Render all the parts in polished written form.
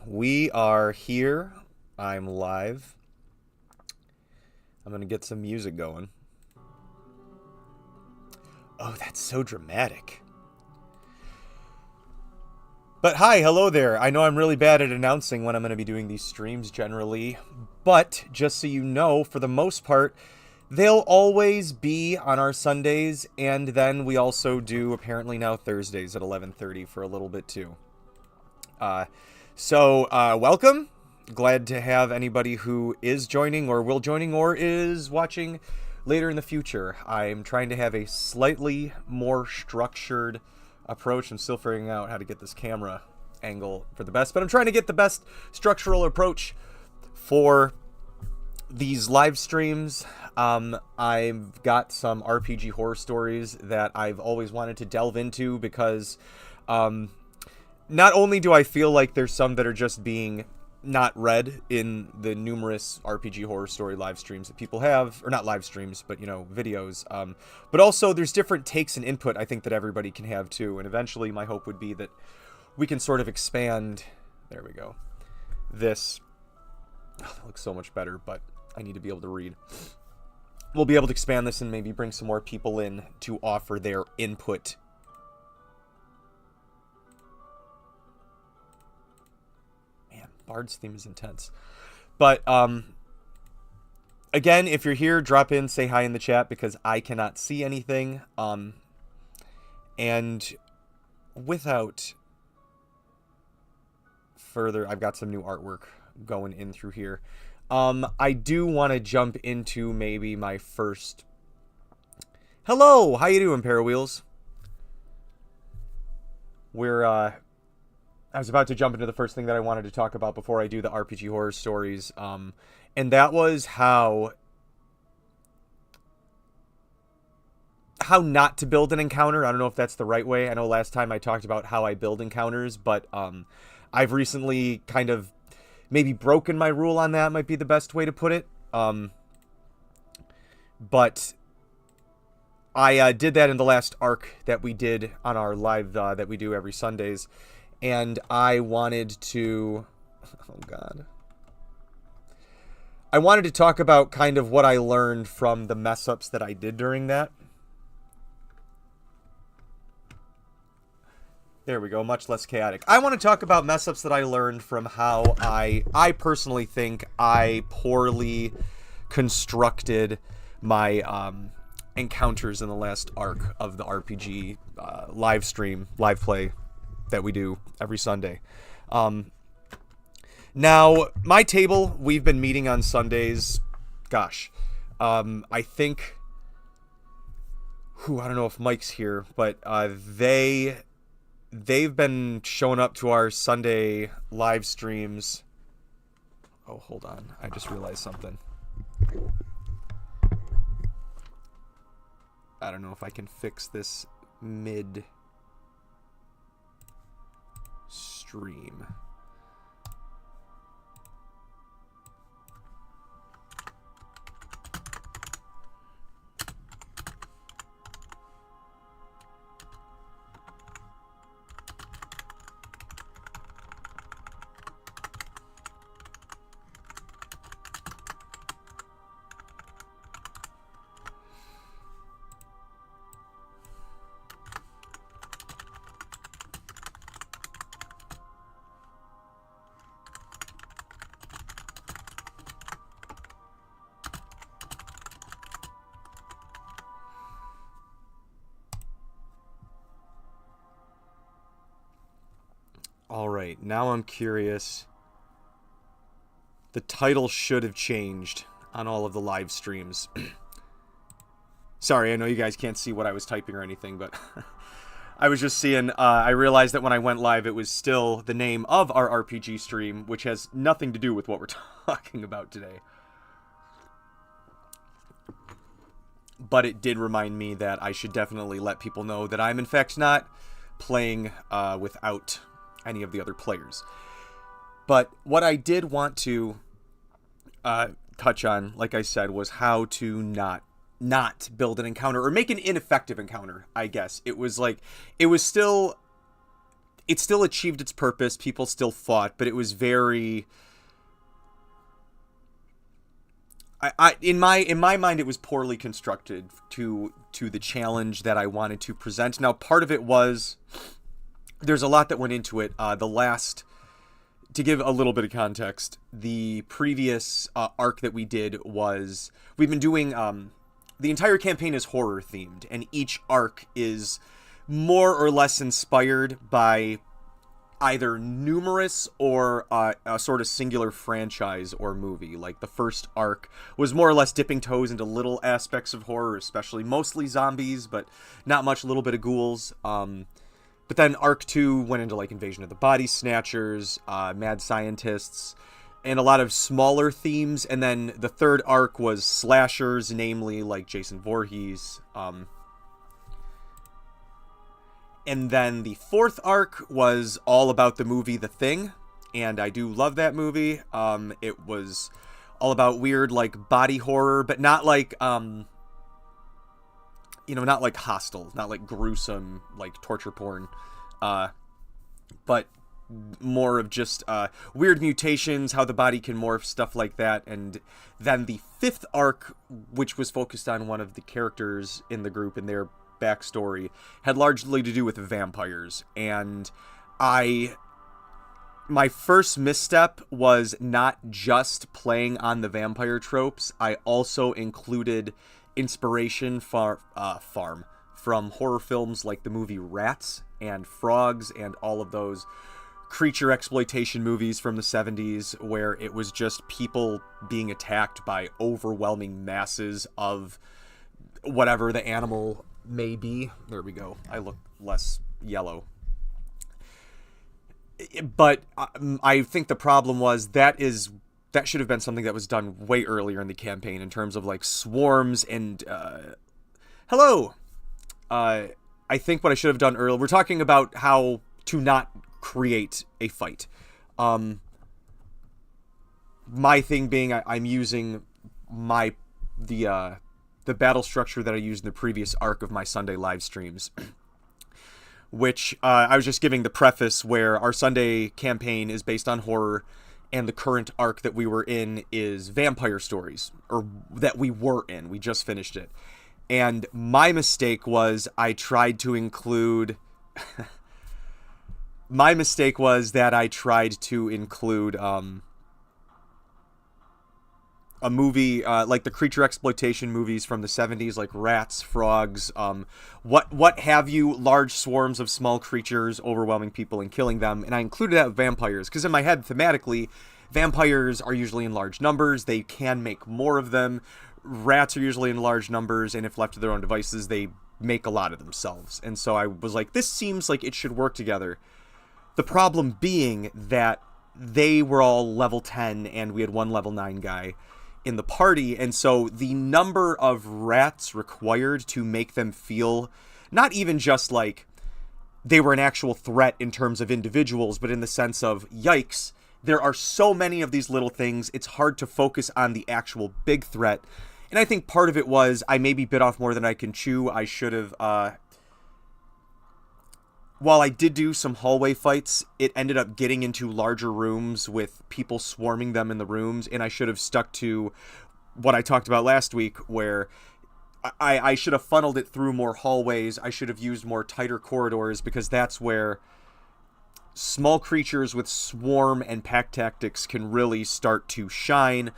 we are here. I'm live. I'm going to get some music going. Oh, that's so dramatic. But hi, hello there. I know I'm really bad at announcing when I'm going to be doing these streams generally, but just so you know, for the most part, they'll always be on our Sundays, and then we also do apparently now Thursdays at 11:30 for a little bit too. Welcome. Glad to have anybody who is joining or will joining or is watching later in the future. I'm trying to have a slightly more structured approach. I'm still figuring out how to get this camera angle for the best, but I'm trying to get the best structural approach for these live streams. I've got some RPG horror stories that I've always wanted to delve into because not only do I feel like there's some that are just being not read in the numerous RPG horror story live streams that people have, or not live streams, but, you know, videos. But also there's different takes and input I think that everybody can have too. And eventually my hope would be that we can sort of expand, there we go, this. Oh, that looks so much better, but I need to be able to read. We'll be able to expand this and maybe bring some more people in to offer their input. Bard's theme is intense. But, again, if you're here, drop in, say hi in the chat, because I cannot see anything. And without further, I've got some new artwork going in through here. I do want to jump into maybe my first... Hello! How you doing, Parawheels? I was about to jump into the first thing that I wanted to talk about before I do the RPG horror stories, and that was how not to build an encounter. I don't know if that's the right way. I know last time I talked about how I build encounters, but I've recently kind of maybe broken my rule on that, might be the best way to put it. But I did that in the last arc that we did on our live that we do every Sundays. And I wanted to, oh God. I wanted to talk about kind of what I learned from the mess ups that I did during that. There we go, much less chaotic. I want to talk about mess ups that I learned from how I personally think I poorly constructed my encounters in the last arc of the RPG live stream, live play that we do every Sunday. Now, my table, we've been meeting on Sundays. Gosh, I think... I don't know if Mike's here, but they've been showing up to our Sunday live streams. Oh, hold on. I just realized something. I don't know if I can fix this mid... stream. Alright, now I'm curious. The title should have changed on all of the live streams. Sorry, I know you guys can't see what I was typing or anything, but I was just seeing, I realized that when I went live, it was still the name of our RPG stream, which has nothing to do with what we're talking about today. But it did remind me that I should definitely let people know that I'm in fact not playing without any of the other players. But what I did want to touch on, like I said, was how to not build an encounter or make an ineffective encounter, I guess. It was like, it was still it still achieved its purpose. People still fought, but it was very... in my mind, it was poorly constructed to the challenge that I wanted to present. Now, part of it was... There's a lot that went into it. To give a little bit of context, the previous arc that we did was... We've been doing... the entire campaign is horror themed, and each arc is more or less inspired by either numerous or a sort of singular franchise or movie. Like, the first arc was more or less dipping toes into little aspects of horror, especially mostly zombies, but not much, a little bit of ghouls. But then arc 2 went into, like, Invasion of the Body Snatchers, Mad Scientists, and a lot of smaller themes. And then the third arc was slashers, namely, like, Jason Voorhees. And then the fourth arc was all about the movie The Thing, and I do love that movie. It was all about weird, like, body horror, but not like, not like Hostel, not like gruesome, like, torture porn, but more of just weird mutations, how the body can morph, stuff like that. And then the fifth arc, which was focused on one of the characters in the group and their backstory, had largely to do with vampires. And my first misstep was not just playing on the vampire tropes. I also included inspiration from horror films like the movie Rats and Frogs and all of those creature exploitation movies from the 70s, where it was just people being attacked by overwhelming masses of whatever the animal may be. There we go. I look less yellow. But I think the problem was that should have been something that was done way earlier in the campaign, in terms of, like, swarms and hello. I think what I should have done earlier, we're talking about how to not create a fight. My thing being, I'm using the battle structure that I used in the previous arc of my Sunday live streams, which I was just giving the preface where our Sunday campaign is based on horror, and the current arc that we were in is vampire stories, or that we were in. We just finished it. And my mistake was I tried to include... my mistake was that I tried to include a movie like the creature exploitation movies from the 70s, like Rats, Frogs, what have you, large swarms of small creatures overwhelming people and killing them. And I included that with vampires because in my head, thematically, vampires are usually in large numbers. They can make more of them. Rats are usually in large numbers, and if left to their own devices, they make a lot of themselves. And so I was like, this seems like it should work together. The problem being that they were all level 10, and we had one level 9 guy in the party, and so the number of rats required to make them feel not even just like they were an actual threat in terms of individuals, but in the sense of, yikes, there are so many of these little things, it's hard to focus on the actual big threat. And I think part of it was I maybe bit off more than I can chew. I should have, while I did do some hallway fights, it ended up getting into larger rooms with people swarming them in the rooms, and I should have stuck to what I talked about last week, where I should have funneled it through more hallways. I should have used more tighter corridors, because that's where small creatures with swarm and pack tactics can really start to shine.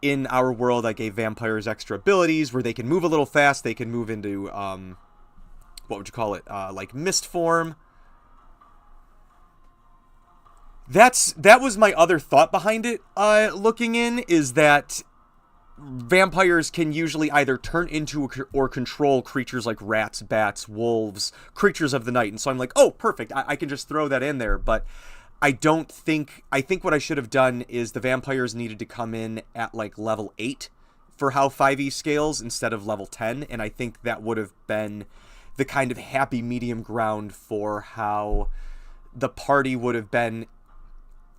In our world, I gave vampires extra abilities where they can move a little fast. They can move into, what would you call it? Like mist form. That was my other thought behind it, looking in, is that vampires can usually either turn into or control creatures like rats, bats, wolves, creatures of the night. And so I'm like, oh, perfect. I can just throw that in there. But I think what I should have done is the vampires needed to come in at like level 8 for how 5e scales instead of level 10. And I think that would have been the kind of happy medium ground for how the party would have been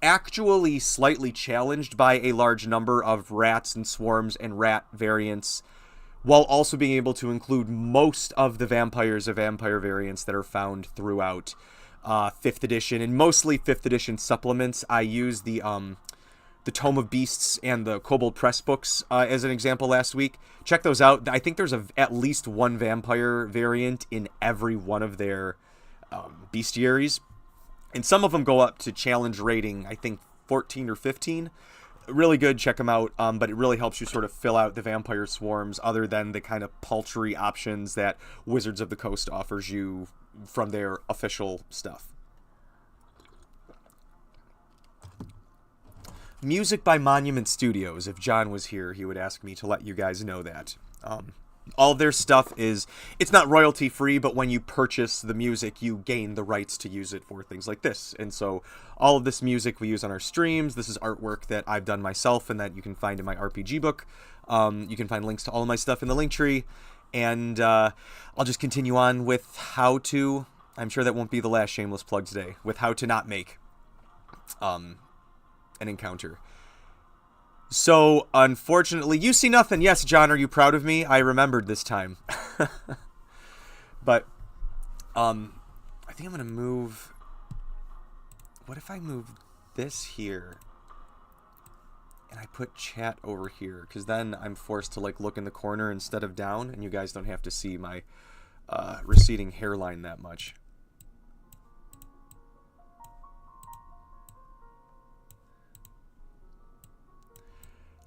actually slightly challenged by a large number of rats and swarms and rat variants, while also being able to include most of the vampires of vampire variants that are found throughout fifth edition, and mostly fifth edition supplements. I use the Tome of Beasts and the Kobold Press books as an example last week. Check those out. I think there's at least one vampire variant in every one of their bestiaries. And some of them go up to challenge rating, I think 14 or 15. Really good, check them out. But it really helps you sort of fill out the vampire swarms other than the kind of paltry options that Wizards of the Coast offers you from their official stuff. Music by Monument Studios. If John was here, he would ask me to let you guys know that. All of their stuff it's not royalty free, but when you purchase the music, you gain the rights to use it for things like this. And so all of this music we use on our streams. This is artwork that I've done myself and that you can find in my RPG book. You can find links to all of my stuff in the link tree. And I'll just continue on with how to, I'm sure that won't be the last shameless plug today, with how to not make an encounter. So, unfortunately, you see nothing. Yes, John, are you proud of me? I remembered this time. But, I think I'm going to move... What if I move this here? And I put chat over here? Because then I'm forced to, like, look in the corner instead of down, and you guys don't have to see my receding hairline that much.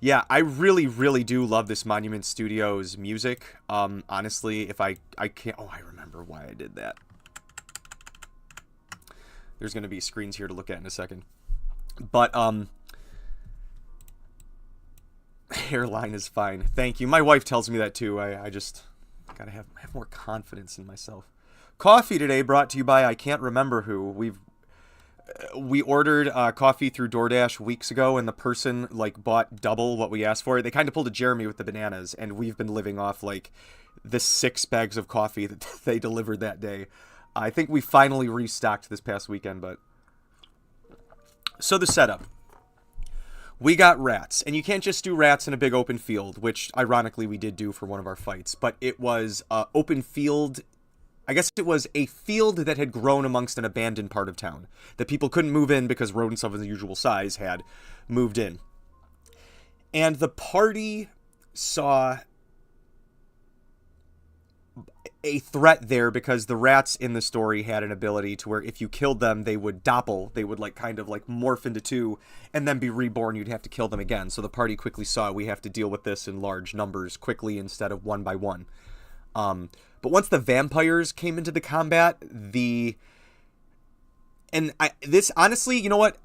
Yeah, I really, really do love this Monument Studios music. Honestly, if I can't... Oh, I remember why I did that. There's going to be screens here to look at in a second. But, hairline is fine. Thank you. My wife tells me that, too. I just gotta have more confidence in myself. Coffee today brought to you by I can't remember who. We ordered coffee through DoorDash weeks ago, and the person like bought double what we asked for. They kind of pulled a Jeremy with the bananas, and we've been living off like the 6 bags of coffee that they delivered that day. I think we finally restocked this past weekend, but... So the setup. We got rats, and you can't just do rats in a big open field, which ironically we did do for one of our fights, but it was open field... I guess it was a field that had grown amongst an abandoned part of town that people couldn't move in because rodents of unusual size had moved in. And the party saw a threat there because the rats in the story had an ability to where if you killed them, they would doppel. They would like kind of like morph into 2 and then be reborn. You'd have to kill them again. So the party quickly saw we have to deal with this in large numbers quickly instead of one by one. But once the vampires came into the combat, this honestly, you know what?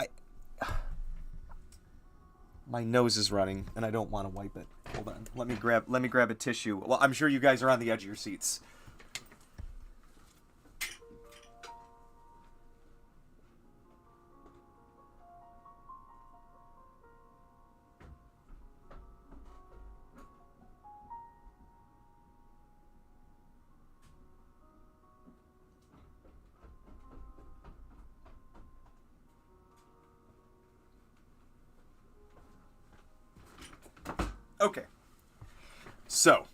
My nose is running, and I don't want to wipe it. Hold on, let me grab a tissue. Well, I'm sure you guys are on the edge of your seats. Okay, so,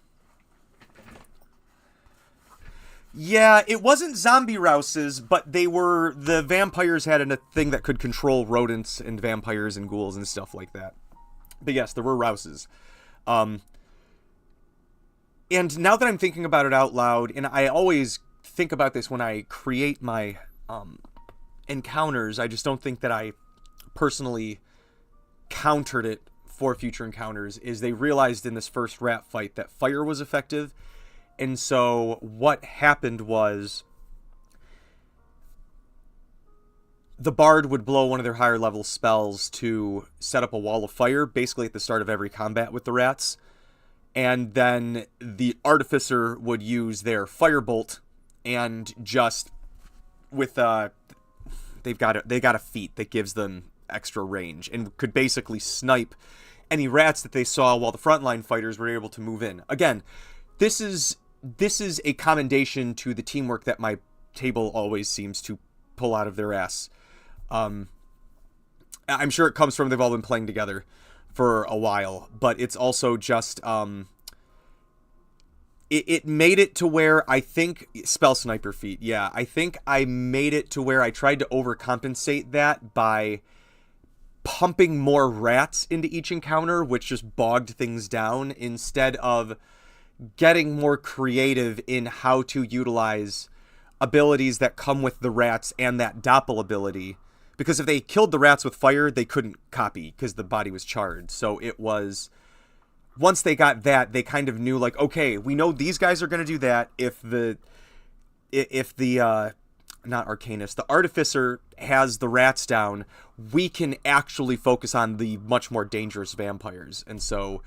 yeah, it wasn't zombie rouses, but the vampires had a thing that could control rodents and vampires and ghouls and stuff like that. But yes, there were rouses. And now that I'm thinking about it out loud, and I always think about this when I create my encounters, I just don't think that I personally countered it for future encounters, is they realized in this first rat fight that fire was effective. And so what happened was the bard would blow one of their higher level spells to set up a wall of fire, basically at the start of every combat with the rats. And then the artificer would use their firebolt and just with they got a feat that gives them extra range and could basically snipe any rats that they saw while the frontline fighters were able to move in. Again, this is a commendation to the teamwork that my table always seems to pull out of their ass. I'm sure it comes from they've all been playing together for a while, but it's also just it made it to where I think spell sniper feat. Yeah, I think I made it to where I tried to overcompensate that by pumping more rats into each encounter, which just bogged things down, instead of getting more creative in how to utilize abilities that come with the rats and that doppel ability. Because if they killed the rats with fire, they couldn't copy because the body was charred. So it was, once they got that, they kind of knew, like, okay, we know these guys are going to do that. If the not Arcanist, the Artificer has the rats down, we can actually focus on the much more dangerous vampires. And so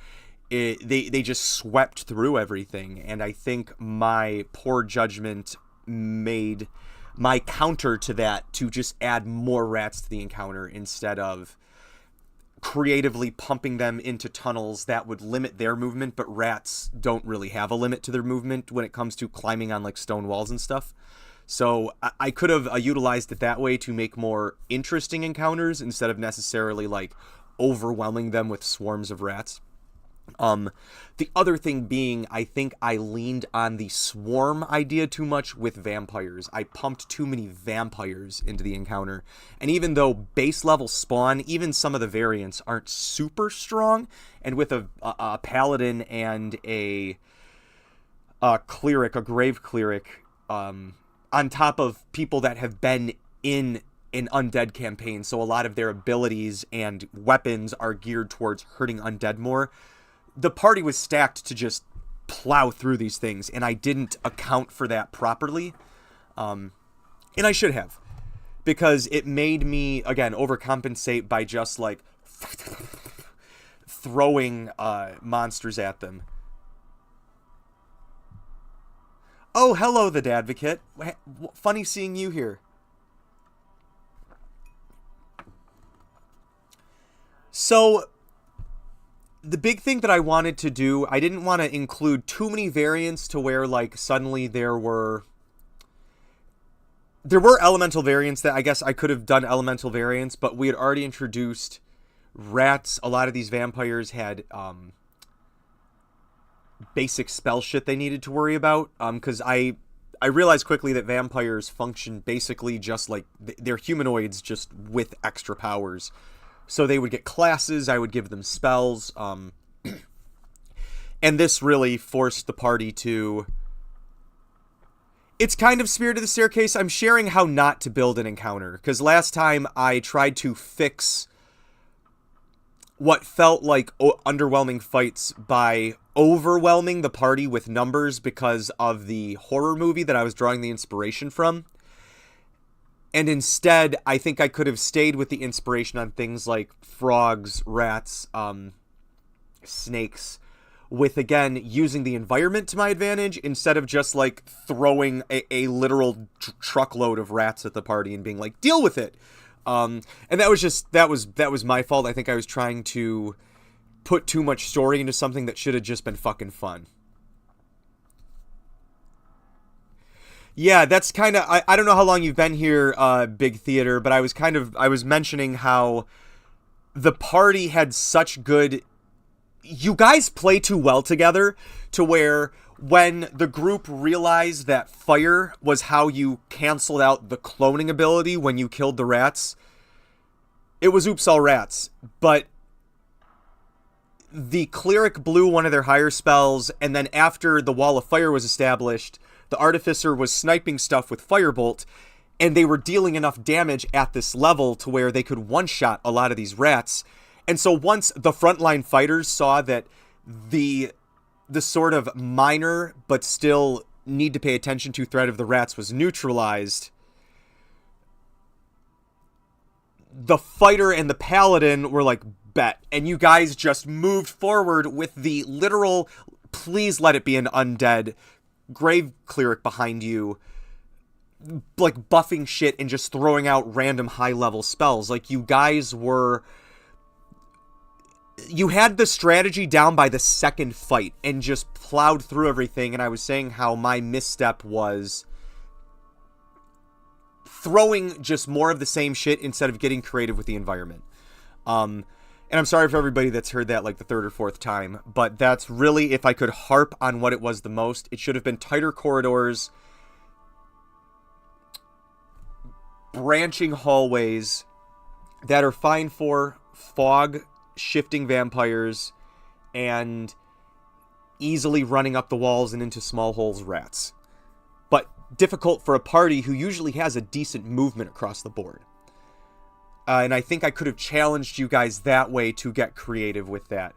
they just swept through everything. And I think my poor judgment made my counter to that to just add more rats to the encounter instead of creatively pumping them into tunnels that would limit their movement, but rats don't really have a limit to their movement when it comes to climbing on like stone walls and stuff. So I could have utilized it that way to make more interesting encounters instead of necessarily like overwhelming them with swarms of rats. The other thing being, I think I leaned on the swarm idea too much with vampires. I pumped too many vampires into the encounter. And even though base level spawn, even some of the variants aren't super strong, and with a paladin and a cleric, a grave cleric, on top of people that have been in an undead campaign, so a lot of their abilities and weapons are geared towards hurting undead more, the party was stacked to just plow through these things, and I didn't account for that properly. And I should have, because it made me, again, overcompensate by just, like, throwing monsters at them. Oh, hello, the Dadvocate. Funny seeing you here. So the big thing that I wanted to do, I didn't want to include too many variants to where, like, suddenly there were elemental variants that I guess I could have done elemental variants, but we had already introduced rats. A lot of these vampires had basic spell shit they needed to worry about, because I realized quickly that vampires function basically just like they're humanoids, just with extra powers. So they would get classes, I would give them spells, and this really forced the party to... It's kind of Spirit of the Staircase. I'm sharing how not to build an encounter, because last time I tried to fix what felt like underwhelming fights by overwhelming the party with numbers because of the horror movie that I was drawing the inspiration from. And instead, I think I could have stayed with the inspiration on things like frogs, rats, snakes, with, again, using the environment to my advantage instead of just, like, throwing a literal truckload of rats at the party and being like, deal with it. And that was my fault. I think I was trying to put too much story into something that should have just been fucking fun. Yeah, that's kind of... I don't know how long you've been here, Big Theater, but I was mentioning how the party had such good... You guys play too well together to where when the group realized that fire was how you canceled out the cloning ability when you killed the rats, it was oops all rats. But the cleric blew one of their higher spells, and then after the wall of fire was established, the Artificer was sniping stuff with Firebolt, and they were dealing enough damage at this level to where they could one-shot a lot of these rats. And so once the frontline fighters saw that the sort of minor but still need to pay attention to threat of the rats was neutralized, the fighter and the paladin were like, bet. And you guys just moved forward with the literal, please let it be an undead grave cleric behind you, like buffing shit and just throwing out random high level spells. Like, you guys were... You had the strategy down by the second fight and just plowed through everything. And I was saying how my misstep was throwing just more of the same shit instead of getting creative with the environment. And I'm sorry for everybody that's heard that like the third or fourth time, but that's really, if I could harp on what it was the most, it should have been tighter corridors, branching hallways that are fine for fog shifting vampires and easily running up the walls and into small holes rats. But difficult for a party who usually has a decent movement across the board. And I think I could have challenged you guys that way to get creative with that.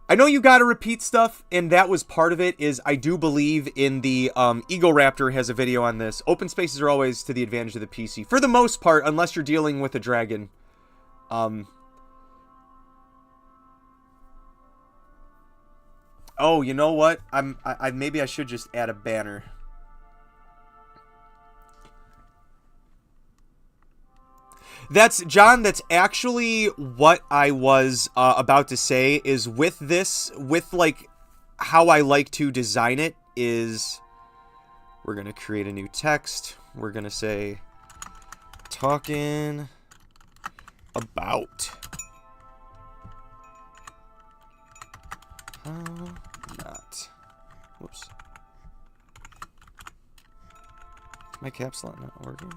I know you got to repeat stuff, and that was part of it, is I do believe in the, Ego Raptor has a video on this. Open spaces are always to the advantage of the PC. For the most part, unless you're dealing with a dragon. Oh, you know what? Maybe I should just add a banner. That's, John, that's actually what I was about to say, is with this, with, like, how I like to design it is, we're going to create a new text. We're going to say, talking about how not, whoops, is my caps lock not working?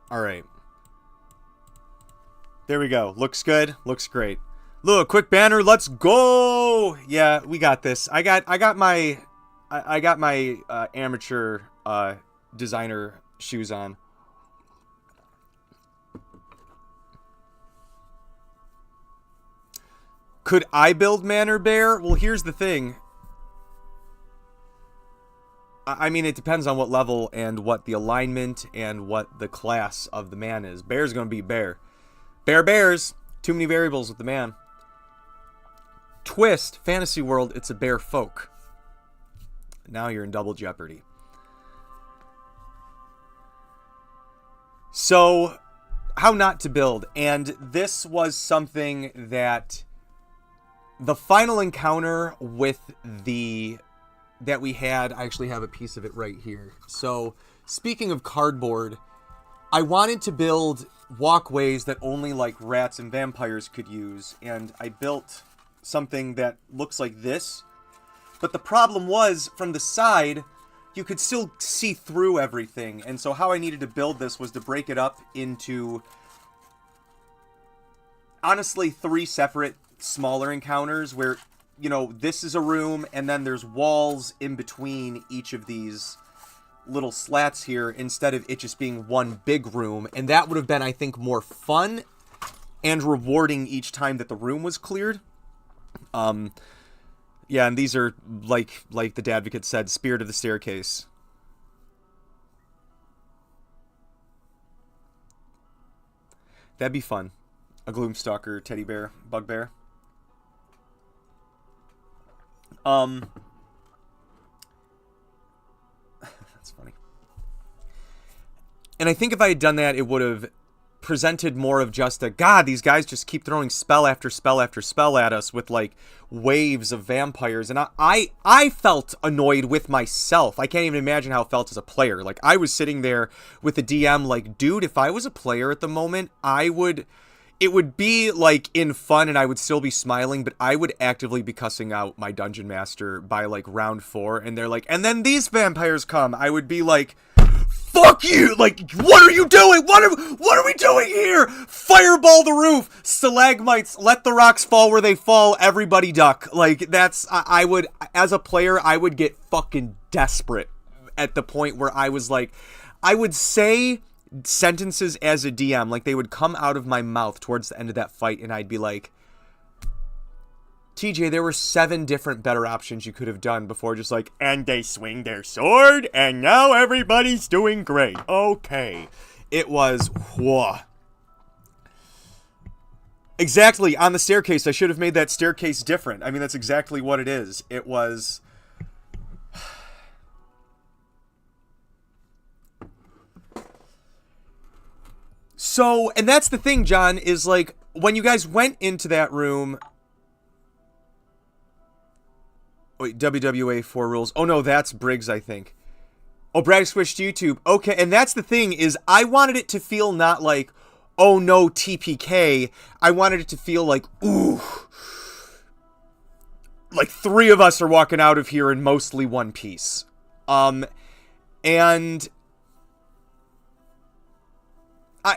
All right. There we go. Looks good. Looks great. Look, quick banner. Let's go. Yeah, we got this. I got my amateur designer shoes on. Could I build Manor Bear? Well, here's the thing. I mean, it depends on what level and what the alignment and what the class of the man is. Bear's going to be bear. Bears. Too many variables with the man. Twist, fantasy world, it's a bear folk. Now you're in double jeopardy. So, how not to build. And this was something that the final encounter with the... that we had, I actually have a piece of it right here. So, speaking of cardboard, I wanted to build walkways that only like rats and vampires could use, and I built something that looks like this. But the problem was, from the side, you could still see through everything, and so how I needed to build this was to break it up into, honestly, 3 separate smaller encounters where, you know, this is a room, and then there's walls in between each of these little slats here, instead of it just being one big room. And that would have been, I think, more fun and rewarding each time that the room was cleared. Yeah, and these are, like the Dadvocate said, Spirit of the Staircase. That'd be fun. A Gloomstalker teddy bear, bugbear. That's funny. And I think if I had done that, it would have presented more of just a, God, these guys just keep throwing spell after spell after spell at us with, like, waves of vampires. And I felt annoyed with myself. I can't even imagine how it felt as a player. Like, I was sitting there with the DM like, dude, if I was a player at the moment, it would be, like, in fun and I would still be smiling, but I would actively be cussing out my dungeon master by, like, round 4. And they're like, and then these vampires come. I would be like, fuck you! Like, what are you doing? What are we doing here? Fireball the roof! Stalagmites, let the rocks fall where they fall, everybody duck. Like, that's, I would, as a player, I would get fucking desperate at the point where I was like, I would say sentences as a DM, like they would come out of my mouth towards the end of that fight, and I'd be like, TJ, there were 7 different better options you could have done before just like, and they swing their sword, and now everybody's doing great. Okay. It was, whoa. Exactly, on the staircase. I should have made that staircase different. I mean, that's exactly what it is. It was... So, and that's the thing, John, is like, when you guys went into that room... Wait, WWA 4 rules. Oh no, that's Briggs, I think. Oh, Brad switched to YouTube. Okay, and that's the thing, is I wanted it to feel not like, oh no, TPK. I wanted it to feel like, ooh. Like 3 of us are walking out of here in mostly one piece. And...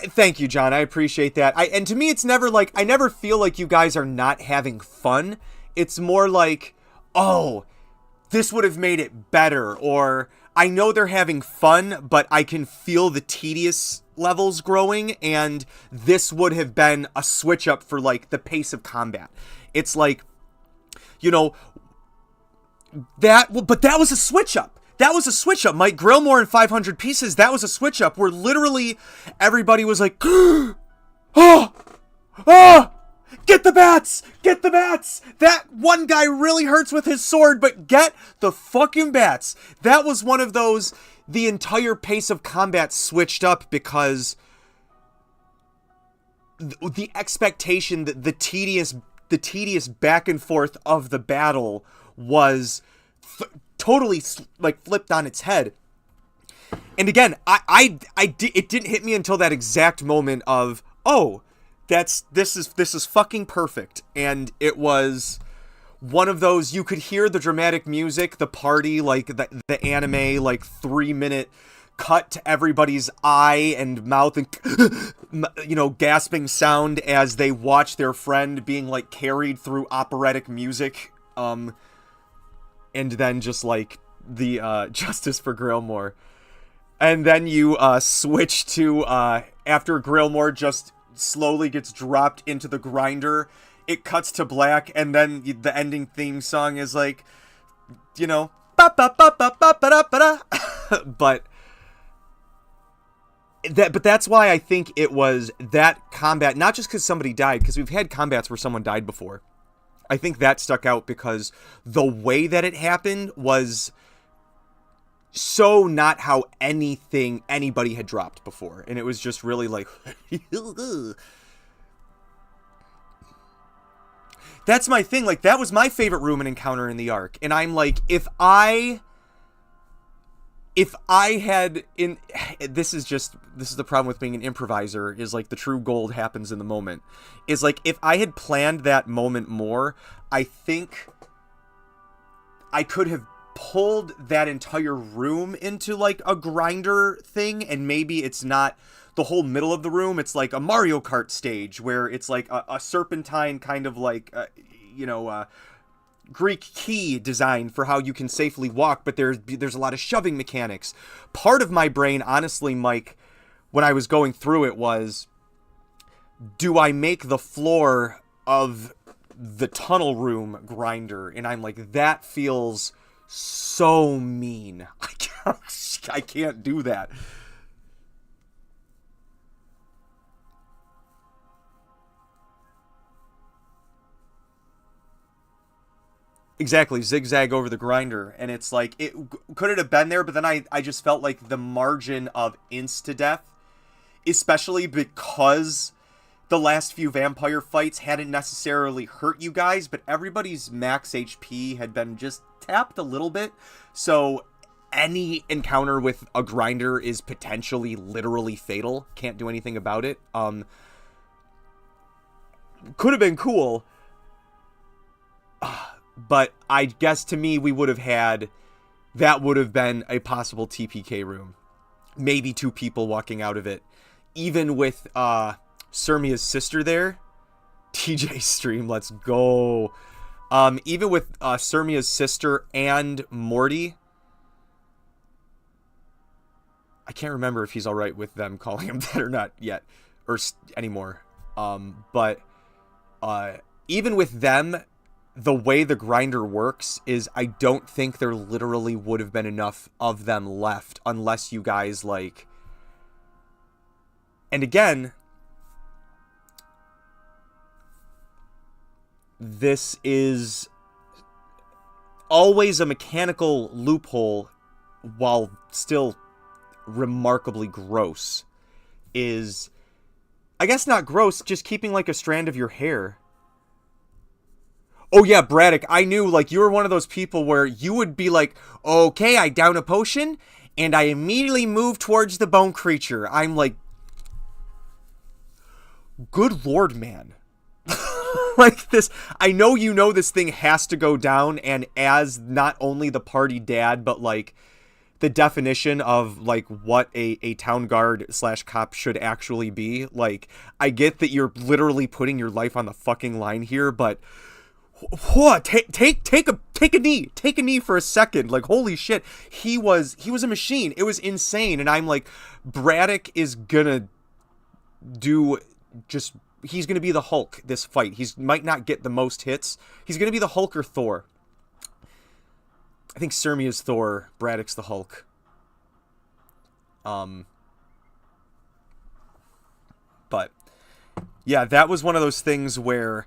thank you, John. I appreciate that. And to me, it's never like, I never feel like you guys are not having fun. It's more like, oh, this would have made it better, or I know they're having fun, but I can feel the tedious levels growing, and this would have been a switch up for, like, the pace of combat. It's like, you know, but that was a switch up. That was a switch up. Mike Grillmore in 500 Pieces, that was a switch up where literally everybody was like, oh, oh, get the bats! Get the bats! That one guy really hurts with his sword, but get the fucking bats. That was one of those, the entire pace of combat switched up because the expectation that the tedious back and forth of the battle was totally like flipped on its head. And again, it didn't hit me until that exact moment of, oh, this is fucking perfect. And it was one of those, you could hear the dramatic music, the party, like the anime, like 3-minute cut to everybody's eye and mouth and, you know, gasping sound as they watch their friend being like carried through operatic music. And then just like the Justice for Grillmore. And then you switch to after Grillmore just slowly gets dropped into the grinder, it cuts to black, and then the ending theme song is like, you know, but that's why I think it was that combat, not just because somebody died, because we've had combats where someone died before. I think that stuck out because the way that it happened was so not how anybody had dropped before. And it was just really like... That's my thing. Like, that was my favorite room and encounter in the arc. And I'm like, if I had... This is the problem with being an improviser, is like the true gold happens in the moment. Is like, if I had planned that moment more, I think I could have pulled that entire room into like a grinder thing, and maybe it's not the whole middle of the room, it's like a Mario Kart stage where it's like a serpentine kind of like Greek key design for how you can safely walk, but there's a lot of shoving mechanics. Part of my brain, honestly, Mike, when I was going through it was, do I make the floor of the tunnel room grinder? And I'm like, that feels so mean. I can't do that. Exactly, zigzag over the grinder, and it's like, could it have been there? But then I just felt like the margin of insta-death, especially because the last few vampire fights hadn't necessarily hurt you guys, but everybody's max HP had been just tapped a little bit, so any encounter with a grinder is potentially literally fatal. Can't do anything about it. Could have been cool, but I guess to me that would have been a possible TPK room. maybe 2 people walking out of it. Even with Sermia's sister there. TJ stream, let's go. Even with Sermia's sister and Morty, I can't remember if he's all right with them calling him that or not yet, or anymore. But even with them, the way the grinder works is I don't think there literally would have been enough of them left unless you guys like. And again, this is always a mechanical loophole while still remarkably gross. Is, I guess not gross, just keeping like a strand of your hair. Oh yeah, Braddock, I knew like you were one of those people where you would be like, okay, I down a potion and I immediately move towards the bone creature. I'm like, good lord, man. Like this, I know you know this thing has to go down, and as not only the party dad, but like the definition of like what a town guard / cop should actually be. Like, I get that you're literally putting your life on the fucking line here, but take a knee for a second. Like, holy shit, he was a machine. It was insane, and I'm like, Braddock is gonna do just. He's going to be the Hulk this fight. He might not get the most hits. He's going to be the Hulk or Thor. I think Sermia's Thor, Braddock's the Hulk. But yeah, that was one of those things where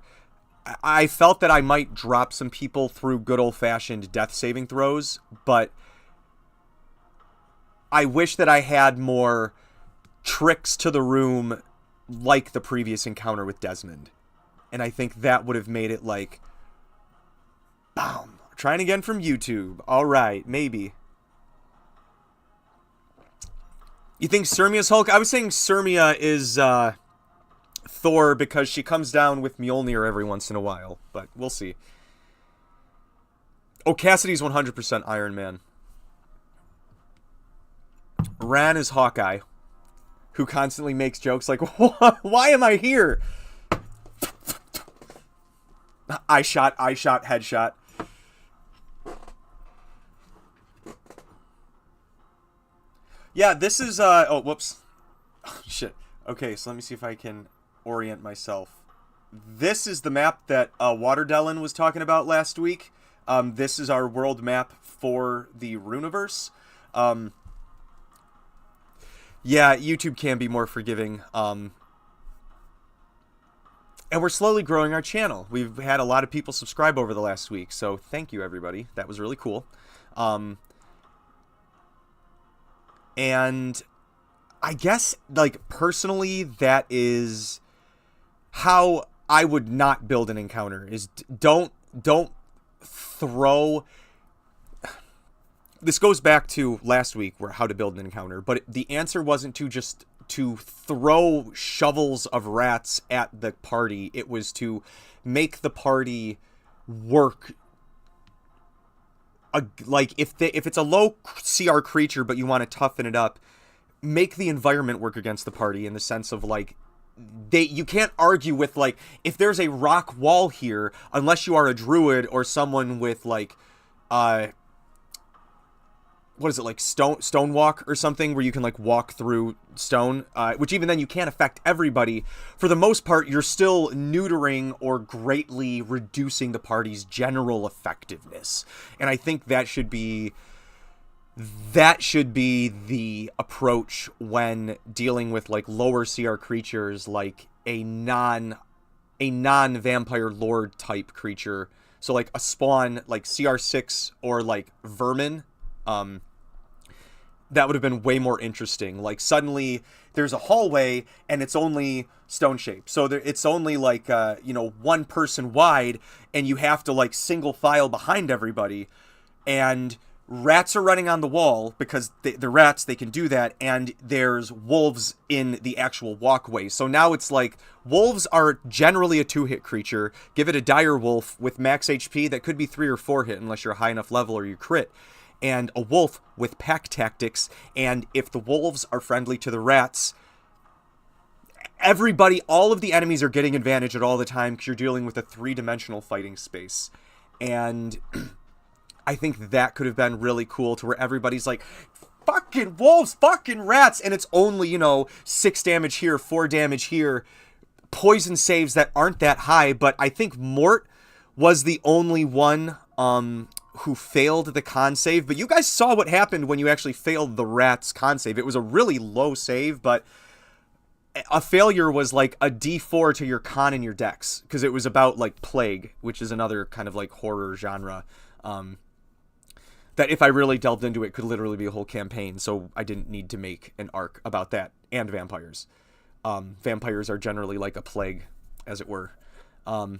I felt that I might drop some people through good old-fashioned death saving throws, but I wish that I had more tricks to the room like the previous encounter with Desmond. And I think that would have made it like, boom, trying again from YouTube. All right, maybe. You think Sermia's Hulk? I was saying Sermia is Thor because she comes down with Mjolnir every once in a while, but we'll see. Oh, Cassidy's 100% Iron Man. Ran is Hawkeye, who constantly makes jokes like, why am I here? Eye shot, headshot. Yeah, this is, oh, whoops. Oh, shit. Okay, so let me see if I can orient myself. This is the map that Waterdellen was talking about last week. This is our world map for the Runeverse. Yeah, YouTube can be more forgiving. And we're slowly growing our channel. We've had a lot of people subscribe over the last week, so thank you, everybody. That was really cool. And I guess, like, personally, that is how I would not build an encounter, is don't throw... This goes back to last week, where how to build an encounter, but the answer wasn't to throw shovels of rats at the party. It was to make the party work. Like, if it's a low CR creature, but you want to toughen it up, make the environment work against the party in the sense of, like, you can't argue with, like, if there's a rock wall here, unless you are a druid or someone with, like, what is it, like stone walk or something, where you can like walk through stone, which even then you can't affect everybody. For the most part, you're still neutering or greatly reducing the party's general effectiveness. And I think that should be the approach when dealing with like lower CR creatures, like a non-vampire lord type creature. So like a spawn like CR6 or like vermin. That would have been way more interesting. Like, suddenly there's a hallway and it's only stone shaped, so it's only like one person wide, and you have to like single file behind everybody, and rats are running on the wall because they're rats, they can do that, and there's wolves in the actual walkway. So now it's like, wolves are generally a 2-hit creature. Give it a dire wolf with max HP that could be 3 or 4 hit unless you're a high enough level or you crit. and a wolf with pack tactics. And if the wolves are friendly to the rats, everybody, all of the enemies are getting advantage at all the time because you're dealing with a 3-dimensional fighting space. And I think that could have been really cool, to where everybody's like, fucking wolves, fucking rats, and it's only, 6 damage here, 4 damage here, poison saves that aren't that high. But I think Mort was the only one who failed the con save. But you guys saw what happened when you actually failed the rat's con save. It was a really low save, but a failure was like a D4 to your con and your dex, because it was about like plague, which is another kind of like horror genre that if I really delved into it could literally be a whole campaign. So I didn't need to make an arc about that. And vampires. Vampires are generally like a plague, as it were. And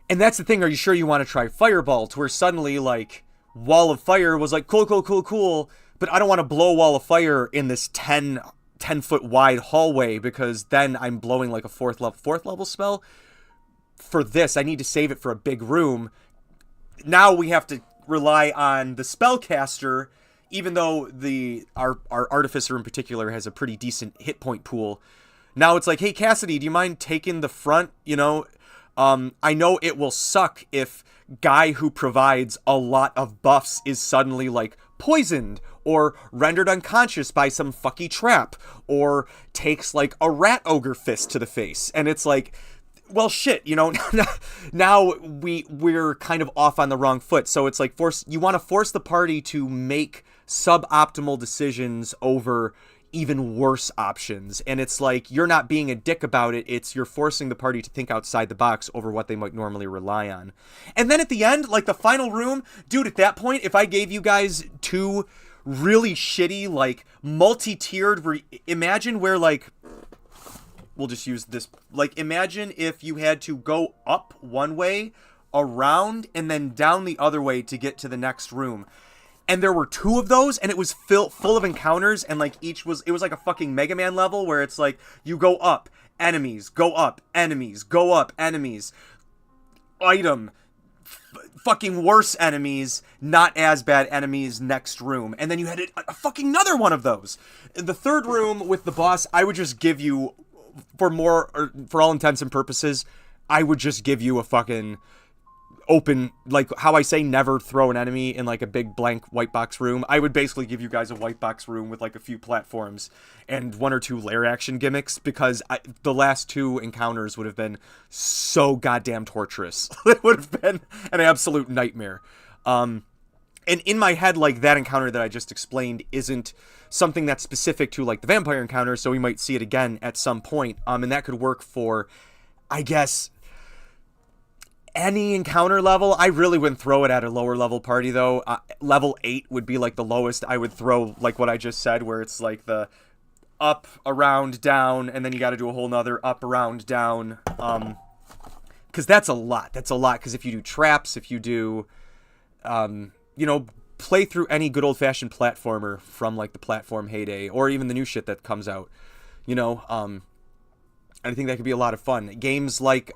that's the thing. Are you sure you want to try Fireball? To where suddenly like Wall of Fire was like cool, but I don't want to blow Wall of Fire in this 10-foot wide hallway, because then I'm blowing like a fourth level spell. For this, I need to save it for a big room. Now we have to rely on the spellcaster, even though our artificer in particular has a pretty decent hit point pool. Now it's like, hey Cassidy, do you mind taking the front? I know it will suck if guy who provides a lot of buffs is suddenly like poisoned or rendered unconscious by some fucky trap, or takes like a rat ogre fist to the face. And it's like, well, shit, now we're kind of off on the wrong foot. So it's like you want to force the party to make suboptimal decisions over even worse options. And it's like, you're not being a dick about it. It's you're forcing the party to think outside the box over what they might normally rely on. And then at the end, like the final room, dude, at that point, if I gave you guys 2 really shitty, like multi-tiered, imagine where like, we'll just use this, like imagine if you had to go up one way, around, and then down the other way to get to the next room. And there were 2 of those, and it was full of encounters, and like it was like a fucking Mega Man level where it's like you go up, enemies, go up, enemies, go up, enemies, item, fucking worse enemies, not as bad enemies, next room. And then you had a fucking another one of those. In the 3rd room with the boss, I would just give you, for all intents and purposes, I would just give you a fucking open, like how I say never throw an enemy in like a big blank white box room. I would basically give you guys a white box room with like a few platforms and 1 or 2 lair action gimmicks, because the last 2 encounters would have been so goddamn torturous. It would have been an absolute nightmare. And in my head, like that encounter that I just explained isn't something that's specific to like the vampire encounter, so we might see it again at some point. And that could work for, I guess, any encounter level. I really wouldn't throw it at a lower level party though. Level 8 would be like the lowest I would throw, like what I just said, where it's like the up, around, down, and then you got to do a whole nother up, around, down. Because that's a lot. Because if you do traps, if you do, play through any good old-fashioned platformer from like the platform heyday, or even the new shit that comes out, I think that could be a lot of fun. Games like,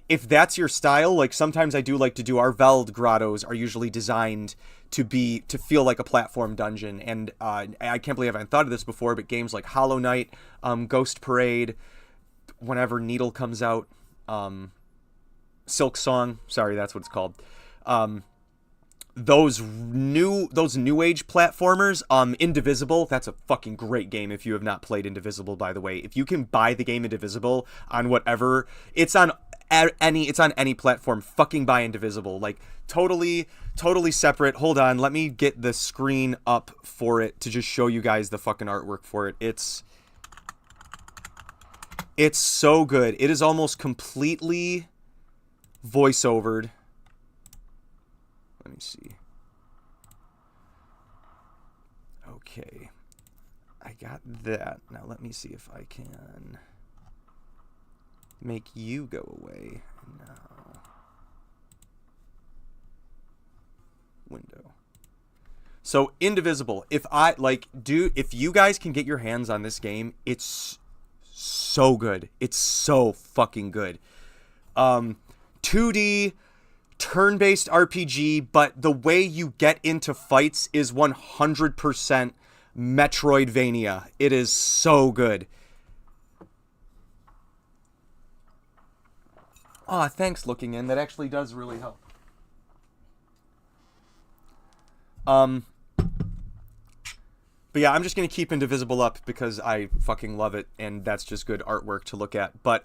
if that's your style, like sometimes I do like to do, our Veld grottos are usually designed to feel like a platform dungeon. And I can't believe I haven't thought of this before, but games like Hollow Knight, Ghost Parade, whenever Needle comes out, Silk Song, sorry, that's what it's called. Those new age platformers, Indivisible, that's a fucking great game if you have not played Indivisible, by the way. If you can buy the game Indivisible on whatever, it's on any platform, fucking buy Indivisible. Like totally separate. Hold on, let me get the screen up for it to just show you guys the fucking artwork for it. It's so good. It is almost completely voiceovered. Let me see. Okay. I got that. Now let me see if I can make you go away. No. Window. So Indivisible. If you guys can get your hands on this game, it's so good. It's so fucking good. 2D turn-based RPG, but the way you get into fights is 100% Metroidvania. It is so good. Oh, thanks, Looking In. That actually does really help. But yeah, I'm just going to keep Indivisible up because I fucking love it, and that's just good artwork to look at. But,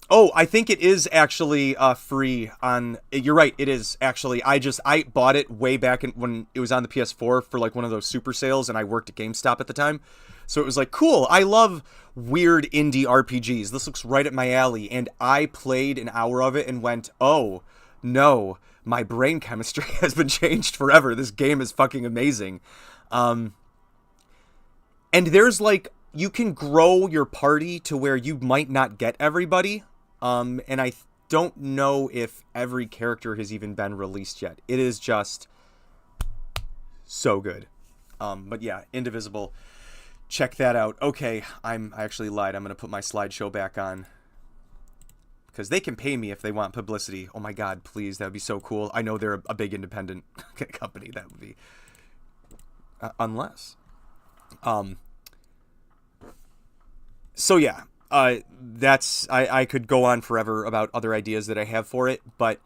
oh, I think it is actually free on... You're right, it is, actually. I bought it way back when it was on the PS4 for, like, one of those super sales, and I worked at GameStop at the time. So it was like, cool, I love weird indie RPGs. This looks right at my alley. And I played an hour of it and went, oh, no, my brain chemistry has been changed forever. This game is fucking amazing. And there's, like, you can grow your party to where you might not get everybody. And I don't know if every character has even been released yet. It is just so good. But yeah, Indivisible. Check that out. Okay, I actually lied. I'm going to put my slideshow back on. Because they can pay me if they want publicity. Oh my god, please. That would be so cool. I know they're a big independent company. That would be... unless. So yeah. That's... I could go on forever about other ideas that I have for it. But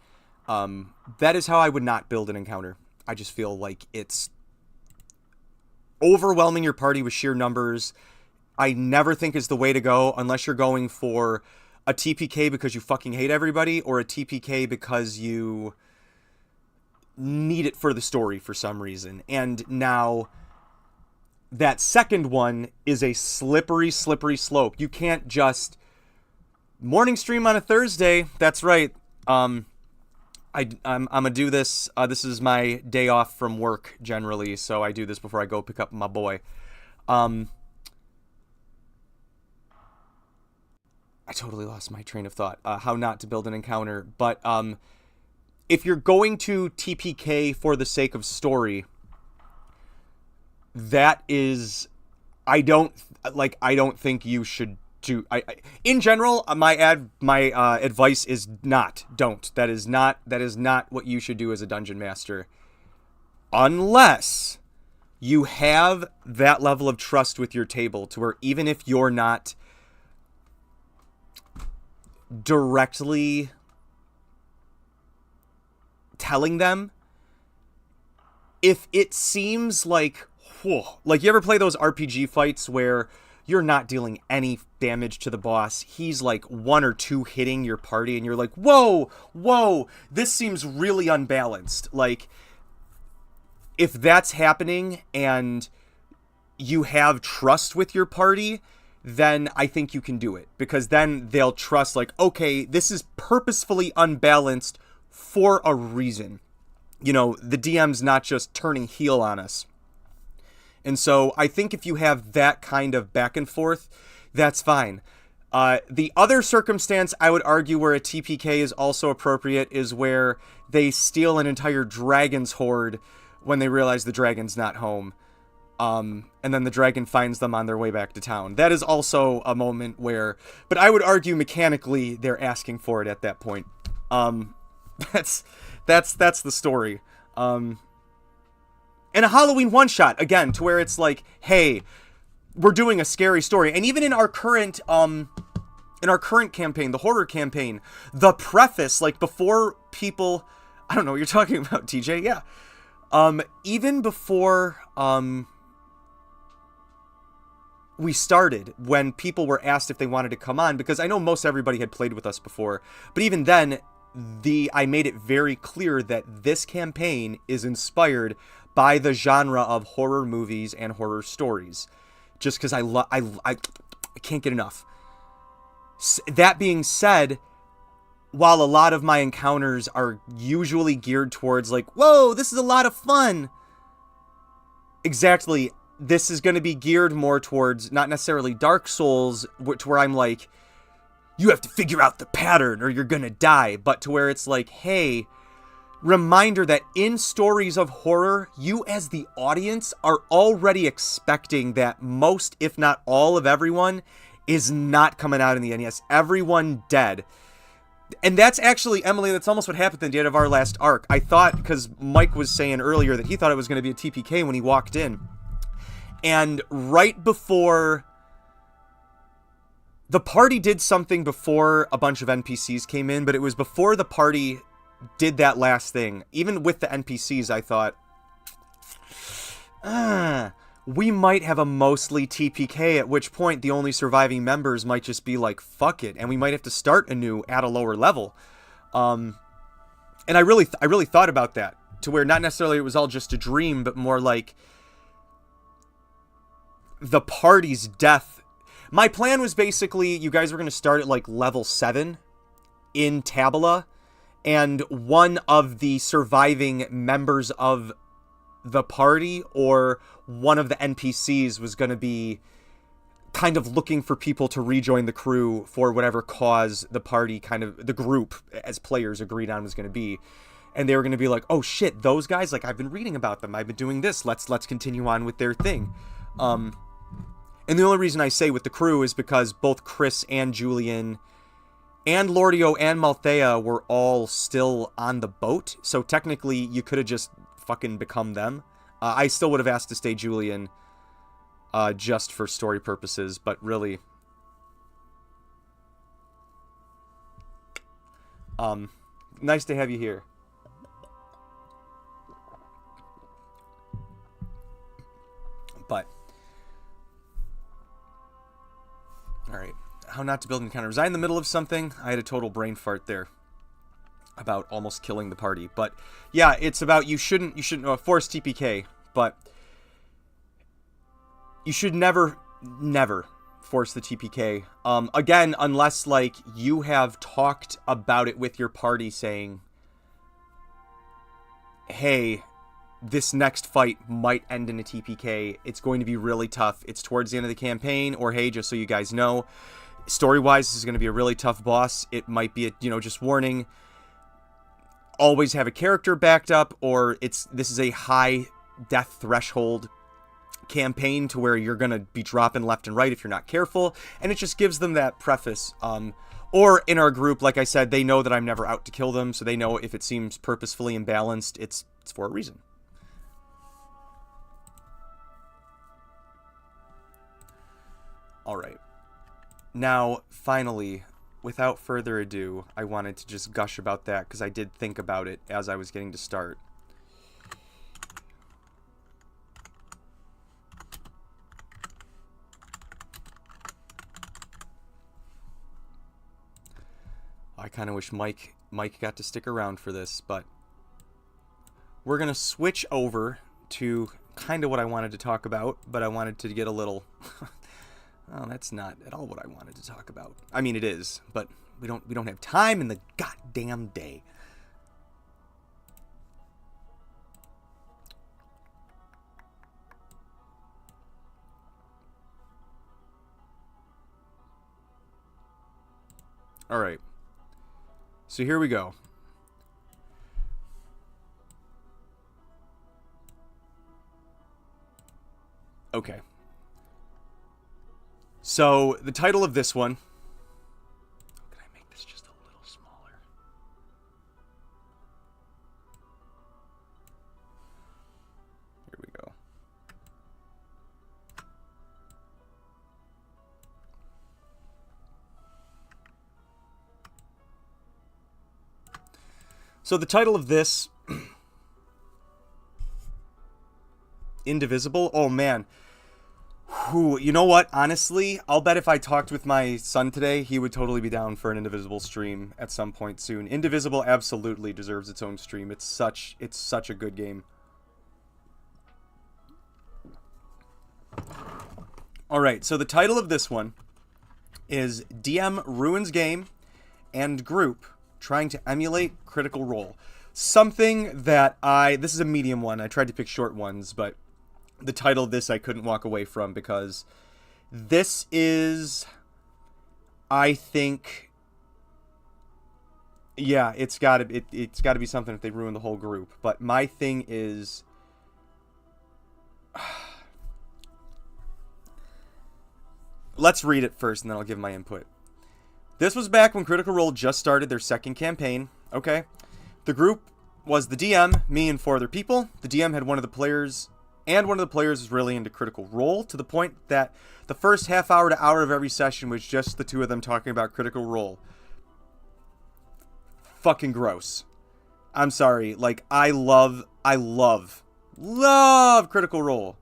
that is how I would not build an encounter. I just feel like it's... overwhelming your party with sheer numbers, I never think is the way to go unless you're going for a TPK because you fucking hate everybody or a TPK because you need it for the story for some reason. And now that second one is a slippery slope. You can't just morning stream on a Thursday. That's right. I'm gonna do this. This is my day off from work generally, so I do this before I go pick up my boy. I totally lost my train of thought. How not to build an encounter, but if you're going to TPK for the sake of story, that is, I don't think you should. In general, my advice is don't. That is not what you should do as a dungeon master, unless you have that level of trust with your table to where even if you're not directly telling them, if it seems like, whoa, like you ever play those RPG fights where you're not dealing any damage to the boss. He's like one or two hitting your party and you're like, whoa, this seems really unbalanced. Like, if that's happening and you have trust with your party, then I think you can do it. Because then they'll trust, like, okay, this is purposefully unbalanced for a reason. You know, the DM's not just turning heel on us. And so I think if you have that kind of back and forth, that's fine. The other circumstance I would argue where a TPK is also appropriate is where they steal an entire dragon's horde when they realize the dragon's not home. And then the dragon finds them on their way back to town. That is also a moment where... But I would argue mechanically they're asking for it at that point. That's the story. And a Halloween one-shot, again, to where it's like, hey, we're doing a scary story. And even in our current campaign, the horror campaign, the preface, like, before people... I don't know what you're talking about, TJ, yeah. Even before, we started, when people were asked if they wanted to come on, because I know most everybody had played with us before, but even then, I made it very clear that this campaign is inspired by the genre of horror movies and horror stories, just because I can't get enough. That being said, while a lot of my encounters are usually geared towards like, whoa, this is a lot of fun. Exactly. This is going to be geared more towards not necessarily Dark Souls, to where I'm like, you have to figure out the pattern or you're going to die, but to where it's like, hey, reminder that in stories of horror, you as the audience are already expecting that most, if not all of everyone, is not coming out in the end. Yes, everyone dead. And that's actually, Emily, that's almost what happened at the end of our last arc. I thought, because Mike was saying earlier that he thought it was going to be a TPK when he walked in. And right before... The party did something before a bunch of NPCs came in, but it was before the party did that last thing. Even with the NPCs, I thought... we might have a mostly TPK, at which point the only surviving members might just be like, fuck it, and we might have to start anew at a lower level. And I really thought about that, to where not necessarily it was all just a dream, but more like the party's death. My plan was basically, you guys were going to start at like level 7 in Tabula, and one of the surviving members of the party or one of the NPCs was going to be kind of looking for people to rejoin the crew for whatever cause the party the group as players agreed on was going to be. And they were going to be like, oh shit, those guys, like, I've been reading about them, I've been doing this, let's continue on with their thing. And the only reason I say with the crew is because both Chris and Julian and Lordio and Malthea were all still on the boat, so technically you could have just fucking become them. I still would have asked to stay Julian just for story purposes, but really... nice to have you here. But... Alright. How not to build an encounter. Was I in the middle of something? I had a total brain fart there. About almost killing the party. But yeah, it's about you shouldn't force TPK, but you should never force the TPK. Again, unless like you have talked about it with your party saying, hey, this next fight might end in a TPK. It's going to be really tough. It's towards the end of the campaign, or hey, just so you guys know, story-wise, this is going to be a really tough boss. It might be just warning. Always have a character backed up, or this is a high death threshold campaign to where you're gonna be dropping left and right if you're not careful, and it just gives them that preface. Or in our group, like I said, they know that I'm never out to kill them, so they know if it seems purposefully imbalanced, it's for a reason. Alright. Now, finally, without further ado, I wanted to just gush about that, because I did think about it as I was getting to start. I kind of wish Mike got to stick around for this, but we're going to switch over to kind of what I wanted to talk about, but I wanted to get a little... Oh, that's not at all what I wanted to talk about. I mean, it is, but we don't have time in the goddamn day. All right. So here we go. Okay. So, the title of this one... Can I make this just a little smaller? Here we go. So, the title of this... Indivisible? Oh, man. Whew, you know what? Honestly, I'll bet if I talked with my son today, he would totally be down for an Indivisible stream at some point soon. Indivisible absolutely deserves its own stream. It's such a good game. Alright, so the title of this one is DM Ruins Game and Group Trying to Emulate Critical Role. Something that this is a medium one. I tried to pick short ones, but the title of this I couldn't walk away from, because this is, I think, yeah, it's gotta be something if they ruin the whole group. But my thing is, let's read it first and then I'll give my input. This was back when Critical Role just started their second campaign. Okay. The group was the DM, me, and 4 other people. The DM had one of the players, and one of the players was really into Critical Role, to the point that the first half hour to hour of every session was just the 2 of them talking about Critical Role. Fucking gross. I'm sorry. Like, I love Critical Role.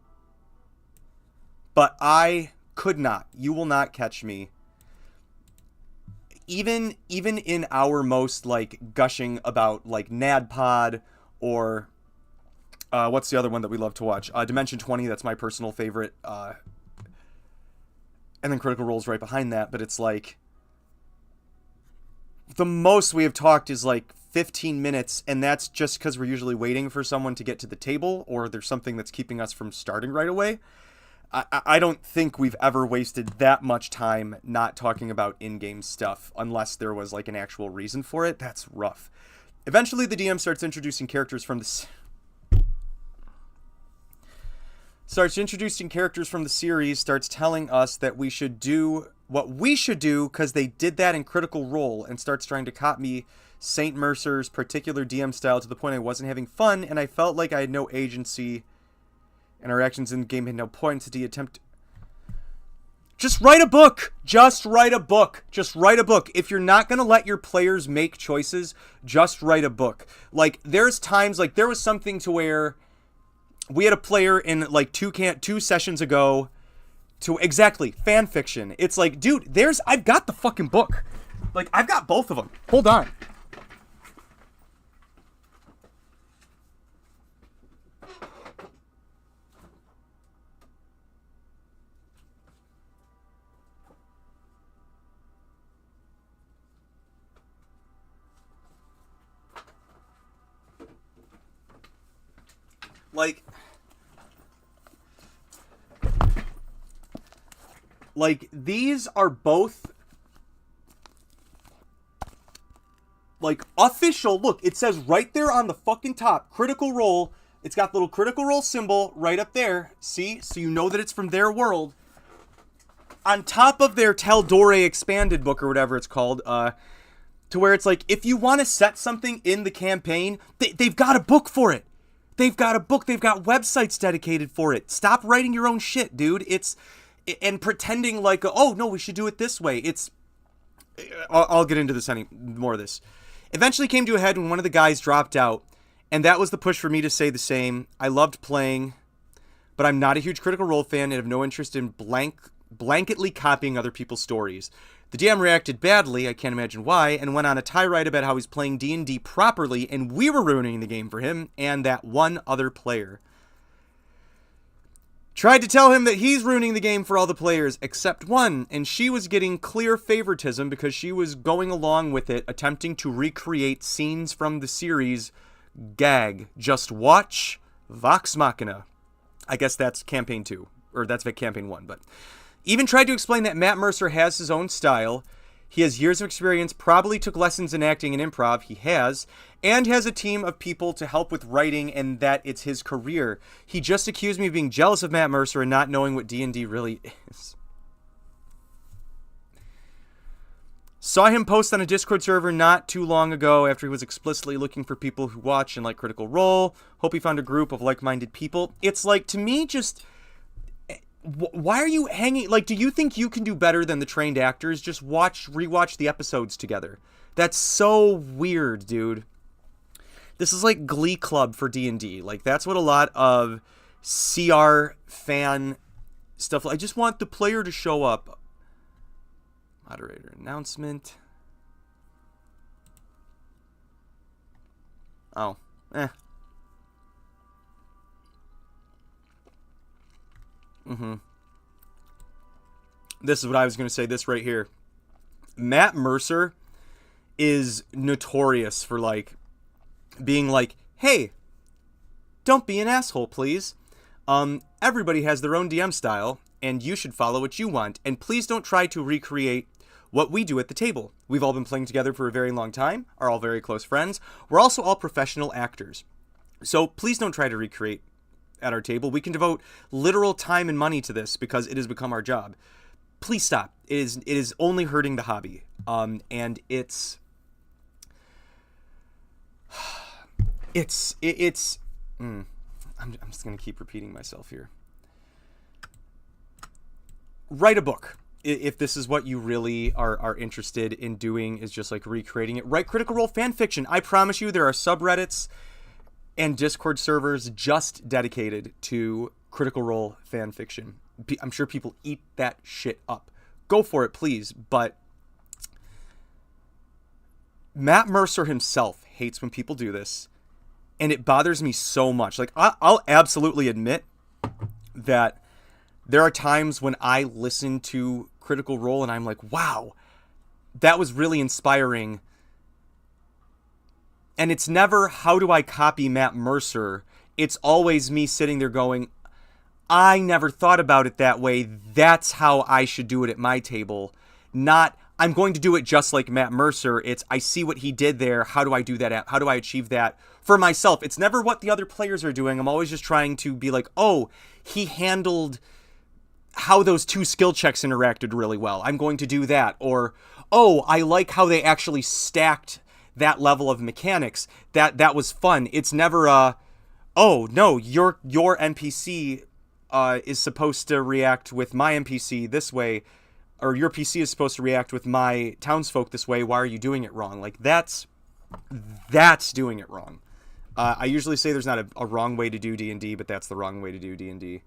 But I could not. You will not catch me. Even in our most, like, gushing about, like, NADPOD or what's the other one that we love to watch? Dimension 20, that's my personal favorite. And then Critical Role's right behind that, but it's like the most we have talked is like 15 minutes, and that's just because we're usually waiting for someone to get to the table, or there's something that's keeping us from starting right away. I don't think we've ever wasted that much time not talking about in-game stuff, unless there was like an actual reason for it. That's rough. Eventually, the DM starts introducing characters from the series, starts telling us that we should do what we should do because they did that in Critical Role, and starts trying to copy St. Mercer's particular DM style to the point I wasn't having fun, and I felt like I had no agency, and our actions in the game had no point to the attempt. Just write a book. Just write a book. Just write a book. If you're not going to let your players make choices, just write a book. Like, there's times, like, there was something to where we had a player in, like, two sessions ago to, exactly, fan fiction. It's like, dude, I've got the fucking book. Like, I've got both of them. Hold on. Like, these are both, like, official. Look, it says right there on the fucking top, Critical Role. It's got the little Critical Role symbol right up there. See? So you know that it's from their world. On top of their Taldore Expanded book, or whatever it's called, to where it's like, if you want to set something in the campaign, they've got a book for it. They've got a book. They've got websites dedicated for it. Stop writing your own shit, dude. And pretending like, oh, no, we should do it this way. I'll get into this more of this. Eventually came to a head when one of the guys dropped out, and that was the push for me to say the same. I loved playing, but I'm not a huge Critical Role fan and have no interest in blanketly copying other people's stories. The DM reacted badly, I can't imagine why, and went on a tirade about how he's playing D&D properly, and we were ruining the game for him and that one other player. Tried to tell him that he's ruining the game for all the players except one, and she was getting clear favoritism because she was going along with it, attempting to recreate scenes from the series. Gag. Just watch Vox Machina. I guess that's campaign 2, or that's campaign 1, but even tried to explain that Matt Mercer has his own style. He has years of experience, probably took lessons in acting and improv, he has, and has a team of people to help with writing, and that it's his career. He just accused me of being jealous of Matt Mercer and not knowing what D&D really is. Saw him post on a Discord server not too long ago after he was explicitly looking for people who watch and like Critical Role. Hope he found a group of like-minded people. It's like, to me, just, why are you hanging? Like, do you think you can do better than the trained actors? Just rewatch the episodes together. That's so weird, dude. This is like Glee Club for D&D. Like, that's what a lot of CR fan stuff. I just want the player to show up. Moderator announcement. Oh, This is what I was going to say, this right here. Matt Mercer is notorious for, like, being like, hey, don't be an asshole, please. Everybody has their own DM style, and you should follow what you want. And please don't try to recreate what we do at the table. We've all been playing together for a very long time, are all very close friends. We're also all professional actors. So please don't try to recreate at our table. We can devote literal time and money to this because it has become our job. please stop. It is only hurting the hobby. And it's I'm just going to keep repeating myself here. Write a book. If this is what you really are interested in doing, is just like recreating it. Write Critical Role fan fiction. I promise you there are subreddits and Discord servers just dedicated to Critical Role fan fiction. I'm sure people eat that shit up. Go for it, please. But Matt Mercer himself hates when people do this, and it bothers me so much. Like, I'll absolutely admit that there are times when I listen to Critical Role and I'm like, wow, that was really inspiring. And it's never, how do I copy Matt Mercer? It's always me sitting there going, I never thought about it that way. That's how I should do it at my table. Not, I'm going to do it just like Matt Mercer. It's, I see what he did there. How do I do that? How do I achieve that for myself? It's never what the other players are doing. I'm always just trying to be like, oh, he handled how those two skill checks interacted really well. I'm going to do that. Or, oh, I like how they actually stacked that level of mechanics. That was fun. It's never oh no, your NPC is supposed to react with my NPC this way, or your PC is supposed to react with my townsfolk this way. Why are you doing it wrong? Like, that's doing it wrong. I usually say there's not a wrong way to do D&D, but that's the wrong way to do D&D.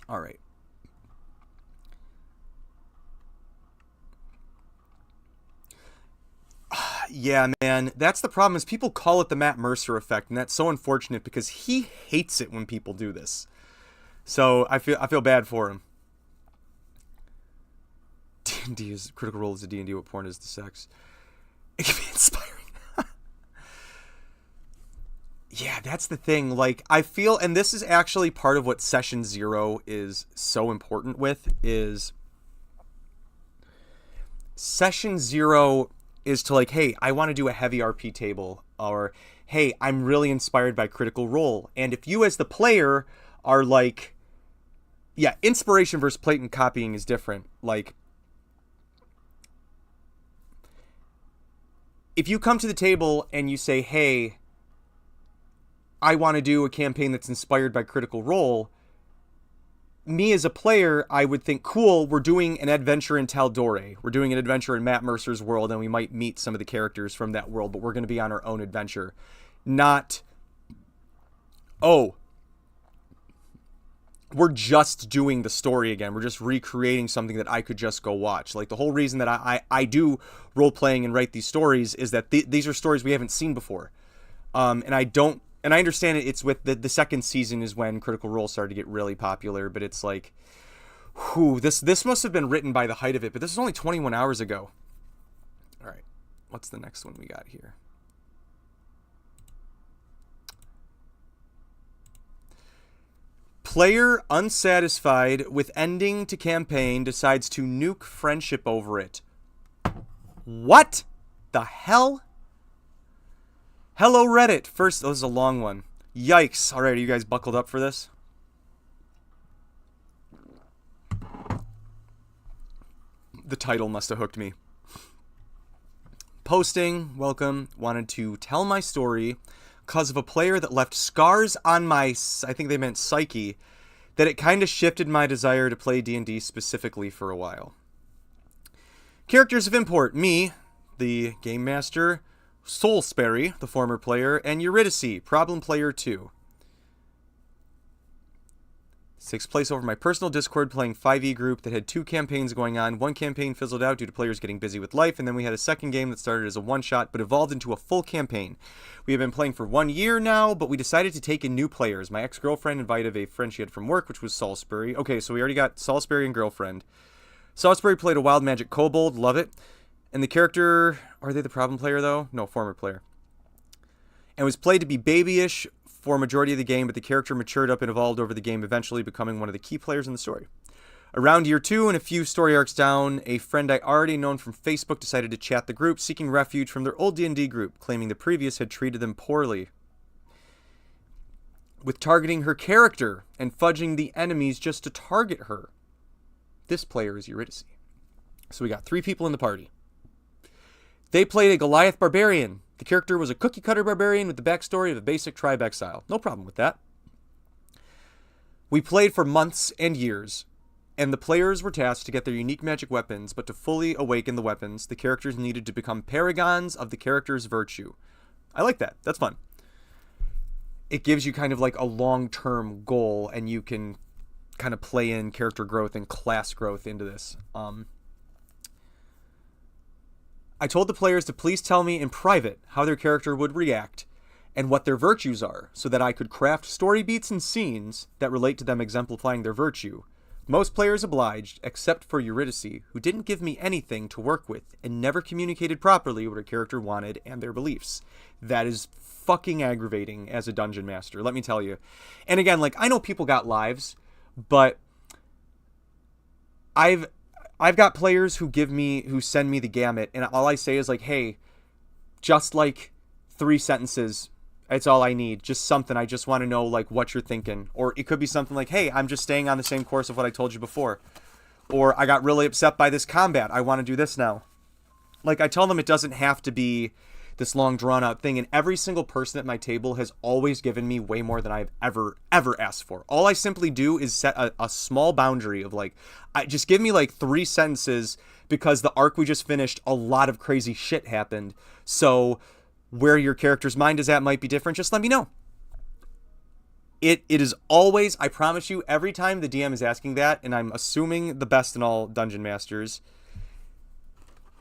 All right. Yeah, man, that's the problem, is people call it the Matt Mercer effect, and that's so unfortunate because he hates it when people do this. So I feel bad for him. D&D is Critical Role is a D&D. What porn is the sex? It can be inspiring. Yeah, that's the thing. Like, I feel, and this is actually part of what Session 0 is so important with, is Session 0 is to like, hey, I want to do a heavy RP table, or hey, I'm really inspired by Critical Role. And if you as the player are like, yeah, inspiration versus blatant copying is different. Like, if you come to the table and you say, hey, I want to do a campaign that's inspired by Critical Role, me as a player, I would think, cool, we're doing an adventure in Tal'Dorei. We're doing an adventure in Matt Mercer's world, and we might meet some of the characters from that world, but we're going to be on our own adventure. Not, oh, we're just doing the story again. We're just recreating something that I could just go watch. Like, the whole reason that I do role-playing and write these stories is that these are stories we haven't seen before. And I understand it. It's with the second season is when Critical Role started to get really popular, but it's like, whew, this must have been written by the height of it, but this is only 21 hours ago. All right, what's the next one we got here? Player unsatisfied with ending to campaign decides to nuke friendship over it. What the hell? Hello, Reddit. First, this is a long one. Yikes. All right, are you guys buckled up for this? The title must have hooked me. Posting, welcome, wanted to tell my story because of a player that left scars on my, I think they meant psyche, that it kind of shifted my desire to play D&D specifically for a while. Characters of import, me, the game master, Soulsperry, the former player, and Eurydice, problem player 2. This takes place over my personal Discord playing 5e group that had 2 campaigns going on. One campaign fizzled out due to players getting busy with life, and then we had a second game that started as a one-shot but evolved into a full campaign. We have been playing for 1 year now, but we decided to take in new players. My ex-girlfriend invited a friend she had from work, which was Soulsperry. Okay, so we already got Soulsperry and girlfriend. Soulsperry played a wild magic kobold, love it. And the character, are they the problem player though? No, former player. And was played to be babyish for a majority of the game, but the character matured up and evolved over the game, eventually becoming one of the key players in the story. Around year 2 and a few story arcs down, a friend I already known from Facebook decided to chat the group, seeking refuge from their old D&D group, claiming the previous had treated them poorly. with targeting her character and fudging the enemies just to target her. This player is Eurydice. So we got 3 people in the party. They played a Goliath barbarian. The character was a cookie-cutter barbarian with the backstory of a basic tribe exile. No problem with that. We played for months and years, and the players were tasked to get their unique magic weapons, but to fully awaken the weapons, the characters needed to become paragons of the character's virtue. I like that. That's fun. It gives you kind of like a long-term goal, and you can kind of play in character growth and class growth into this. I told the players to please tell me in private how their character would react and what their virtues are, so that I could craft story beats and scenes that relate to them exemplifying their virtue. Most players obliged, except for Eurydice, who didn't give me anything to work with and never communicated properly what her character wanted and their beliefs. That is fucking aggravating as a dungeon master, let me tell you. And again, like, I know people got lives, but I've got players who send me the gamut, and all I say is like, hey, just like 3 sentences, it's all I need. Just something. I just want to know like what you're thinking. Or it could be something like, hey, I'm just staying on the same course of what I told you before. Or I got really upset by this combat. I want to do this now. Like, I tell them it doesn't have to be this long drawn out thing, and every single person at my table has always given me way more than I've ever asked for. All I simply do is set a small boundary of like, just give me like 3 sentences, because the arc we just finished, a lot of crazy shit happened. So where your character's mind is at might be different. Just let me know. It is always, I promise you, every time the DM is asking that, and I'm assuming the best in all dungeon masters,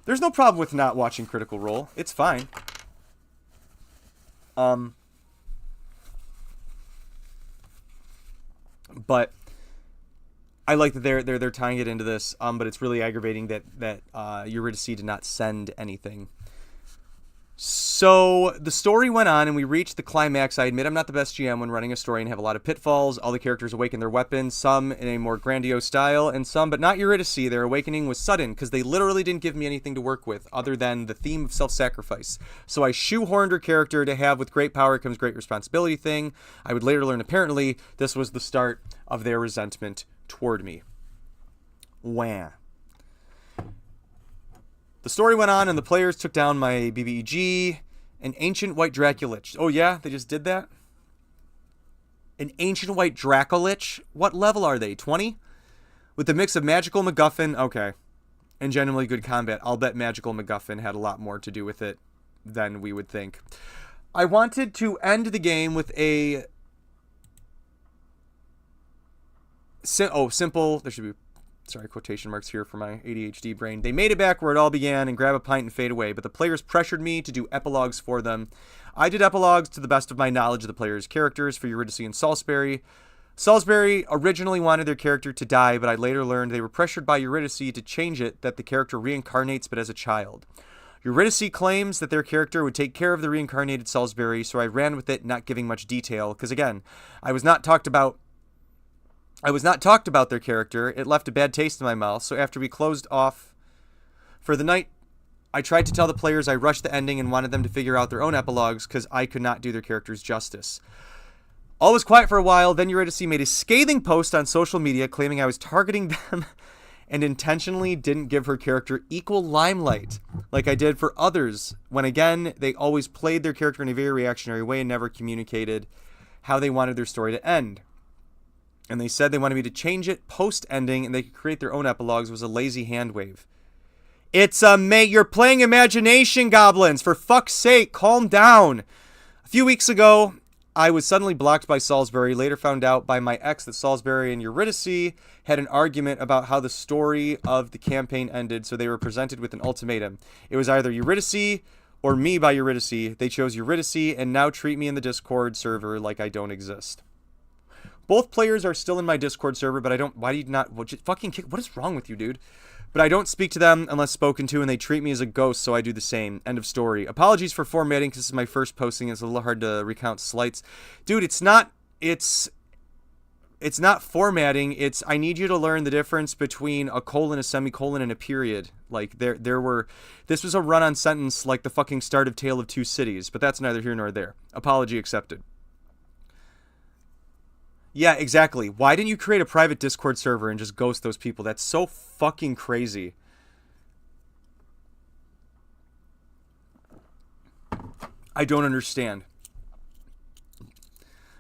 there's no problem with not watching Critical Role. It's fine. But I like that they're tying it into this. But it's really aggravating that Eurydice did not send anything. So the story went on, and we reached the climax. I admit I'm not the best GM when running a story and have a lot of pitfalls. All the characters awaken their weapons, some in a more grandiose style, and some, but not Eurydice. Their awakening was sudden, because they literally didn't give me anything to work with, other than the theme of self-sacrifice. So I shoehorned her character to have with great power comes great responsibility thing. I would later learn, apparently, this was the start of their resentment toward me. Wah. The story went on, and the players took down my BBEG, an ancient white Draculich. Oh yeah, they just did that? An ancient white Draculich? What level are they, 20? With a mix of magical MacGuffin, okay, and genuinely good combat. I'll bet magical MacGuffin had a lot more to do with it than we would think. I wanted to end the game with a... simple, there should be... sorry, quotation marks here for my ADHD brain. They made it back where it all began and grab a pint and fade away, but the players pressured me to do epilogues for them. I did epilogues to the best of my knowledge of the players' characters for Eurydice and Salisbury. Salisbury originally wanted their character to die, but I later learned they were pressured by Eurydice to change it, that the character reincarnates but as a child. Eurydice claims that their character would take care of the reincarnated Salisbury, so I ran with it, not giving much detail, because again, I was not talked about their character. It left a bad taste in my mouth, so after we closed off for the night, I tried to tell the players I rushed the ending and wanted them to figure out their own epilogues because I could not do their characters justice. All was quiet for a while, then Eurydice made a scathing post on social media claiming I was targeting them and intentionally didn't give her character equal limelight like I did for others, when again, they always played their character in a very reactionary way and never communicated how they wanted their story to end. And they said they wanted me to change it post-ending and they could create their own epilogues. It was a lazy hand wave. It's mate, you're playing imagination, goblins. For fuck's sake, calm down. A few weeks ago, I was suddenly blocked by Salisbury. Later found out by my ex that Salisbury and Eurydice had an argument about how the story of the campaign ended, so they were presented with an ultimatum. It was either Eurydice or me by Eurydice. They chose Eurydice and now treat me in the Discord server like I don't exist. Both players are still in my Discord server, but I don't... Why do you not... What is wrong with you, dude? But I don't speak to them unless spoken to, and they treat me as a ghost, so I do the same. End of story. Apologies for formatting, because this is my first posting. It's a little hard to recount slights. Dude, it's not... It's not formatting. It's... I need you to learn the difference between a colon, a semicolon, and a period. Like, there were... This was a run-on sentence like the fucking start of Tale of Two Cities, but that's neither here nor there. Apology accepted. Yeah, exactly. Why didn't you create a private Discord server and just ghost those people? That's so fucking crazy. I don't understand.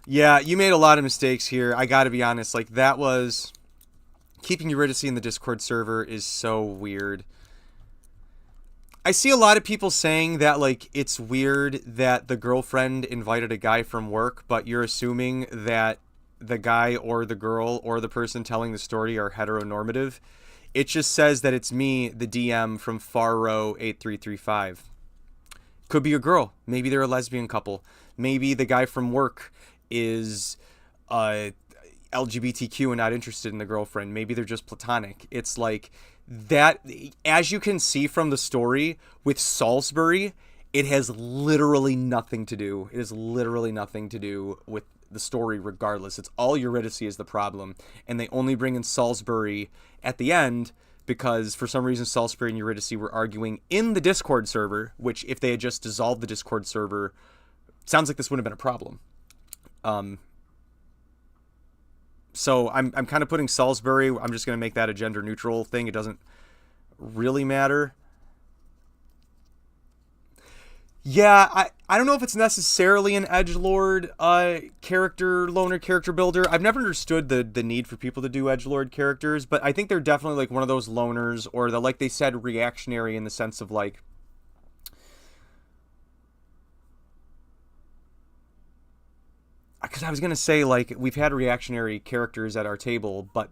Yeah, you made a lot of mistakes here. I gotta be honest. Like, that was... Keeping Eurydice in the Discord server is so weird. I see a lot of people saying that, like, it's weird that the girlfriend invited a guy from work, but you're assuming that the guy or the girl or the person telling the story are heteronormative. It just says that it's me, the DM from Faro 8335. Could be a girl. Maybe they're a lesbian couple. Maybe the guy from work is LGBTQ and not interested in the girlfriend. Maybe they're just platonic. It's like that. As you can see from the story with Salisbury, it has literally nothing to do. It has literally nothing to do with the story regardless. It's all Eurydice is the problem. And they only bring in Salisbury at the end because for some reason Salisbury and Eurydice were arguing in the Discord server, which if they had just dissolved the Discord server, sounds like this wouldn't have been a problem. So I'm kind of putting Salisbury, I'm just going to make that a gender neutral thing. It doesn't really matter. Yeah, I don't know if it's necessarily an edgelord loner character builder. I've never understood the need for people to do edgelord characters, but I think they're definitely like one of those loners, or the, like they said, reactionary in the sense of like, because I was going to say, like, we've had reactionary characters at our table, but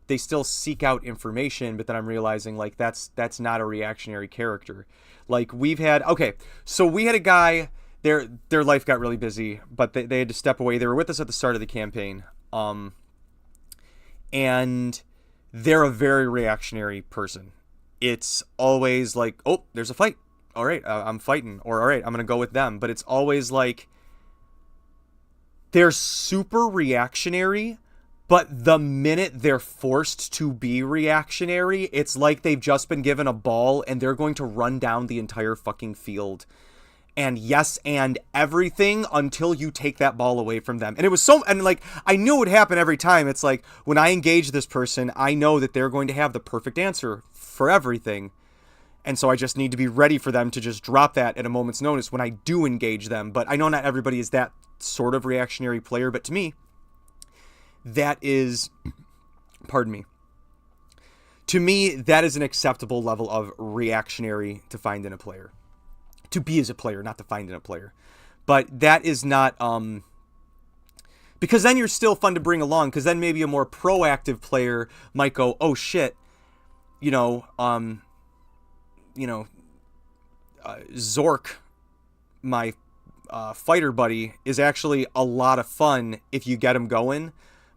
they still seek out information, but then I'm realizing, like, that's not a reactionary character. Like, we've had... Okay, so we had a guy... Their life got really busy, but they had to step away. They were with us at the start of the campaign. And they're a very reactionary person. It's always like, oh, there's a fight. All right, I'm fighting. Or, all right, I'm going to go with them. But it's always like... They're super reactionary, but the minute they're forced to be reactionary, it's like they've just been given a ball and they're going to run down the entire fucking field. And yes, and everything until you take that ball away from them. And it was so, and like, I knew it would happen every time. It's like, when I engage this person, I know that they're going to have the perfect answer for everything. And so I just need to be ready for them to just drop that at a moment's notice when I do engage them. But I know not everybody is that sort of reactionary player, but to me, that is, pardon me, to me, that is an acceptable level of reactionary to find in a player. To be as a player, not to find in a player. But that is not, because then you're still fun to bring along, because then maybe a more proactive player might go, oh shit, Zork, my fighter buddy, is actually a lot of fun if you get him going,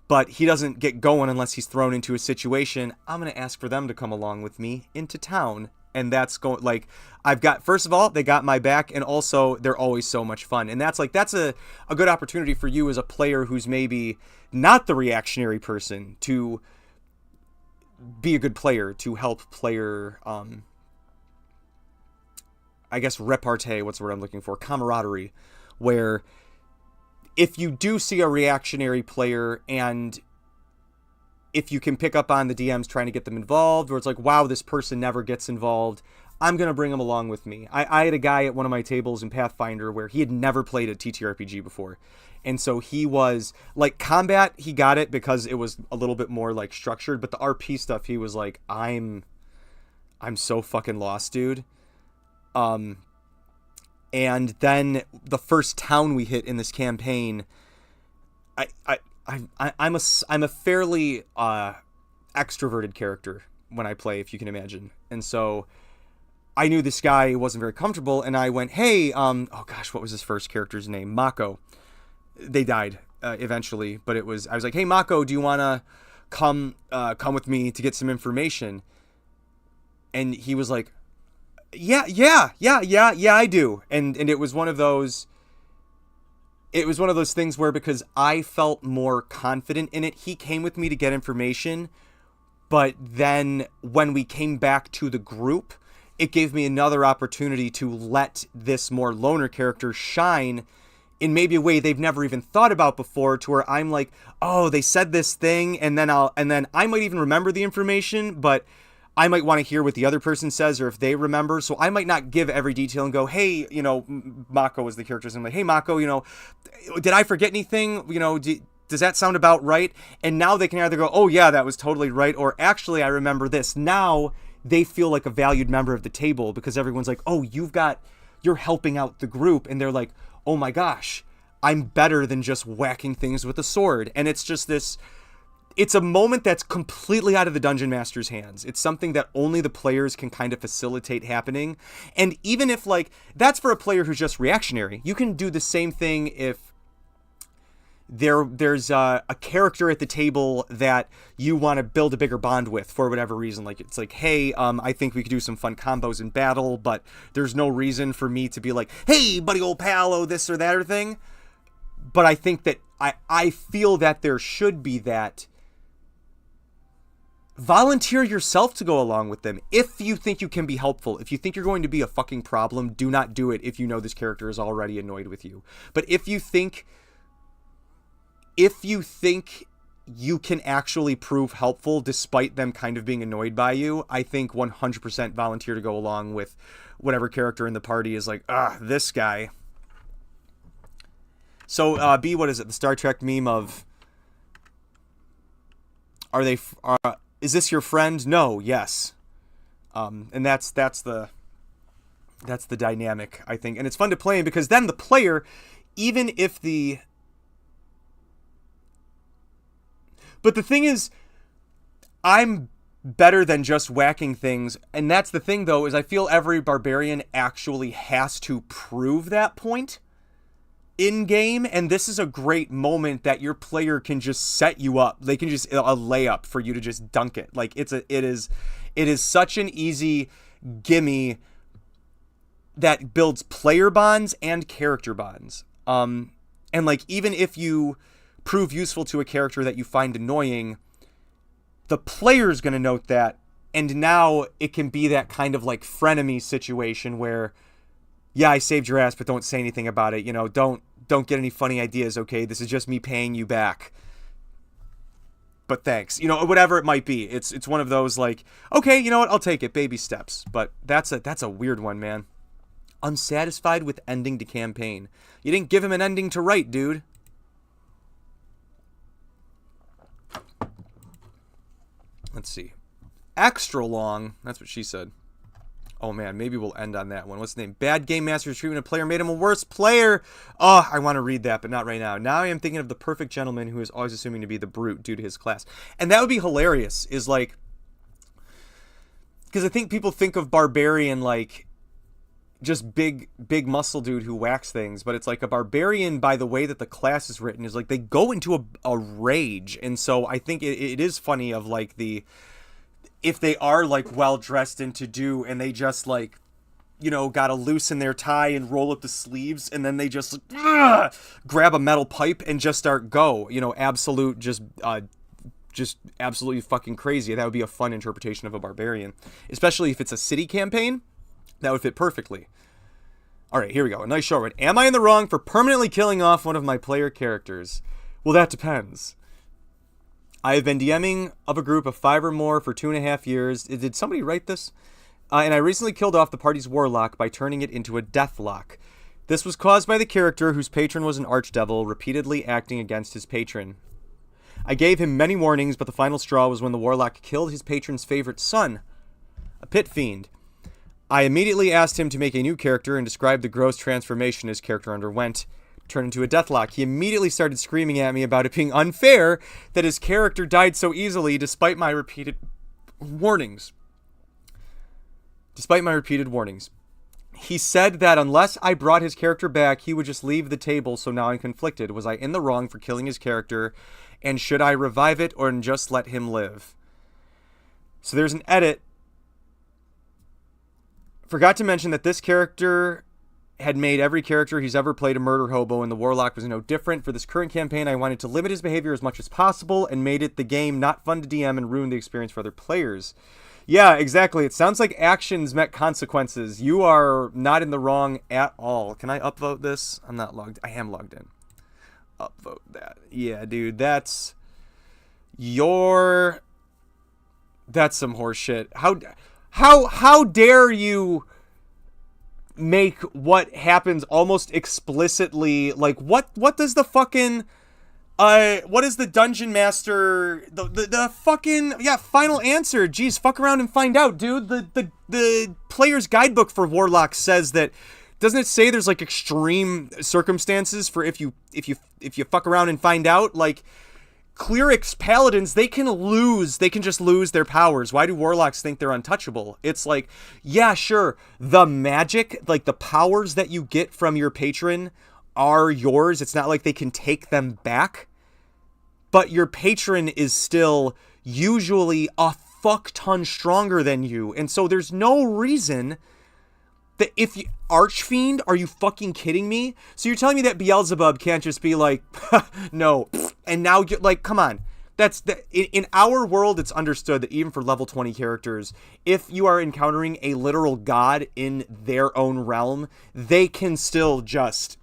but he doesn't get going unless he's thrown into a situation. I'm going to ask for them to come along with me into town. And that's going, like, first of all, they got my back, and also they're always so much fun. And that's a good opportunity for you as a player who's maybe not the reactionary person to be a good player, to help player, I guess repartee, what's the word I'm looking for? Camaraderie, where if you do see a reactionary player and if you can pick up on the DMs trying to get them involved, where it's like, wow, this person never gets involved, I'm going to bring them along with me. I had a guy at one of my tables in Pathfinder where he had never played a TTRPG before. And so he was, like, combat, he got it because it was a little bit more, like, structured. But the RP stuff, he was like, I'm so fucking lost, dude. And then the first town we hit in this campaign, I'm a fairly extroverted character when I play, if you can imagine. And so I knew this guy wasn't very comfortable, and I went, hey, oh gosh, what was his first character's name? Mako. They died eventually, but I was like, hey, Mako, do you want to come with me to get some information? And he was like, yeah, I do. And it was one of those things where, because I felt more confident in it, he came with me to get information. But then when we came back to the group, it gave me another opportunity to let this more loner character shine in maybe a way they've never even thought about before, to where I'm like, oh, they said this thing, and then I might even remember the information, but I might want to hear what the other person says, or if they remember. So I might not give every detail and go, hey, Mako is the character. I'm like, hey, Mako, did I forget anything? Does that sound about right? And now they can either go, oh yeah, that was totally right, or actually I remember this. Now they feel like a valued member of the table, because everyone's like, oh, you're helping out the group, and they're like, oh my gosh, I'm better than just whacking things with a sword. And it's just this, it's a moment that's completely out of the Dungeon Master's hands. It's something that only the players can kind of facilitate happening. And even if, like, that's for a player who's just reactionary. You can do the same thing if there's a character at the table that you want to build a bigger bond with for whatever reason. Like, it's like, hey, I think we could do some fun combos in battle, but there's no reason for me to be like, hey, buddy old pal, oh, this or that or thing. But I think that I feel that there should be that. Volunteer yourself to go along with them if you think you can be helpful. If you think you're going to be a fucking problem, do not do it if you know this character is already annoyed with you. But if you think you can actually prove helpful despite them kind of being annoyed by you, I think 100% volunteer to go along with whatever character in the party is like, this guy. So, B, what is it? The Star Trek meme of, is this your friend? No, yes. And that's the dynamic, I think. And it's fun to play in, because then the player, even if but the thing is, I'm better than just whacking things. And that's the thing, though, is I feel every barbarian actually has to prove that point in game. And this is a great moment that your player can just set you up. They can just a layup for you to just dunk it. Like, it is such an easy gimme that builds player bonds and character bonds. And like, even if you prove useful to a character that you find annoying, the player's going to note that, and now it can be that kind of like frenemy situation where, yeah, I saved your ass, but don't say anything about it. Don't get any funny ideas, okay? This is just me paying you back. But thanks. Whatever it might be. It's one of those like, okay, you know what? I'll take it. Baby steps. But that's a weird one, man. Unsatisfied with ending to campaign. You didn't give him an ending to write, dude. Let's see. Extra long. That's what she said. Oh, man. Maybe we'll end on that one. What's the name? Bad Game Master's treatment of player made him a worse player. Oh, I want to read that, but not right now. Now I am thinking of the perfect gentleman who is always assuming to be the brute due to his class. And that would be hilarious, is like, because I think people think of barbarian like just big muscle dude who whacks things, but it's like a barbarian, by the way that the class is written, is like they go into a rage. And so I think it is funny of like if they are like well dressed and to do, and they just like, gotta loosen their tie and roll up the sleeves, and then they just grab a metal pipe and just start absolute just absolutely fucking crazy. That would be a fun interpretation of a barbarian, especially if it's a city campaign. That would fit perfectly. All right, here we go. A nice short one. Am I in the wrong for permanently killing off one of my player characters? Well, that depends. I have been DMing of a group of 5 or more for 2.5 years. Did somebody write this? And I recently killed off the party's warlock by turning it into a deathlock. This was caused by the character whose patron was an archdevil, repeatedly acting against his patron. I gave him many warnings, but the final straw was when the warlock killed his patron's favorite son, a pit fiend. I immediately asked him to make a new character and describe the gross transformation his character underwent, turned into a deathlock. He immediately started screaming at me about it being unfair that his character died so easily despite my repeated warnings. He said that unless I brought his character back, he would just leave the table, so now I'm conflicted. Was I in the wrong for killing his character, and should I revive it or just let him live? So there's an edit. Forgot to mention that this character had made every character he's ever played a murder hobo, and the warlock was no different. For this current campaign, I wanted to limit his behavior as much as possible and made it the game not fun to DM and ruin the experience for other players. Yeah, exactly. It sounds like actions met consequences. You are not in the wrong at all. Can I upvote this? I'm not logged. I am logged in. Upvote that. Yeah, dude, that's your. That's some horse shit. How dare you make what happens almost explicitly, like what does the fucking what is the dungeon master the fucking final answer? Jeez, fuck around and find out, dude. The player's guidebook for warlocks says that, doesn't it say there's like extreme circumstances for if you fuck around and find out? Like, clerics, paladins, they can just lose their powers. Why do warlocks think they're untouchable? It's like, yeah, sure, the magic, like the powers that you get from your patron are yours. It's not like they can take them back. But your patron is still usually a fuck ton stronger than you. And so there's no reason that if you... Archfiend? Are you fucking kidding me? So you're telling me that Beelzebub can't just be like, no. And now you're like, come on. In our world, it's understood that even for level 20 characters, if you are encountering a literal god in their own realm, they can still just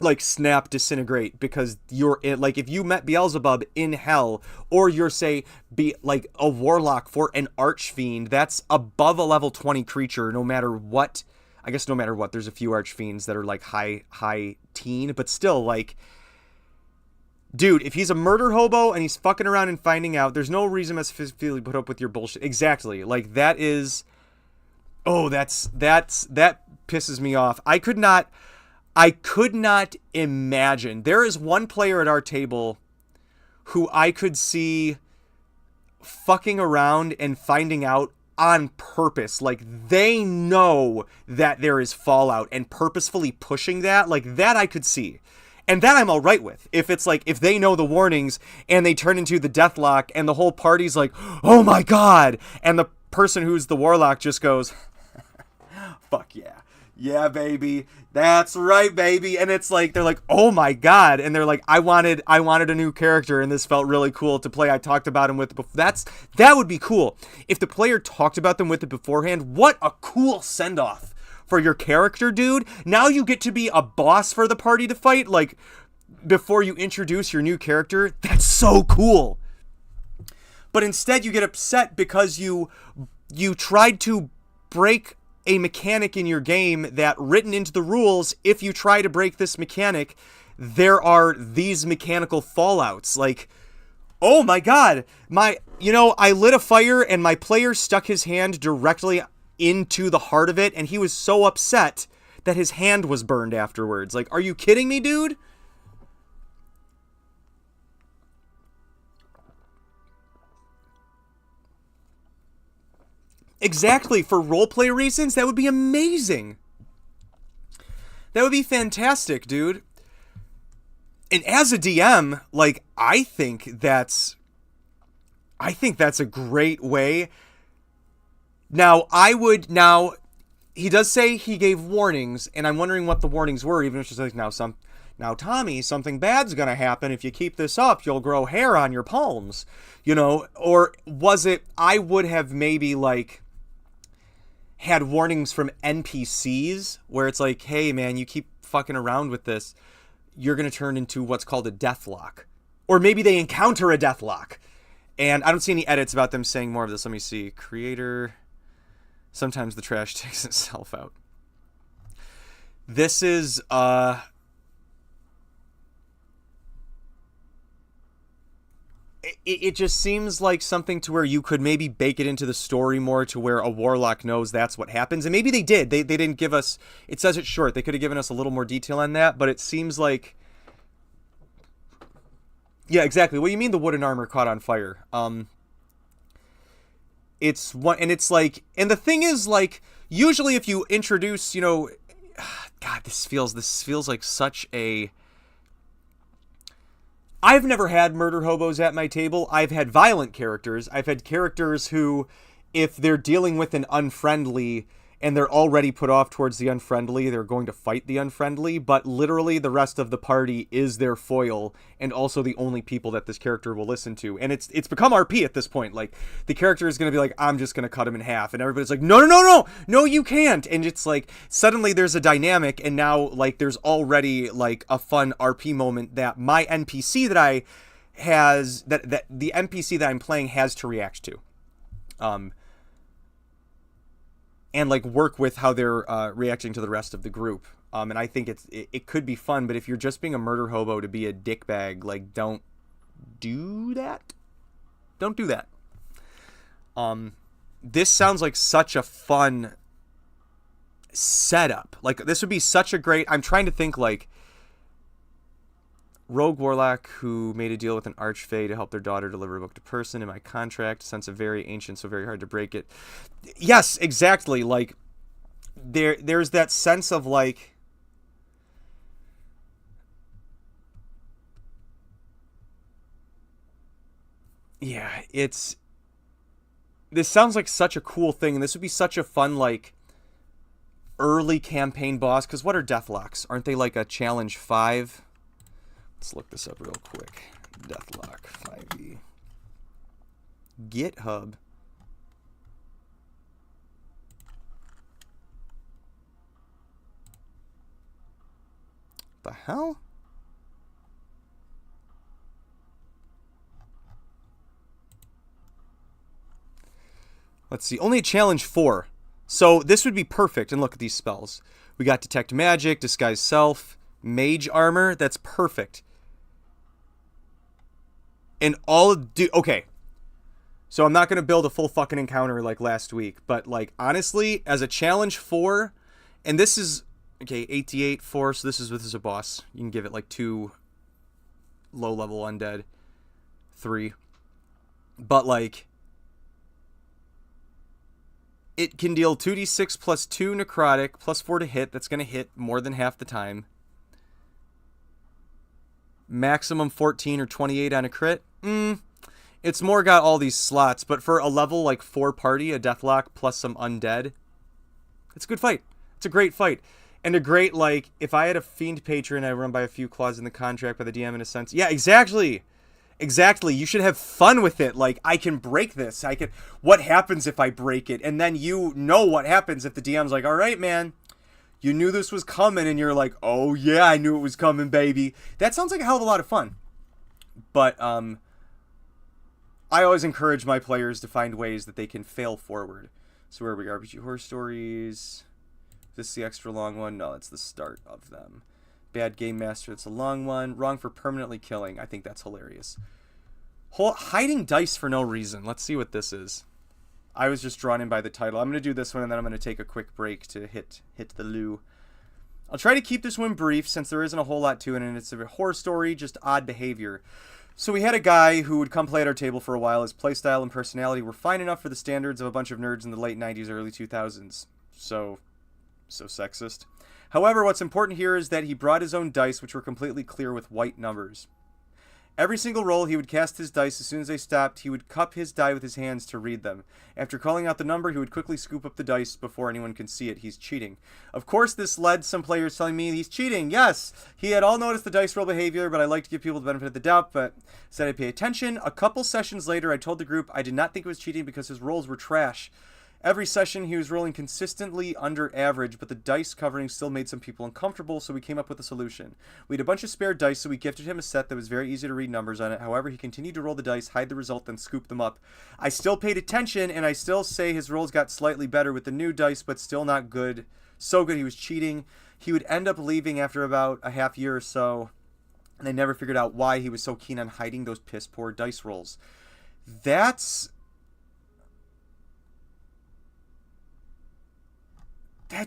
like snap, disintegrate, because you're in, like, if you met Beelzebub in hell, or you're, say, be like a warlock for an archfiend, that's above a level 20 creature, no matter what. I guess no matter what, there's a few archfiends that are like high teen, but still, like, dude, if he's a murder hobo and he's fucking around and finding out, there's no reason to physically put up with your bullshit. Exactly. Like, that is, oh, that pisses me off. I could not imagine. There is one player at our table who I could see fucking around and finding out on purpose. Like, they know that there is fallout and purposefully pushing that. Like, that I could see. And that I'm all right with. If it's like, if they know the warnings and they turn into the Deathlock and the whole party's like, oh my god, and the person who's the warlock just goes, fuck yeah. Yeah, baby. That's right, baby. And it's like, they're like, oh my god. And they're like, I wanted a new character and this felt really cool to play. I talked about him with it. That would be cool. If the player talked about them with it beforehand, what a cool send-off for your character, dude. Now you get to be a boss for the party to fight, like, before you introduce your new character. That's so cool. But instead you get upset because you tried to break a mechanic in your game that, written into the rules, if you try to break this mechanic, there are these mechanical fallouts. Like, oh my god, I lit a fire and my player stuck his hand directly into the heart of it, and he was so upset that his hand was burned afterwards. Like, are you kidding me, dude? Exactly, for roleplay reasons, that would be amazing. That would be fantastic, dude. And as a DM, like, I think that's a great way. Now, he does say he gave warnings, and I'm wondering what the warnings were, even if she's like, now, Tommy, something bad's gonna happen. If you keep this up, you'll grow hair on your palms. Or was it, I would have maybe, like, had warnings from NPCs where it's like, hey man, you keep fucking around with this, you're gonna turn into what's called a deathlock. Or maybe they encounter a deathlock. And I don't see any edits about them saying more of this. Let me see. Creator. Sometimes the trash takes itself out. This is it just seems like something to where you could maybe bake it into the story more, to where a warlock knows that's what happens. And maybe they did. They didn't give us... It says it's short. They could have given us a little more detail on that, but it seems like... Yeah, exactly. What do you mean the wooden armor caught on fire? It's one... And it's like... And the thing is, like, usually if you introduce, God, this feels like such a... I've never had murder hobos at my table. I've had violent characters. I've had characters who, if they're dealing with an unfriendly, and they're already put off towards the unfriendly. They're going to fight the unfriendly, but literally the rest of the party is their foil and also the only people that this character will listen to. And it's become RP at this point. Like, the character is going to be like, I'm just going to cut him in half, and everybody's like, no, you can't. And it's like, suddenly there's a dynamic, and now, like, there's already, like, a fun RP moment that my NPC that the NPC that I'm playing has to react to. And like work with how they're reacting to the rest of the group. And I think it could be fun, but if you're just being a murder hobo to be a dickbag, like, don't do that. Don't do that. This sounds like such a fun setup. Like, this would be such a great... I'm trying to think, like, rogue warlock who made a deal with an archfey to help their daughter deliver a book to person. In my contract, sense of very ancient, so very hard to break it. Yes, exactly. Like, there's that sense of, like, yeah, this sounds like such a cool thing, and this would be such a fun, like, early campaign boss, because what are deathlocks? Aren't they like a challenge 5? Let's look this up real quick. Deathlock 5e. GitHub. The hell? Let's see. Only a challenge 4. So this would be perfect. And look at these spells. We got Detect Magic, Disguise Self, Mage Armor. That's perfect. And okay. So I'm not going to build a full fucking encounter like last week. But, like, honestly, as a challenge 4, and this is, okay, 88, 4, so this is a boss. You can give it, like, 2 low-level undead. 3. But, like, it can deal 2d6 plus 2 necrotic, plus 4 to hit. That's going to hit more than half the time. Maximum 14 or 28 on a crit. It's more got all these slots, but for a level like 4 party, a deathlock plus some undead, it's a good fight. It's a great fight. And a great, like, if I had a fiend patron, I run by a few clauses in the contract by the DM in a sense. Yeah, exactly. Exactly. You should have fun with it. Like, I can break this. What happens if I break it? And then you know what happens if the DM's like, all right, man, you knew this was coming, and you're like, oh yeah, I knew it was coming, baby. That sounds like a hell of a lot of fun. But I always encourage my players to find ways that they can fail forward. So where are we? RPG horror stories. Is this the extra long one? No, it's the start of them. Bad Game Master, it's a long one. Wrong for permanently killing. I think that's hilarious. Hiding dice for no reason. Let's see what this is. I was just drawn in by the title. I'm going to do this one, and then I'm going to take a quick break to hit the loo. I'll try to keep this one brief, since there isn't a whole lot to it, and it's a horror story, just odd behavior. So we had a guy who would come play at our table for a while. His playstyle and personality were fine enough for the standards of a bunch of nerds in the late 90s, early 2000s. So sexist. However, what's important here is that he brought his own dice, which were completely clear with white numbers. Every single roll, he would cast his dice. As soon as they stopped, he would cup his die with his hands to read them. After calling out the number, he would quickly scoop up the dice before anyone can see it. He's cheating. Of course, this led some players telling me he's cheating. Yes, he had all noticed the dice roll behavior, but I like to give people the benefit of the doubt, but said I'd pay attention. A couple sessions later, I told the group I did not think it was cheating because his rolls were trash. Every session, he was rolling consistently under average, but the dice covering still made some people uncomfortable, so we came up with a solution. We had a bunch of spare dice, so we gifted him a set that was very easy to read numbers on it. However, he continued to roll the dice, hide the result, then scoop them up. I still paid attention, and I still say his rolls got slightly better with the new dice, but still not good. So good he was cheating. He would end up leaving after about a half year or so, and I never figured out why he was so keen on hiding those piss-poor dice rolls. That's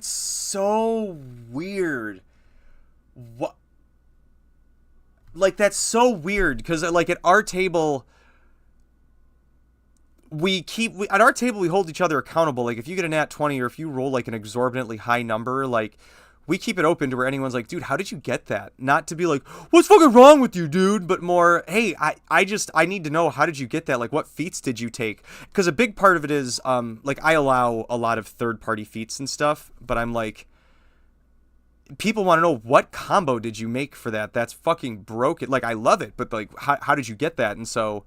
so weird. What? Like, that's so weird, because, like, at our table, we hold each other accountable. Like, if you get a nat 20 or if you roll, like, an exorbitantly high number, like, we keep it open to where anyone's like, dude, how did you get that? Not to be like, what's fucking wrong with you, dude? But more, hey, I need to know, how did you get that? Like, what feats did you take? Because a big part of it is, like, I allow a lot of third-party feats and stuff, but I'm like, people want to know, what combo did you make for that? That's fucking broken. Like, I love it, but like, how did you get that? And so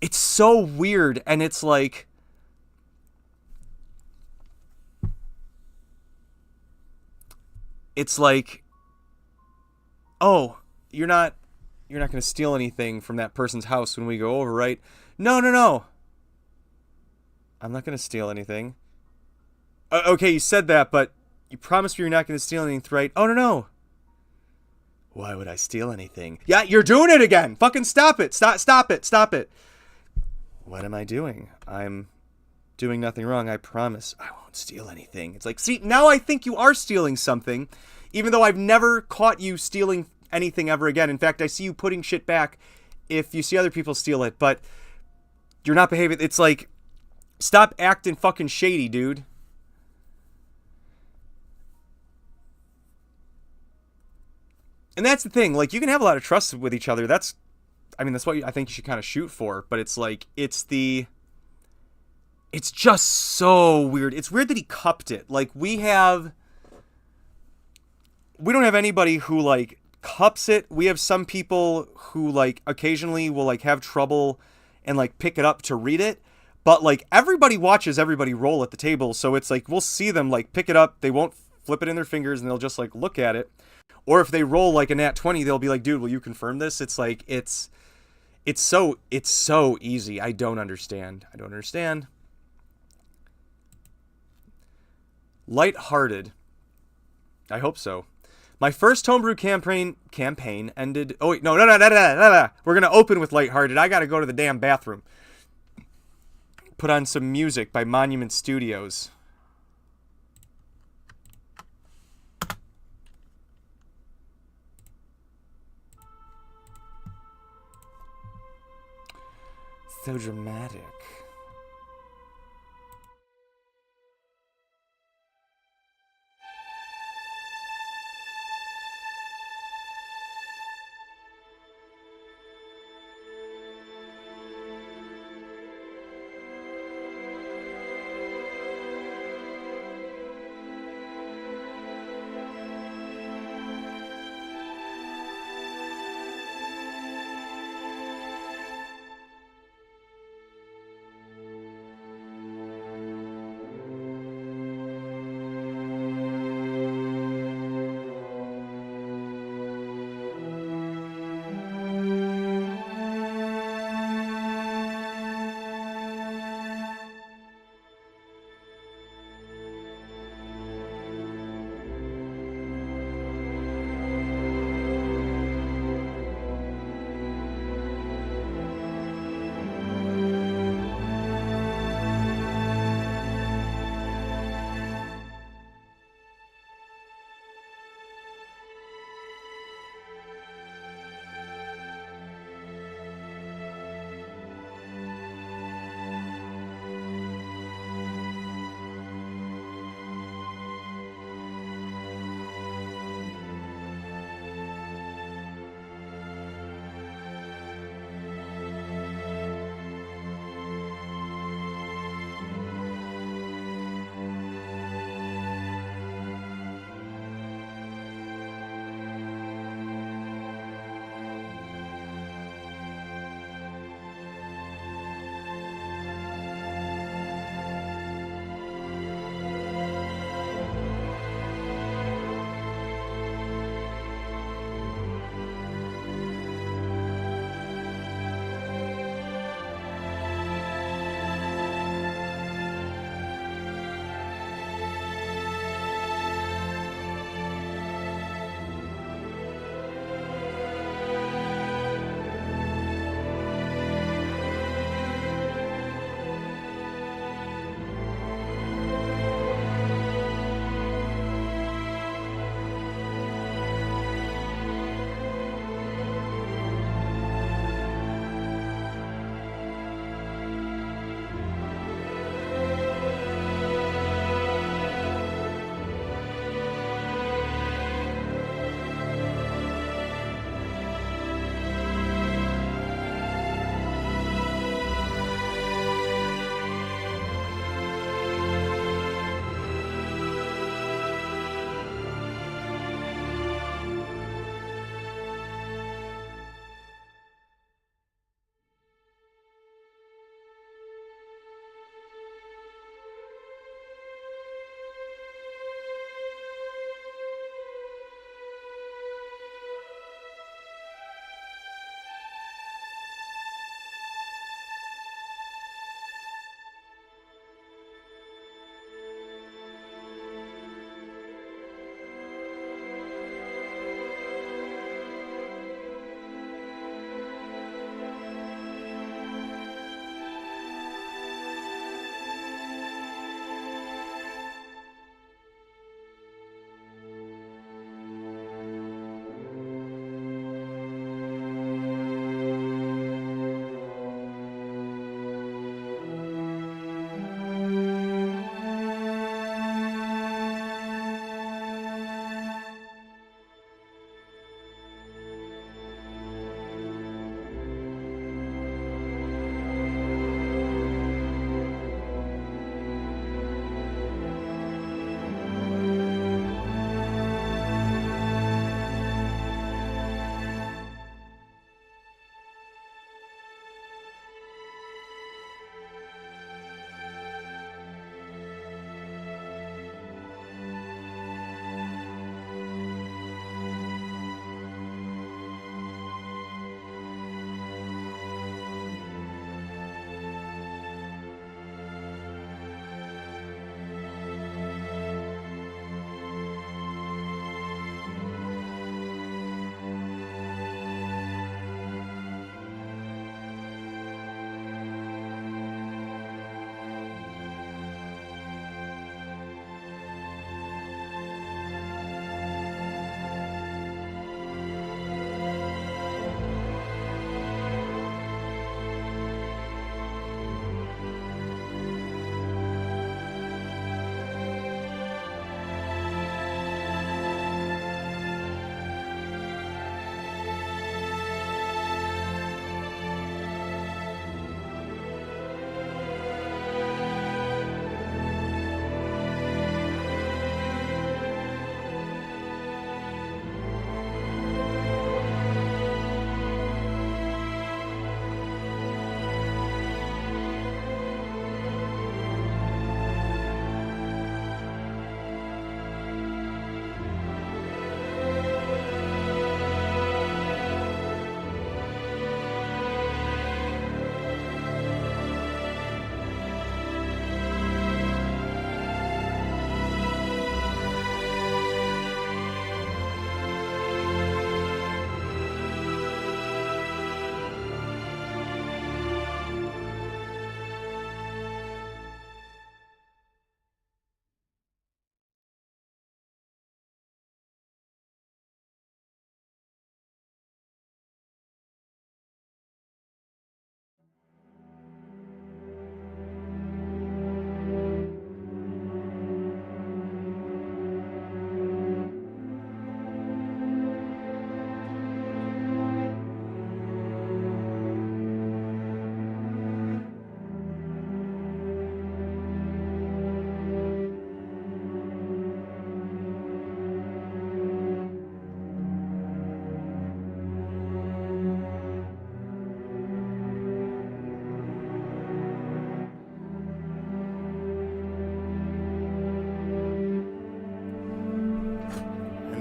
it's so weird. And it's like, oh, you're not going to steal anything from that person's house when we go over, right? No, no, no. I'm not going to steal anything. Okay, you said that, but you promised me you're not going to steal anything, right? Oh, no, no. Why would I steal anything? Yeah, you're doing it again. Fucking stop it. Stop it. Stop it. What am I doing? I'm doing nothing wrong. I promise I won't steal anything. It's like, see, now I think you are stealing something, even though I've never caught you stealing anything ever again. In fact, I see you putting shit back if you see other people steal it, but you're not behaving. It's like, stop acting fucking shady, dude. And that's the thing. Like, you can have a lot of trust with each other. That's what I think you should kind of shoot for. But it's like, it's just so weird. It's weird that he cupped it. Like, we don't have anybody who, like, cups it. We have some people who, like, occasionally will, like, have trouble and, like, pick it up to read it. But, like, everybody watches everybody roll at the table. So it's like, we'll see them, like, pick it up. They won't flip it in their fingers, and they'll just, like, look at it. Or if they roll, like, a nat 20, they'll be like, dude, will you confirm this? It's like, it's so easy. I don't understand. Lighthearted. I hope so. My first homebrew campaign ended. Oh, wait, no. We're going to open with lighthearted. I got to go to the damn bathroom. Put on some music by Monument Studios. So dramatic.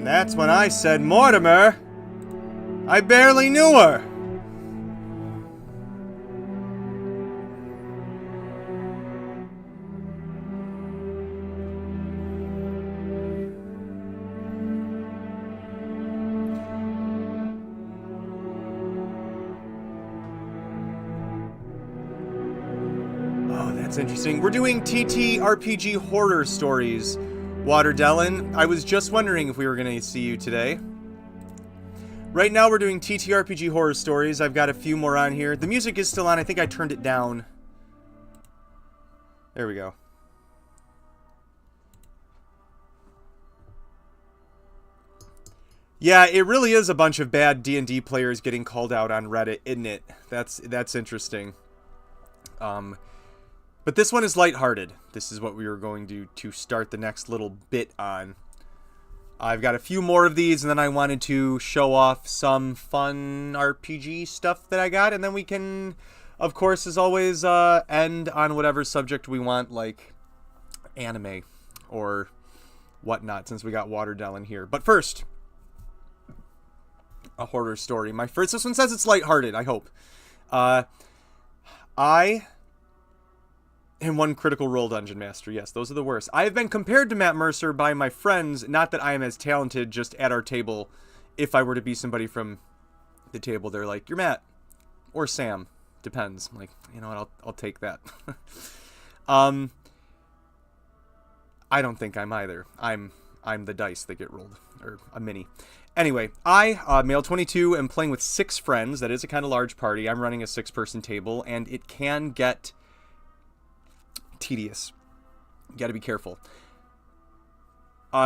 And that's when I said, Mortimer, I barely knew her. That's interesting. We're doing TTRPG horror stories, Waterdellen. I was just wondering if we were going to see you today. Right now we're doing TTRPG horror stories. I've got a few more on here. The music is still on. I think I turned it down. There we go. Yeah, it really is a bunch of bad D&D players getting called out on Reddit, isn't it? That's interesting. But this one is lighthearted. This is what we were going to start the next little bit on. I've got a few more of these, and then I wanted to show off some fun RPG stuff that I got, and then we can, of course, as always, end on whatever subject we want, like anime or whatnot, since we got Waterdellen here. But first, a horror story. This one says it's lighthearted, I hope. I am one Critical Role Dungeon Master. Yes, those are the worst. I have been compared to Matt Mercer by my friends, not that I am as talented, just at our table. If I were to be somebody from the table, they're like, you're Matt. Or Sam. Depends. I'm like, you know what, I'll take that. I don't think I'm either. I'm the dice that get rolled. Or a mini. Anyway, I, male 22, am playing with 6 friends. That is a kind of large party. I'm running a 6-person table, and it can get tedious. You got to be careful.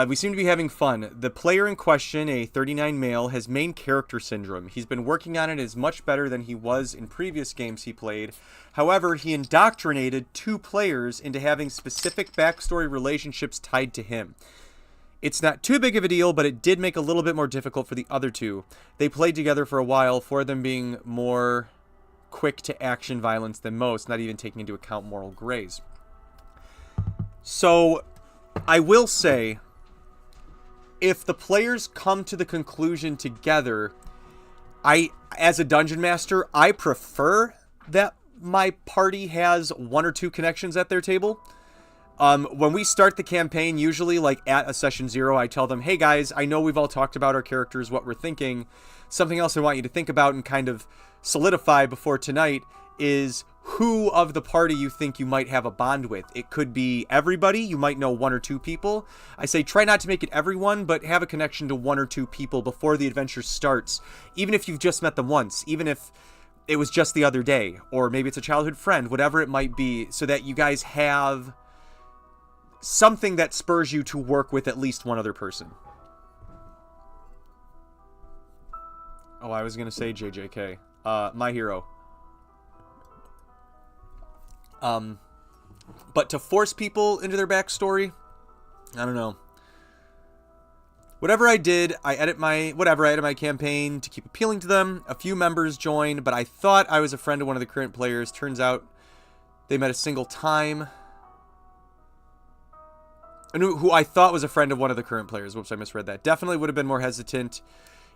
We seem to be having fun. The player in question, a 39 male, has main character syndrome. He's been working on it as much better than he was in previous games he played. However, he indoctrinated 2 players into having specific backstory relationships tied to him. It's not too big of a deal, but it did make a little bit more difficult for the other 2. They played together for a while, 4 of them being more quick to action violence than most, not even taking into account moral grays. So, I will say, if the players come to the conclusion together, as a dungeon master, I prefer that my party has 1 or 2 connections at their table. When we start the campaign, usually like at a session 0, I tell them, hey guys, I know we've all talked about our characters, what we're thinking. Something else I want you to think about and kind of solidify before tonight is who of the party you think you might have a bond with. It could be everybody. You might know 1 or 2 people. I say try not to make it everyone, but have a connection to 1 or 2 people before the adventure starts, even if you've just met them once, even if it was just the other day, or maybe it's a childhood friend, whatever it might be, so that you guys have something that spurs you to work with at least 1 other person. Oh, I was going to say JJK. My hero. But to force people into their backstory, I don't know. Whatever I did, I edit my campaign to keep appealing to them. A few members joined, but I thought I was a friend of one of the current players. Turns out they met a single time. Who I thought was a friend of one of the current players. Whoops, I misread that. Definitely would have been more hesitant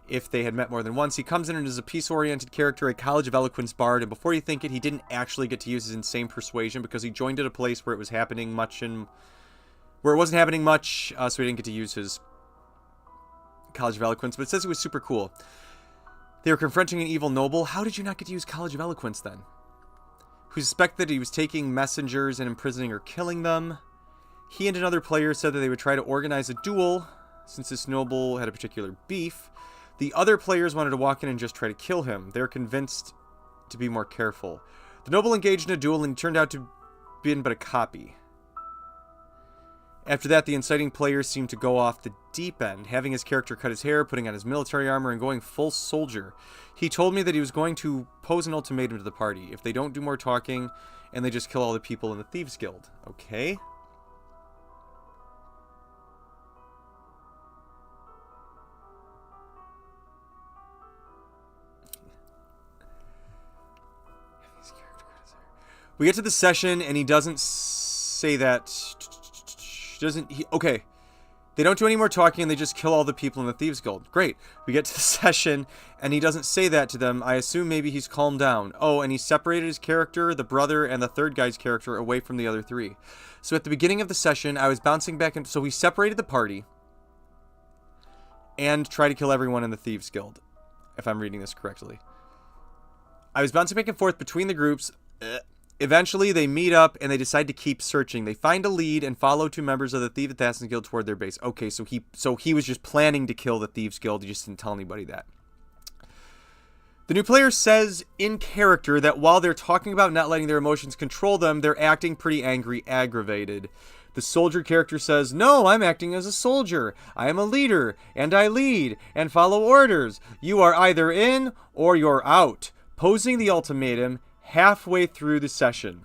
if they had met more than once. He comes in as a peace-oriented character, a College of Eloquence bard, and before you think it, he didn't actually get to use his insane persuasion because he joined at a place where it was happening much and where it wasn't happening much, so he didn't get to use his College of Eloquence, but it says it was super cool. They were confronting an evil noble. How did you not get to use College of Eloquence then? Who suspected he was taking messengers and imprisoning or killing them. He and another player said that they would try to organize a duel since this noble had a particular beef. The other players wanted to walk in and just try to kill him. They're convinced to be more careful. The noble engaged in a duel and turned out to be but a copy. After that, the inciting players seemed to go off the deep end, having his character cut his hair, putting on his military armor, and going full soldier. He told me that he was going to pose an ultimatum to the party. If they don't do more talking, and they just kill all the people in the Thieves Guild. Okay. We get to the session, and he doesn't say that... Okay. They don't do any more talking, and they just kill all the people in the Thieves Guild. Great. We get to the session, and he doesn't say that to them. I assume maybe he's calmed down. Oh, and he separated his character, the brother, and the third guy's character away from the other three. So at the beginning of the session, I was bouncing back and so we separated the party and tried to kill everyone in the Thieves Guild, if I'm reading this correctly. I was bouncing back and forth between the groups. Eventually, they meet up and they decide to keep searching. They find a lead and follow 2 members of the Thief Assassins Guild toward their base. Okay, so he was just planning to kill the Thieves Guild. He just didn't tell anybody that. The new player says in character that while they're talking about not letting their emotions control them, they're acting pretty angry, aggravated. The soldier character says, no, I'm acting as a soldier. I am a leader, and I lead, and follow orders. You are either in or you're out. Posing the ultimatum halfway through the session.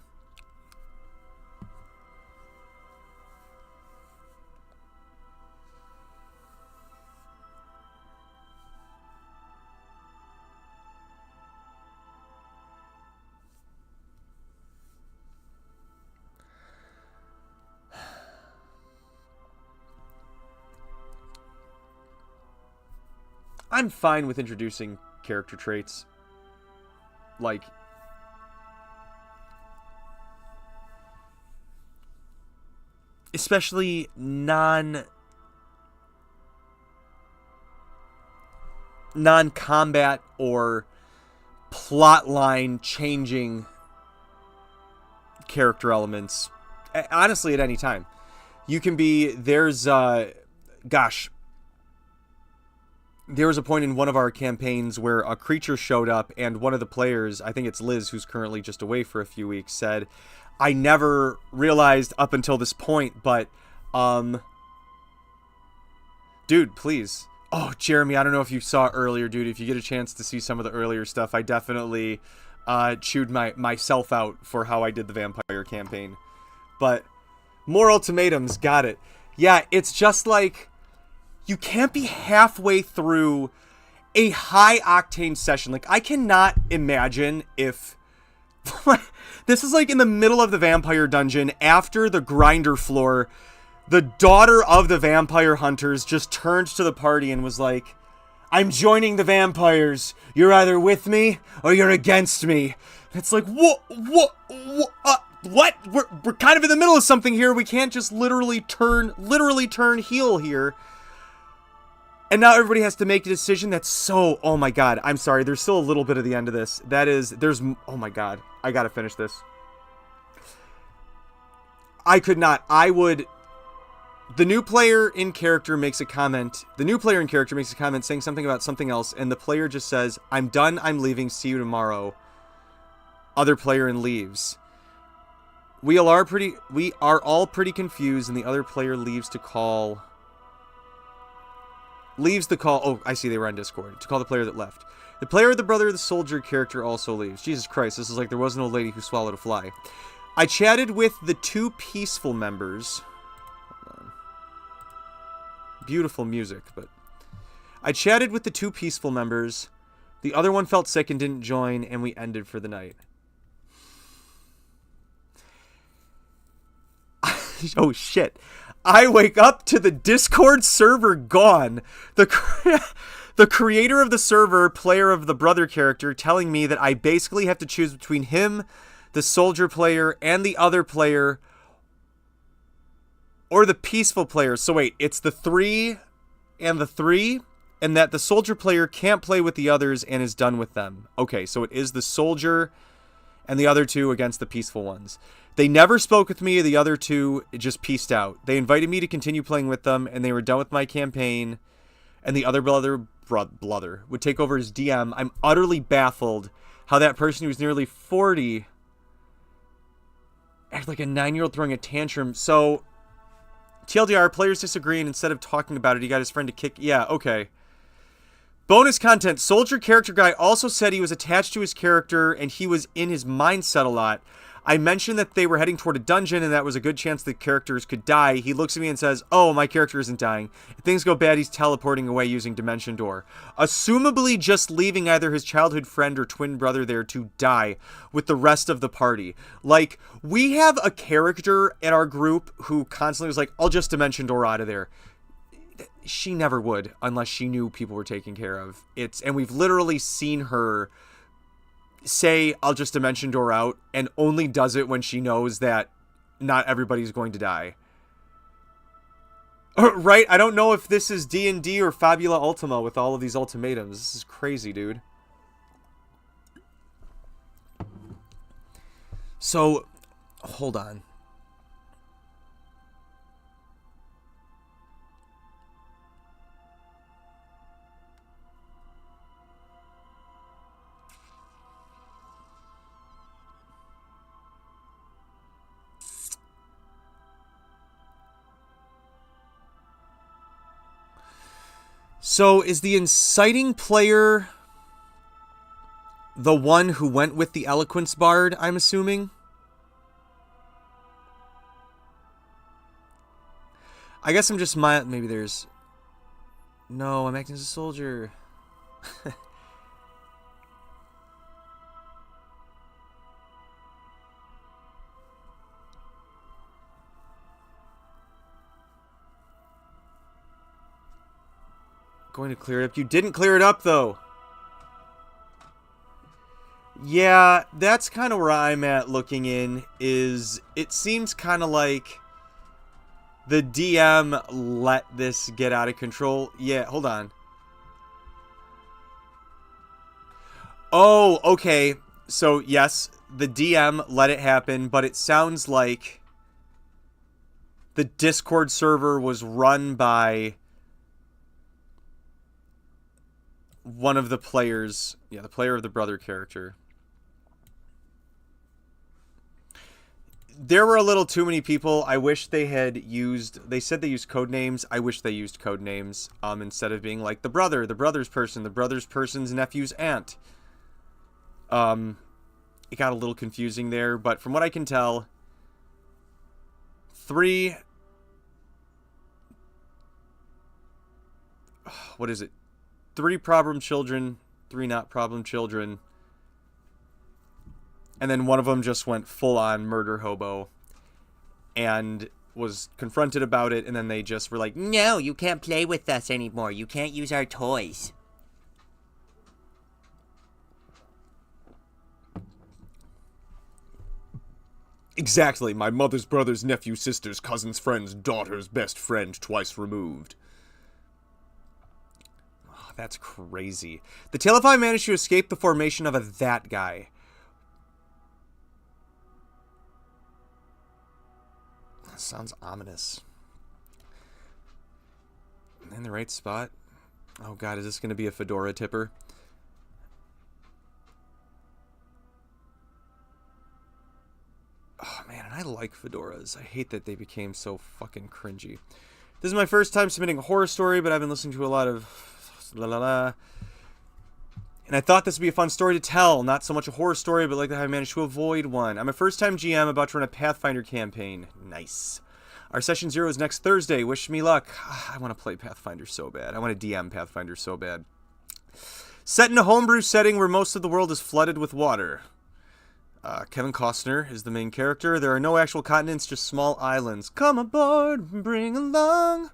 I'm fine with introducing character traits. Like, especially non-combat or plotline changing character elements. Honestly, at any time. You can be, there was a point in one of our campaigns where a creature showed up and one of the players, I think it's Liz, who's currently just away for a few weeks, said, I never realized up until this point, but, dude, please. Oh, Jeremy, I don't know if you saw earlier, dude. If you get a chance to see some of the earlier stuff, I definitely, chewed myself out for how I did the vampire campaign. But, more ultimatums, got it. Yeah, it's just like, you can't be halfway through a high-octane session. Like, I cannot imagine if... This is like in the middle of the vampire dungeon, after the grinder floor, the daughter of the vampire hunters just turned to the party and was like, I'm joining the vampires. You're either with me or you're against me. And it's like, what? We're kind of in the middle of something here. We can't just literally turn heel here. And now everybody has to make a decision that's so... Oh my god, I'm sorry. There's still a little bit of the end of this. Oh my god. I gotta finish this. The new player in character makes a comment. The new player in character makes a comment saying something about something else, and the player just says, I'm done, I'm leaving, see you tomorrow. Other player and leaves. We are all pretty confused, and the other player leaves the call. Oh, I see, they were on Discord. To call the player that left. The player, the brother of the soldier character also leaves. Jesus Christ, this is like there was no lady who swallowed a fly. I chatted with the 2 peaceful members. Hold on. Beautiful music, but... I chatted with the 2 peaceful members. The other one felt sick and didn't join, and we ended for the night. Oh, shit. I wake up to the Discord server gone. The creator of the server, player of the brother character, telling me that I basically have to choose between him, the soldier player, and the other player, or the peaceful player. So wait, it's the 3 and the 3, and that the soldier player can't play with the others and is done with them. Okay, so it is the soldier and the other 2 against the peaceful ones. They never spoke with me, the other 2 just peaced out. They invited me to continue playing with them, and they were done with my campaign, and the other brother would take over as DM. I'm utterly baffled how that person who's nearly 40 acted like a 9-year-old throwing a tantrum. So, TLDR, players disagree, and instead of talking about it, he got his friend to kick... Yeah, okay. Bonus content. Soldier character guy also said he was attached to his character, and he was in his mindset a lot. I mentioned that they were heading toward a dungeon and that was a good chance the characters could die. He looks at me and says, oh, my character isn't dying. If things go bad, he's teleporting away using Dimension Door. Assumably just leaving either his childhood friend or twin brother there to die with the rest of the party. Like, we have a character in our group who constantly was like, I'll just Dimension Door out of there. she never would unless she knew people were taken care of. And we've literally seen her say, I'll just dimension door out, and only does it when she knows that not everybody's going to die. Right? I don't know if this is D&D or Fabula Ultima with all of these ultimatums. This is crazy, dude. So, hold on. So, is the inciting player the one who went with the Eloquence Bard, I'm assuming? I guess I'm just maybe there's... No, I'm acting as a soldier. Going to clear it up. You didn't clear it up, though. Yeah, that's kind of where I'm at looking in, is it seems kind of like the DM let this get out of control. Yeah, hold on. Oh, okay. So, yes, the DM let it happen, but it sounds like the Discord server was run by one of the players. Yeah, the player of the brother character. There were a little too many people. I wish they had used... They said they used code names. I wish they used code names instead of being like the brother's person, the brother's person's nephew's aunt. It got a little confusing there, but from what I can tell, 3... What is it? 3 problem children, 3 not problem children. And then one of them just went full-on murder hobo and was confronted about it, and then they just were like, no, you can't play with us anymore. You can't use our toys. Exactly, my mother's brother's nephew, sister's cousin's friend's daughter's best friend twice removed. Oh, that's crazy. The Talify managed to escape the formation of a that guy. Sounds ominous. In the right spot. Oh god, is this going to be a fedora tipper? Oh man, and I like fedoras. I hate that they became so fucking cringy. This is my first time submitting a horror story, but I've been listening to a lot of la la la. And I thought this would be a fun story to tell. Not so much a horror story, but like how I managed to avoid one. I'm a first-time GM about to run a Pathfinder campaign. Nice. Our session 0 is next Thursday. Wish me luck. I want to play Pathfinder so bad. I want to DM Pathfinder so bad. Set in a homebrew setting where most of the world is flooded with water. Kevin Costner is the main character. There are no actual continents, just small islands. Come aboard and bring along...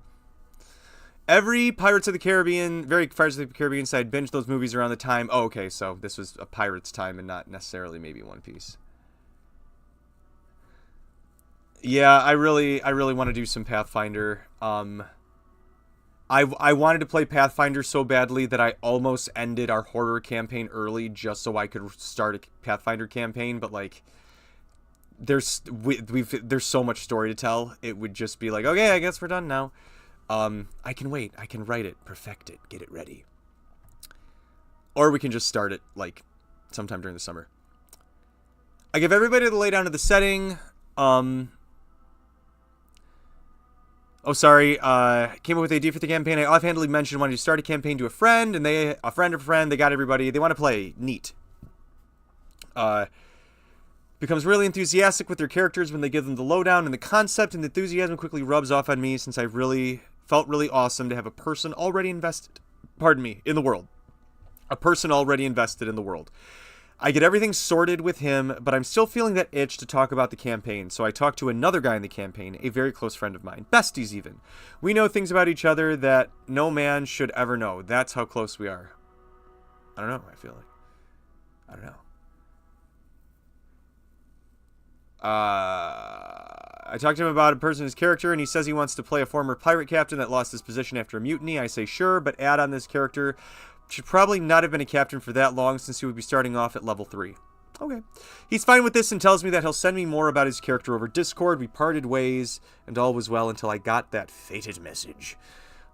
Every Pirates of the Caribbean, very Pirates of the Caribbean side, binged those movies around the time. Oh, okay, so this was a Pirates time and not necessarily maybe One Piece. Yeah, I really want to do some Pathfinder. I wanted to play Pathfinder so badly that I almost ended our horror campaign early just so I could start a Pathfinder campaign, but like there's so much story to tell. It would just be like, okay, I guess we're done now. I can wait. I can write it, perfect it, get it ready. Or we can just start it, like, sometime during the summer. I give everybody the laydown of the setting. Oh, sorry. Came up with the idea for the campaign. I offhandedly mentioned wanting to start a campaign to a friend, and a friend of a friend, they got everybody. They want to play. Neat. Becomes really enthusiastic with their characters when they give them the lowdown and the concept, and the enthusiasm quickly rubs off on me since I really felt really awesome to have a person already invested, in the world. A person already invested in the world. I get everything sorted with him, but I'm still feeling that itch to talk about the campaign, so I talk to another guy in the campaign, a very close friend of mine, besties even. We know things about each other that no man should ever know. That's how close we are. I don't know, I feel like. I don't know. I talked to him about a person's character, and he says he wants to play a former pirate captain that lost his position after a mutiny. I say sure, but add on this character should probably not have been a captain for that long since he would be starting off at level 3. Okay. He's fine with this and tells me that he'll send me more about his character over Discord. We parted ways, and all was well until I got that fated message.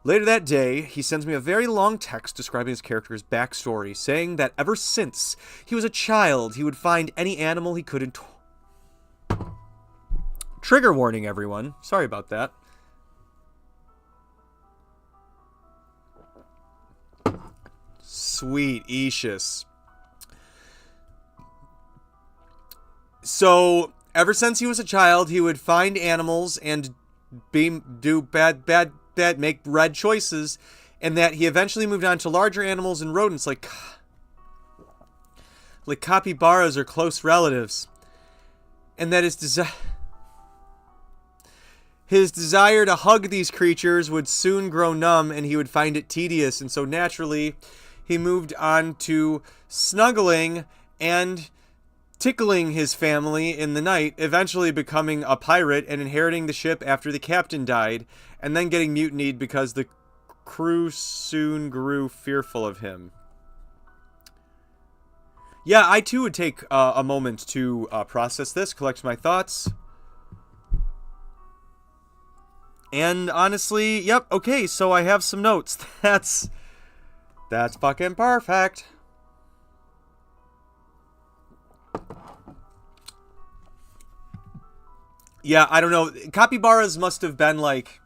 Later that day, he sends me a very long text describing his character's backstory, saying that ever since he was a child, he would find any animal he could Trigger warning, everyone. Sorry about that. Sweet Aetius. So, ever since he was a child, he would find animals and do make red choices, and that he eventually moved on to larger animals and rodents like capybaras or close relatives, and that his desire to hug these creatures would soon grow numb, and he would find it tedious, and so naturally he moved on to snuggling and tickling his family in the night, eventually becoming a pirate and inheriting the ship after the captain died, and then getting mutinied because the crew soon grew fearful of him. Yeah, I too would take a moment to process this, collect my thoughts. And honestly, yep, okay, so I have some notes. That's fucking perfect. Yeah, I don't know. Capybaras must have been like...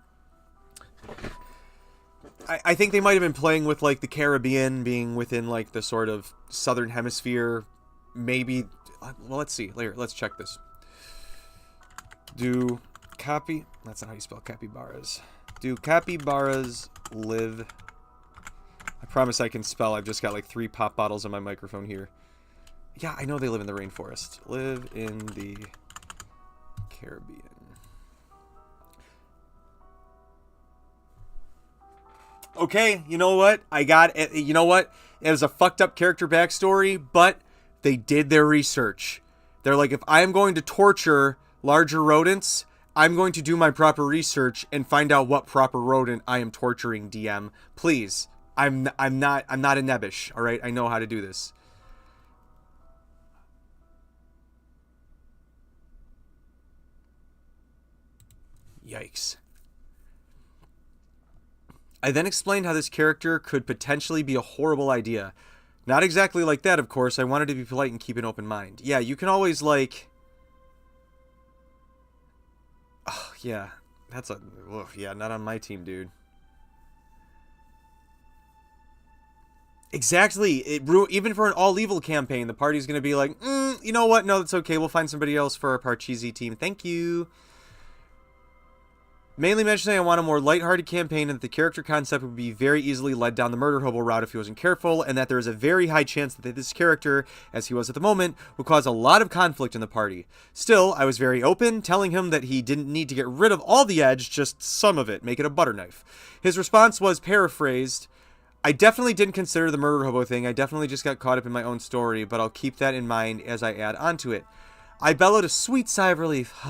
I think they might have been playing with like the Caribbean being within like the sort of southern hemisphere. Maybe... Well, let's see. Later, let's check this. That's not how you spell capybaras. Do capybaras live... I promise I can spell. I've just got like 3 pop bottles on my microphone here. Yeah, I know they live in the rainforest. Live in the Caribbean. Okay, you know what? I got it. You know what? It was a fucked up character backstory, but they did their research. They're like, if I am going to torture larger rodents, I'm going to do my proper research and find out what proper rodent I am torturing, DM. Please. I'm not a nebbish, all right? I know how to do this. Yikes. I then explained how this character could potentially be a horrible idea. Not exactly like that, of course. I wanted to be polite and keep an open mind. Yeah, you can always, like... Oh, yeah. That's a... Ugh, yeah, not on my team, dude. Exactly. Even for an all-evil campaign, the party's going to be like, you know what? No, that's okay. We'll find somebody else for our Parcheesi team. Thank you. Mainly mentioning I want a more lighthearted campaign and that the character concept would be very easily led down the murder hobo route if he wasn't careful, and that there is a very high chance that this character, as he was at the moment, would cause a lot of conflict in the party. Still, I was very open, telling him that he didn't need to get rid of all the edge, just some of it, make it a butter knife. His response was paraphrased, I definitely didn't consider the murder hobo thing, I definitely just got caught up in my own story, but I'll keep that in mind as I add onto it. I bellowed a sweet sigh of relief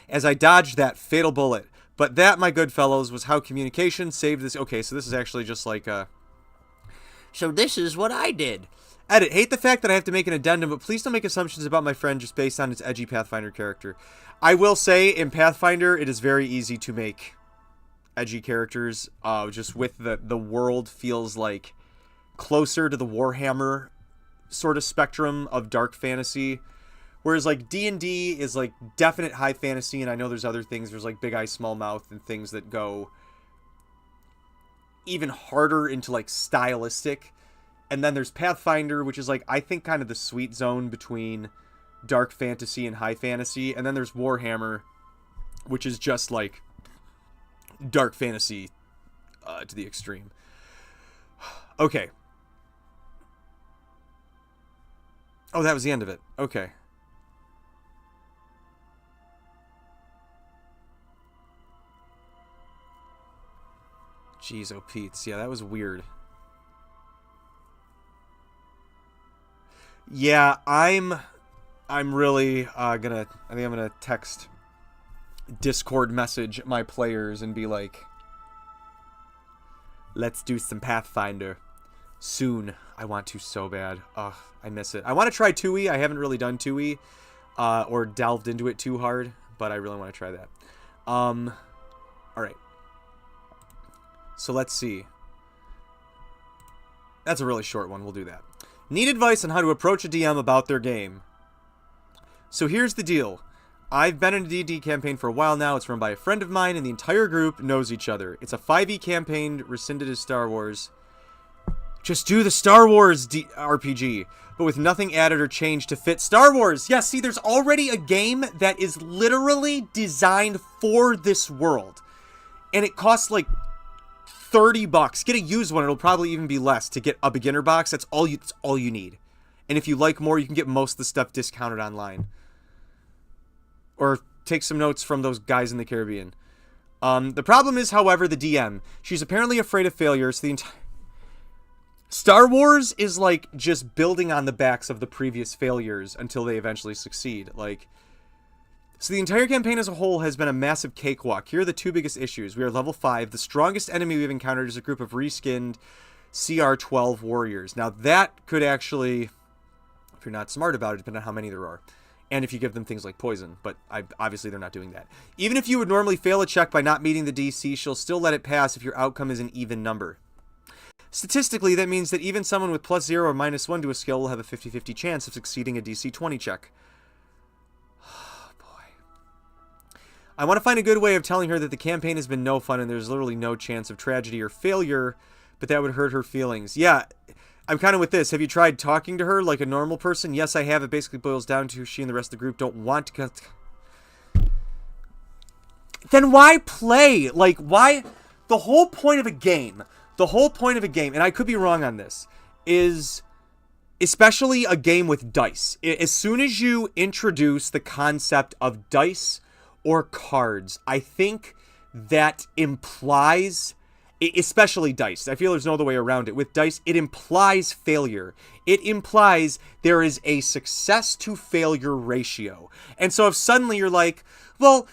as I dodged that fatal bullet. But that, my good fellows, was how communication saved this... Okay, so this is actually just like So this is what I did. Edit. Hate the fact that I have to make an addendum, but please don't make assumptions about my friend just based on his edgy Pathfinder character. I will say, in Pathfinder, it is very easy to make edgy characters. Just with the world feels like closer to the Warhammer sort of spectrum of dark fantasy. Whereas, like, D&D is, like, definite high fantasy, and I know there's other things. There's, like, Big Eye, Small Mouth, and things that go even harder into, like, stylistic. And then there's Pathfinder, which is, like, I think kind of the sweet zone between dark fantasy and high fantasy. And then there's Warhammer, which is just, like, dark fantasy to the extreme. Okay. Oh, that was the end of it. Okay. Jeez, oh Pete's. Yeah, that was weird. Yeah, I'm really I think I'm gonna text Discord message my players and be like, let's do some Pathfinder soon. I want to so bad. Ugh, I miss it. I want to try 2E. I haven't really done 2E or delved into it too hard, but I really want to try that. All right. So let's see. That's a really short one. We'll do that. Need advice on how to approach a DM about their game. So here's the deal. I've been in a D&D campaign for a while now. It's run by a friend of mine, and the entire group knows each other. It's a 5e campaign, rescinded as Star Wars. Just do the Star Wars RPG, but with nothing added or changed to fit Star Wars. Yeah, see, there's already a game that is literally designed for this world. And it costs like $30. Get a used one. It'll probably even be less to get a beginner box. That's all you need. And if you like more, you can get most of the stuff discounted online. Or take some notes from those guys in the Caribbean. The problem is, however, the DM. She's apparently afraid of failure, so the entire... Star Wars is like just building on the backs of the previous failures until they eventually succeed. Like, so the entire campaign as a whole has been a massive cakewalk. Here are the two biggest issues. We are level 5. The strongest enemy we've encountered is a group of reskinned CR-12 warriors. Now that could actually, if you're not smart about it, depend on how many there are. And if you give them things like poison. But obviously they're not doing that. Even if you would normally fail a check by not meeting the DC, she'll still let it pass if your outcome is an even number. Statistically, that means that even someone with +0 or -1 to a skill will have a 50-50 chance of succeeding a DC 20 check. Oh, boy. I want to find a good way of telling her that the campaign has been no fun and there's literally no chance of tragedy or failure, but that would hurt her feelings. Yeah, I'm kind of with this. Have you tried talking to her like a normal person? Yes, I have. It basically boils down to she and the rest of the group don't want to... Then why play? Like, why... The whole point of a game... and I could be wrong on this, is especially a game with dice. As soon as you introduce the concept of dice or cards, I think that implies, especially dice, I feel there's no other way around it. With dice, it implies failure. It implies there is a success to failure ratio. And so if suddenly you're like, well...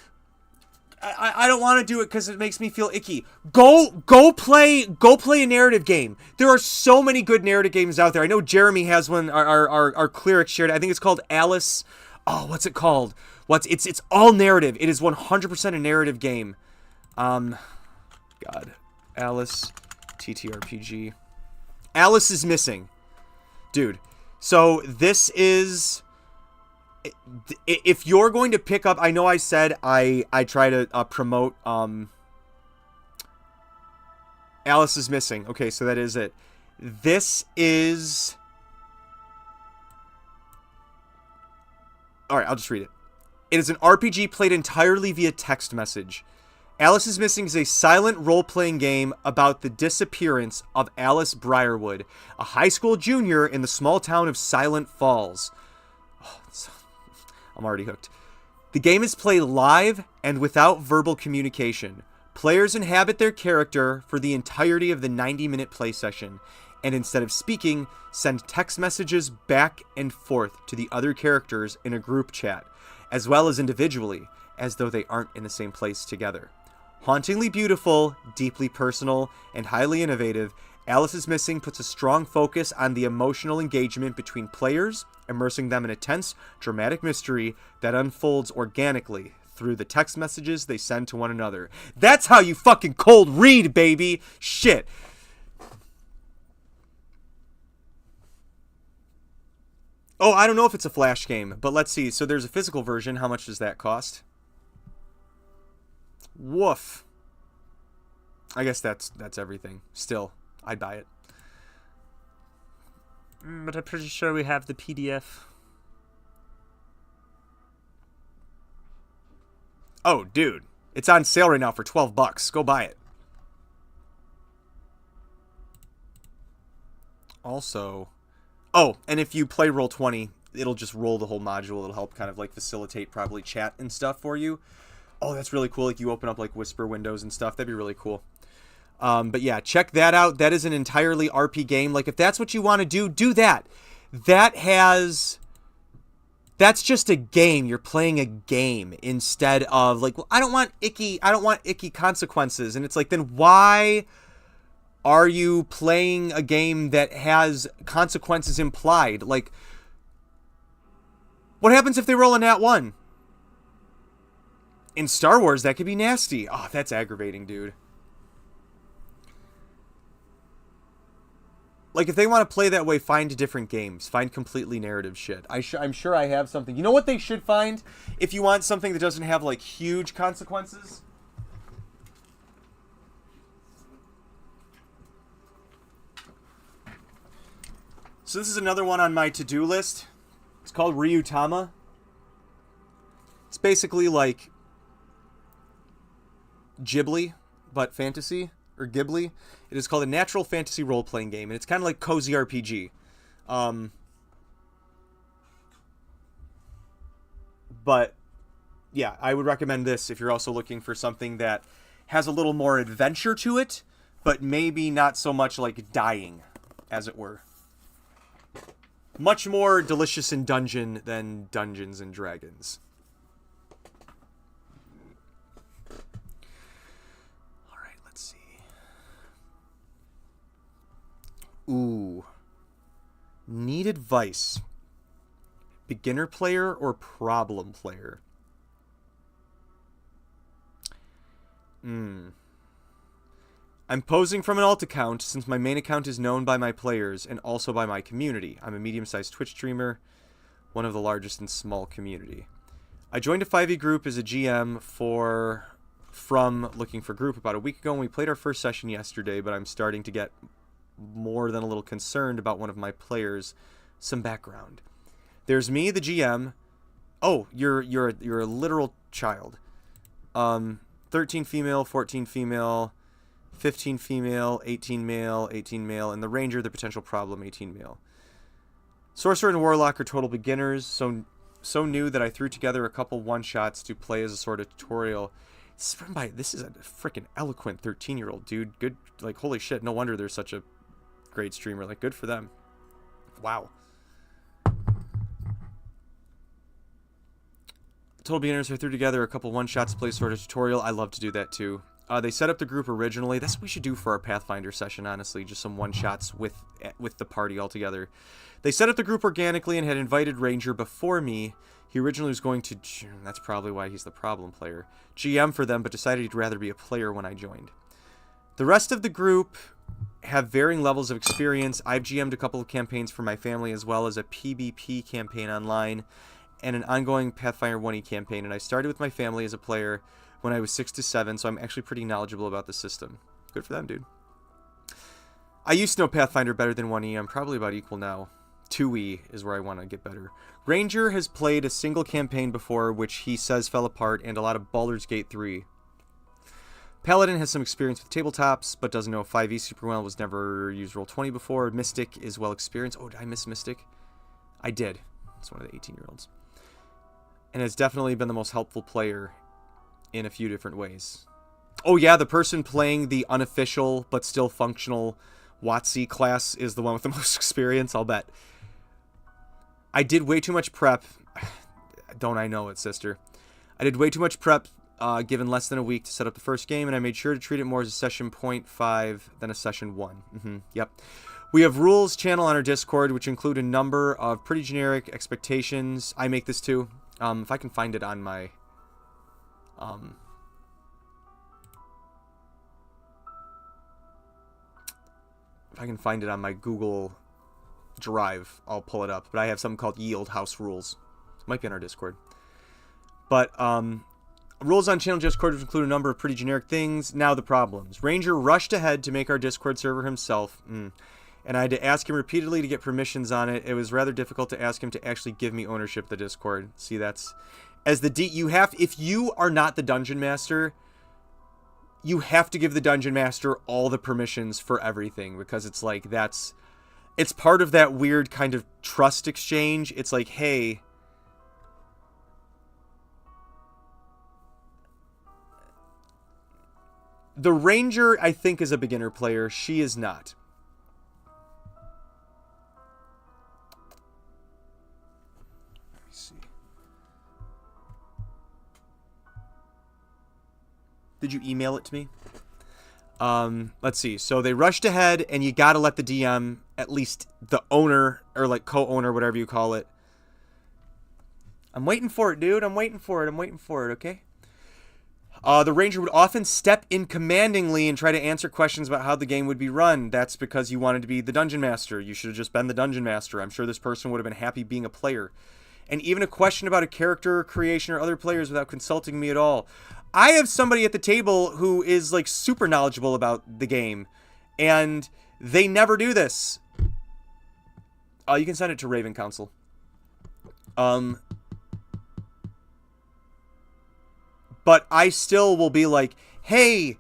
I don't want to do it because it makes me feel icky. Go play a narrative game. There are so many good narrative games out there. I know Jeremy has one. Our cleric shared it. I think it's called Alice. Oh, what's it called? It's all narrative. It is 100% a narrative game. God, Alice TTRPG. Alice is Missing, dude. So this is. If you're going to pick up, I know I said I try to promote Alice is Missing. Okay, so that is it. This is... Alright, I'll just read it. It is an RPG played entirely via text message. Alice is Missing is a silent role-playing game about the disappearance of Alice Briarwood, a high school junior in the small town of Silent Falls. Oh, I'm already hooked. The game is played live and without verbal communication. Players inhabit their character for the entirety of the 90-minute play session, and instead of speaking, send text messages back and forth to the other characters in a group chat, as well as individually, as though they aren't in the same place together. Hauntingly beautiful, deeply personal, and highly innovative, Alice is Missing puts a strong focus on the emotional engagement between players, immersing them in a tense, dramatic mystery that unfolds organically through the text messages they send to one another. That's how you fucking cold read, baby! Shit! Oh, I don't know if it's a Flash game, but let's see. So there's a physical version. How much does that cost? Woof. I guess that's everything. Still, I'd buy it. But I'm pretty sure we have the PDF. Oh, dude. It's on sale right now for $12. Go buy it. Also... Oh, and if you play Roll20, it'll just roll the whole module. It'll help kind of like facilitate probably chat and stuff for you. Oh, that's really cool. Like you open up like whisper windows and stuff. That'd be really cool. But yeah, check that out. That is an entirely RP game. Like if that's what you want to do, do that. That's just a game. You're playing a game instead of like, well, I don't want icky consequences. And it's like, then why are you playing a game that has consequences implied? Like, what happens if they roll a nat 1? In Star Wars, that could be nasty. Oh, that's aggravating, dude. Like, if they want to play that way, find different games. Find completely narrative shit. I'm sure I have something. You know what they should find? If you want something that doesn't have, like, huge consequences? So this is another one on my to-do list. It's called Ryutama. It's basically like Ghibli, but fantasy. Or Ghibli. It is called a natural fantasy role-playing game, and it's kind of like cozy RPG. But yeah, I would recommend this if you're also looking for something that has a little more adventure to it, but maybe not so much like dying, as it were. Much more delicious in dungeon than Dungeons and Dragons. Ooh. Need advice. Beginner player or problem player? I'm posing from an alt account since my main account is known by my players and also by my community. I'm a medium-sized Twitch streamer, one of the largest in small community. I joined a 5e group as a GM from looking for group about a week ago, and we played our first session yesterday, but I'm starting to get more than a little concerned about one of my players. Some background. There's me, the GM. Oh, you're a literal child. 13 female, 14 female, 15 female, 18 male, 18 male, and the ranger, the potential problem, 18 male. Sorcerer and warlock are total beginners, so new that I threw together a couple one-shots to play as a sort of tutorial. This is a freaking eloquent 13-year-old dude. Good, like, holy shit, no wonder there's such a great streamer. Like, good for them. Wow. Total beginners, I threw together a couple one-shots to play sort of tutorial. I love to do that too. They set up the group originally. That's what we should do for our Pathfinder session, honestly. Just some one-shots with the party all together. They set up the group organically and had invited Ranger before me. He originally was going to... That's probably why he's the problem player. GM for them, but decided he'd rather be a player when I joined. The rest of the group have varying levels of experience. I've GM'd a couple of campaigns for my family, as well as a PvP campaign online and an ongoing Pathfinder 1e campaign, and I started with my family as a player when I was 6 to 7, so I'm actually pretty knowledgeable about the system. Good for them, dude. I used to know Pathfinder better than 1e. I'm probably about equal now. 2e is where I want to get better. Ranger has played a single campaign before, which he says fell apart, and a lot of Baldur's Gate 3. Paladin has some experience with tabletops, but doesn't know 5e super well, was never used Roll20 before. Mystic is well experienced. Oh, did I miss Mystic? I did. It's one of the 18-year-olds. And has definitely been the most helpful player in a few different ways. Oh yeah, the person playing the unofficial but still functional WotC class is the one with the most experience, I'll bet. I did way too much prep. Don't I know it, sister. I did way too much prep given less than a week to set up the first game, and I made sure to treat it more as a session 0.5 than a session 1. Yep. We have rules channel on our Discord, which include a number of pretty generic expectations. I make this too. If I can find it on my... if I can find it on my Google Drive, I'll pull it up. But I have something called Yield House Rules. It might be on our Discord. But, rules on channel Discord, which include a number of pretty generic things. Now the problems. Ranger rushed ahead to make our Discord server himself. And I had to ask him repeatedly to get permissions on it. It was rather difficult to ask him to actually give me ownership of the Discord. See, that's... As the you have... If you are not the Dungeon Master, you have to give the Dungeon Master all the permissions for everything. Because it's like, that's it's part of that weird kind of trust exchange. It's like, hey, the Ranger, I think, is a beginner player. She is not. Let me see. Did you email it to me? Let's see. So they rushed ahead, and you gotta let the DM, at least the owner, or like co-owner, whatever you call it. I'm waiting for it, dude. I'm waiting for it, okay? The Ranger would often step in commandingly and try to answer questions about how the game would be run. That's because you wanted to be the Dungeon Master. You should have just been the Dungeon Master. I'm sure this person would have been happy being a player. And even a question about a character creation or other players without consulting me at all. I have somebody at the table who is like super knowledgeable about the game, and they never do this. You can send it to Raven Council. But I still will be like, hey,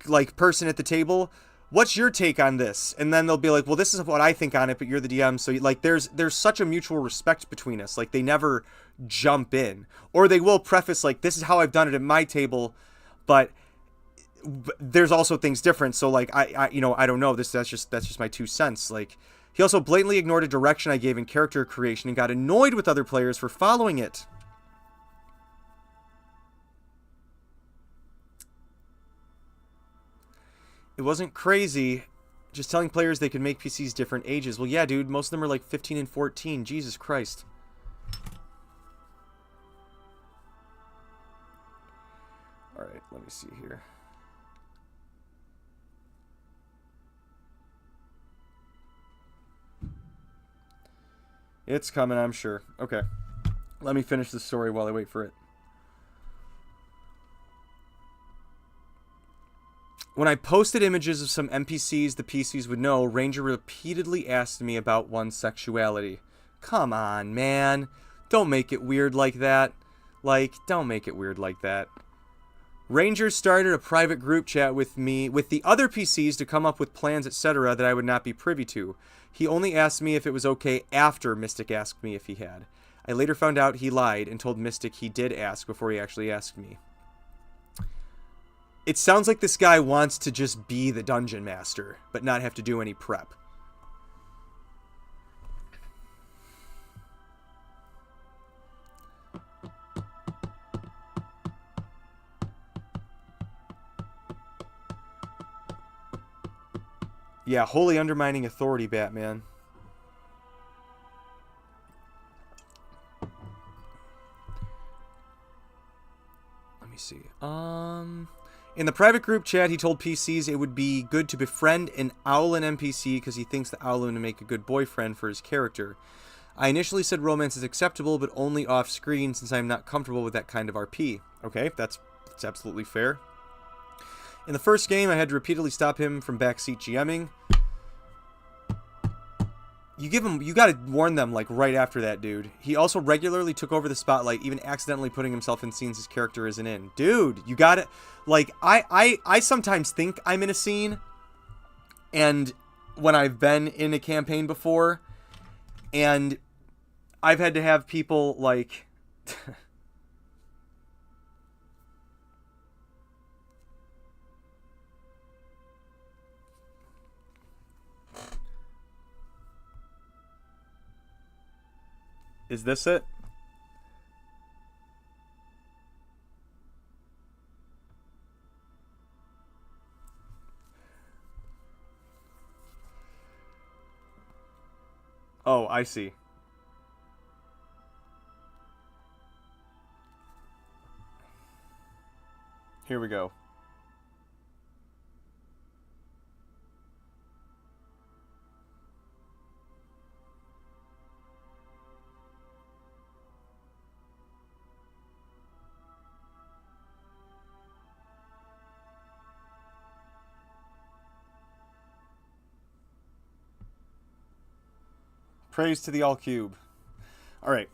like, person at the table, what's your take on this? And then they'll be like, well, this is what I think on it, but you're the DM. So, like, there's such a mutual respect between us. Like, they never jump in. Or they will preface, like, this is how I've done it at my table, but there's also things different. So, like, I don't know. That's just my 2 cents. Like, he also blatantly ignored a direction I gave in character creation and got annoyed with other players for following it. It wasn't crazy, just telling players they could make PCs different ages. Well, yeah, dude, most of them are like 15 and 14. Jesus Christ. All right, let me see here. It's coming, I'm sure. Okay. Let me finish the story while I wait for it. When I posted images of some NPCs the PCs would know, Ranger repeatedly asked me about one's sexuality. Come on, man. Don't make it weird like that. Don't make it weird like that. Ranger started a private group chat with me, with the other PCs, to come up with plans, etc. that I would not be privy to. He only asked me if it was okay after Mystic asked me if he had. I later found out he lied and told Mystic he did ask before he actually asked me. It sounds like this guy wants to just be the Dungeon Master, but not have to do any prep. Yeah, wholly undermining authority, Batman. Let me see. In the private group chat, he told PCs it would be good to befriend an Owlin NPC because he thinks the Owlin would make a good boyfriend for his character. I initially said romance is acceptable, but only off-screen since I am not comfortable with that kind of RP. Okay, that's absolutely fair. In the first game, I had to repeatedly stop him from backseat GMing. You gotta warn them, like, right after that, dude. He also regularly took over the spotlight, even accidentally putting himself in scenes his character isn't in. Dude, you gotta, like, I sometimes think I'm in a scene, and when I've been in a campaign before, and I've had to have people, like... Is this it? Oh, I see. Here we go. Praise to the All-Cube. Alright.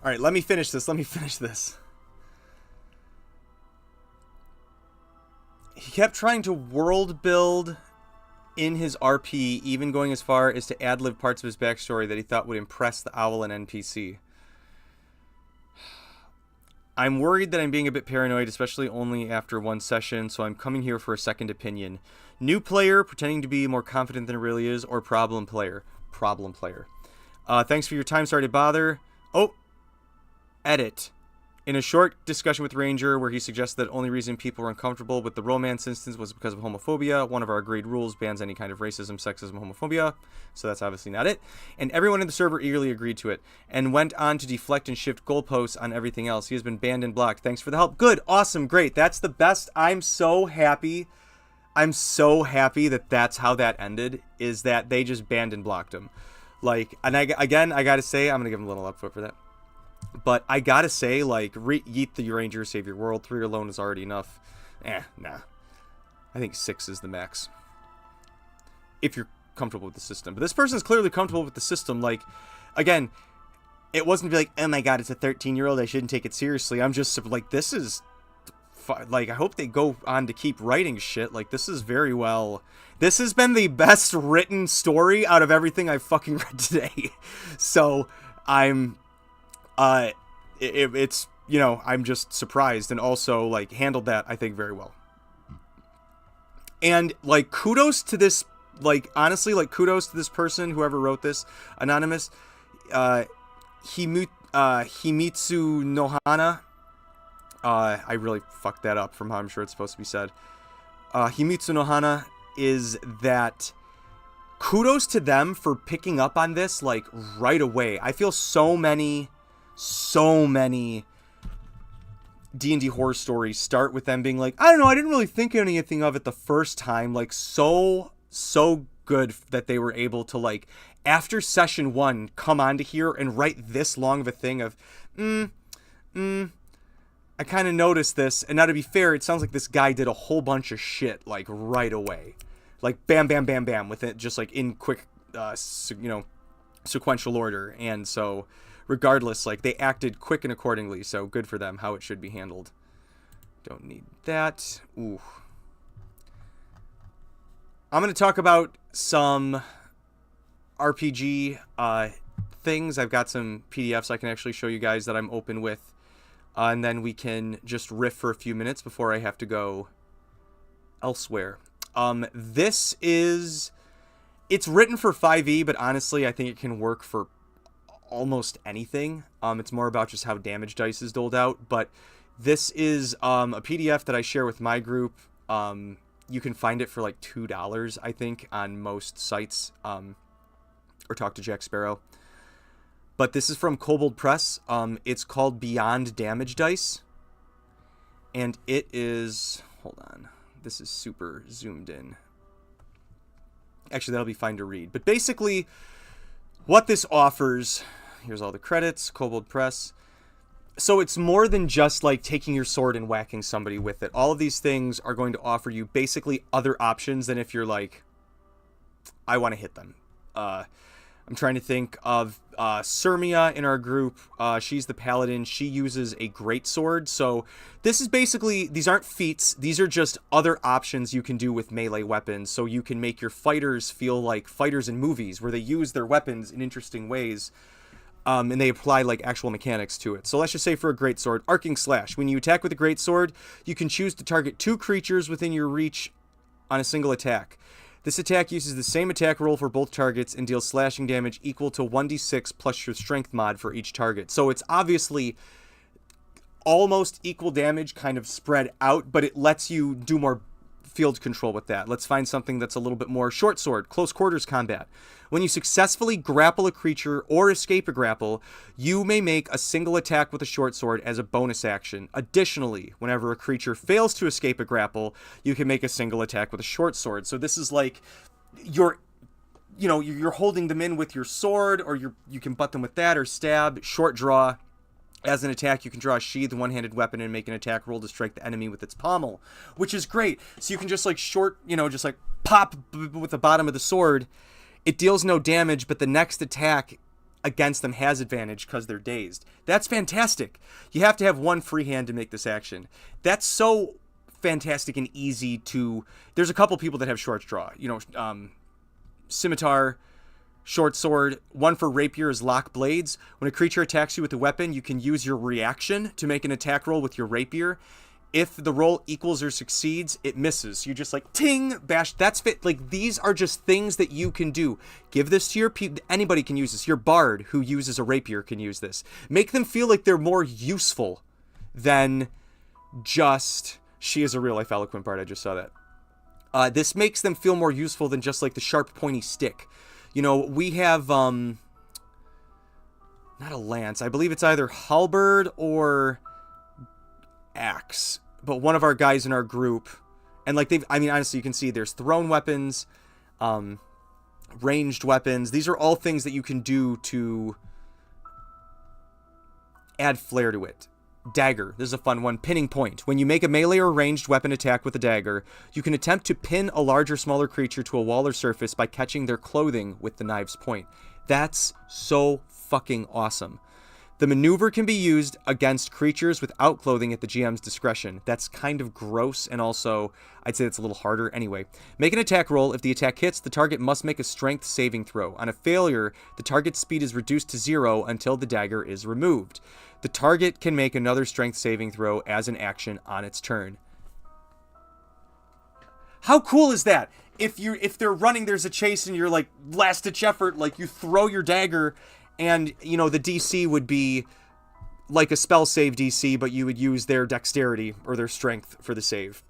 Alright, let me finish this. He kept trying to world build in his RP, even going as far as to ad-lib parts of his backstory that he thought would impress the owl and NPC. I'm worried that I'm being a bit paranoid, especially only after one session, so I'm coming here for a second opinion. New player, pretending to be more confident than it really is, or problem player? Problem player. Thanks for your time, sorry to bother. Oh, edit. In a short discussion with Ranger, where he suggested that the only reason people were uncomfortable with the romance instance was because of homophobia, one of our agreed rules bans any kind of racism, sexism, homophobia, so that's obviously not it. And everyone in the server eagerly agreed to it, and went on to deflect and shift goalposts on everything else. He has been banned and blocked. Thanks for the help. Good, awesome, great. That's the best. I'm so happy. I'm so happy that that's how that ended, is that they just banned and blocked him. Like, and I gotta say, I'm gonna give him a little upvote for that. But I gotta say, like, yeet the Ranger, save your world. 3 alone is already enough. Nah. I think 6 is the max. If you're comfortable with the system. But this person's clearly comfortable with the system. Like, again, it wasn't be like, oh my god, it's a 13-year-old, I shouldn't take it seriously. I'm just like, this is... Like, I hope they go on to keep writing shit. Like, this is very well... This has been the best written story out of everything I've fucking read today. So, I'm... it's, you know, I'm just surprised, and also, like, handled that, I think, very well. And, like, kudos to this, like, honestly, like, kudos to this person, whoever wrote this, anonymous, Himitsu Nohana. I really fucked that up from how I'm sure it's supposed to be said. Himitsu Nohana is that... Kudos to them for picking up on this, like, right away. I feel so many D&D horror stories start with them being like, I don't know, I didn't really think anything of it the first time. Like, so good that they were able to, like, after session 1, come on to here and write this long of a thing of, I kind of noticed this. And now, to be fair, it sounds like this guy did a whole bunch of shit, like, right away. Like, bam, bam, bam, bam, with it just, like, in quick, sequential order. And so... Regardless, like, they acted quick and accordingly, so good for them, how it should be handled. Don't need that. Ooh. I'm going to talk about some RPG things. I've got some PDFs I can actually show you guys that I'm open with. And then we can just riff for a few minutes before I have to go elsewhere. This is... It's written for 5e, but honestly, I think it can work for almost anything. It's more about just how damage dice is doled out, but this is a PDF that I share with my group. You can find it for like $2, I think, on most sites, or talk to Jack Sparrow. But this is from Kobold Press. It's called Beyond Damage Dice, and it is... Hold on. This is super zoomed in. Actually, that'll be fine to read. But basically, what this offers... Here's all the credits, Kobold Press. So it's more than just like taking your sword and whacking somebody with it. All of these things are going to offer you basically other options than if you're like, I want to hit them. I'm trying to think of Sirmia in our group. She's the paladin. She uses a greatsword. So this is basically, these aren't feats. These are just other options you can do with melee weapons. So you can make your fighters feel like fighters in movies where they use their weapons in interesting ways. And they apply like actual mechanics to it. So let's just say for a greatsword, Arcing Slash. When you attack with a greatsword, you can choose to target 2 creatures within your reach on a single attack. This attack uses the same attack roll for both targets and deals slashing damage equal to 1d6 plus your strength mod for each target. So it's obviously almost equal damage kind of spread out, but it lets you do more field control with that. Let's find something that's a little bit more short sword, close quarters combat. When you successfully grapple a creature or escape a grapple, you may make a single attack with a short sword as a bonus action. Additionally, whenever a creature fails to escape a grapple, you can make a single attack with a short sword. So this is like you're holding them in with your sword, or you can butt them with that, or stab, short draw. As an attack, you can draw a sheathed one-handed weapon and make an attack roll to strike the enemy with its pommel, which is great. So you can just like just like pop with the bottom of the sword. It deals no damage, but the next attack against them has advantage because they're dazed. That's fantastic. You have to have one free hand to make this action. That's so fantastic and easy to... There's a couple people that have short draw. Scimitar, short sword. One for rapier is lock blades. When a creature attacks you with a weapon, you can use your reaction to make an attack roll with your rapier. If the roll equals or succeeds, it misses. You just like, ting, bash. That's fit. Like, these are just things that you can do. Give this to your people. Anybody can use this. Your bard who uses a rapier can use this. Make them feel like they're more useful than just... She is a real-life eloquent bard. I just saw that. This makes them feel more useful than just like the sharp, pointy stick. We have... not a lance. I believe it's either halberd or axe. But one of our guys in our group, and like honestly, you can see there's thrown weapons, ranged weapons. These are all things that you can do to add flair to it. Dagger. This is a fun one. Pinning point. When you make a melee or ranged weapon attack with a dagger, you can attempt to pin a larger, smaller creature to a wall or surface by catching their clothing with the knive's point. That's so fucking awesome. The maneuver can be used against creatures without clothing at the GM's discretion. That's kind of gross, and also, I'd say it's a little harder. Anyway, make an attack roll. If the attack hits, the target must make a strength saving throw. On a failure, the target's speed is reduced to 0 until the dagger is removed. The target can make another strength saving throw as an action on its turn. How cool is that? If they're running, there's a chase, and you're like, last-ditch effort, like, you throw your dagger... And, the DC would be like a spell save DC, but you would use their dexterity or their strength for the save.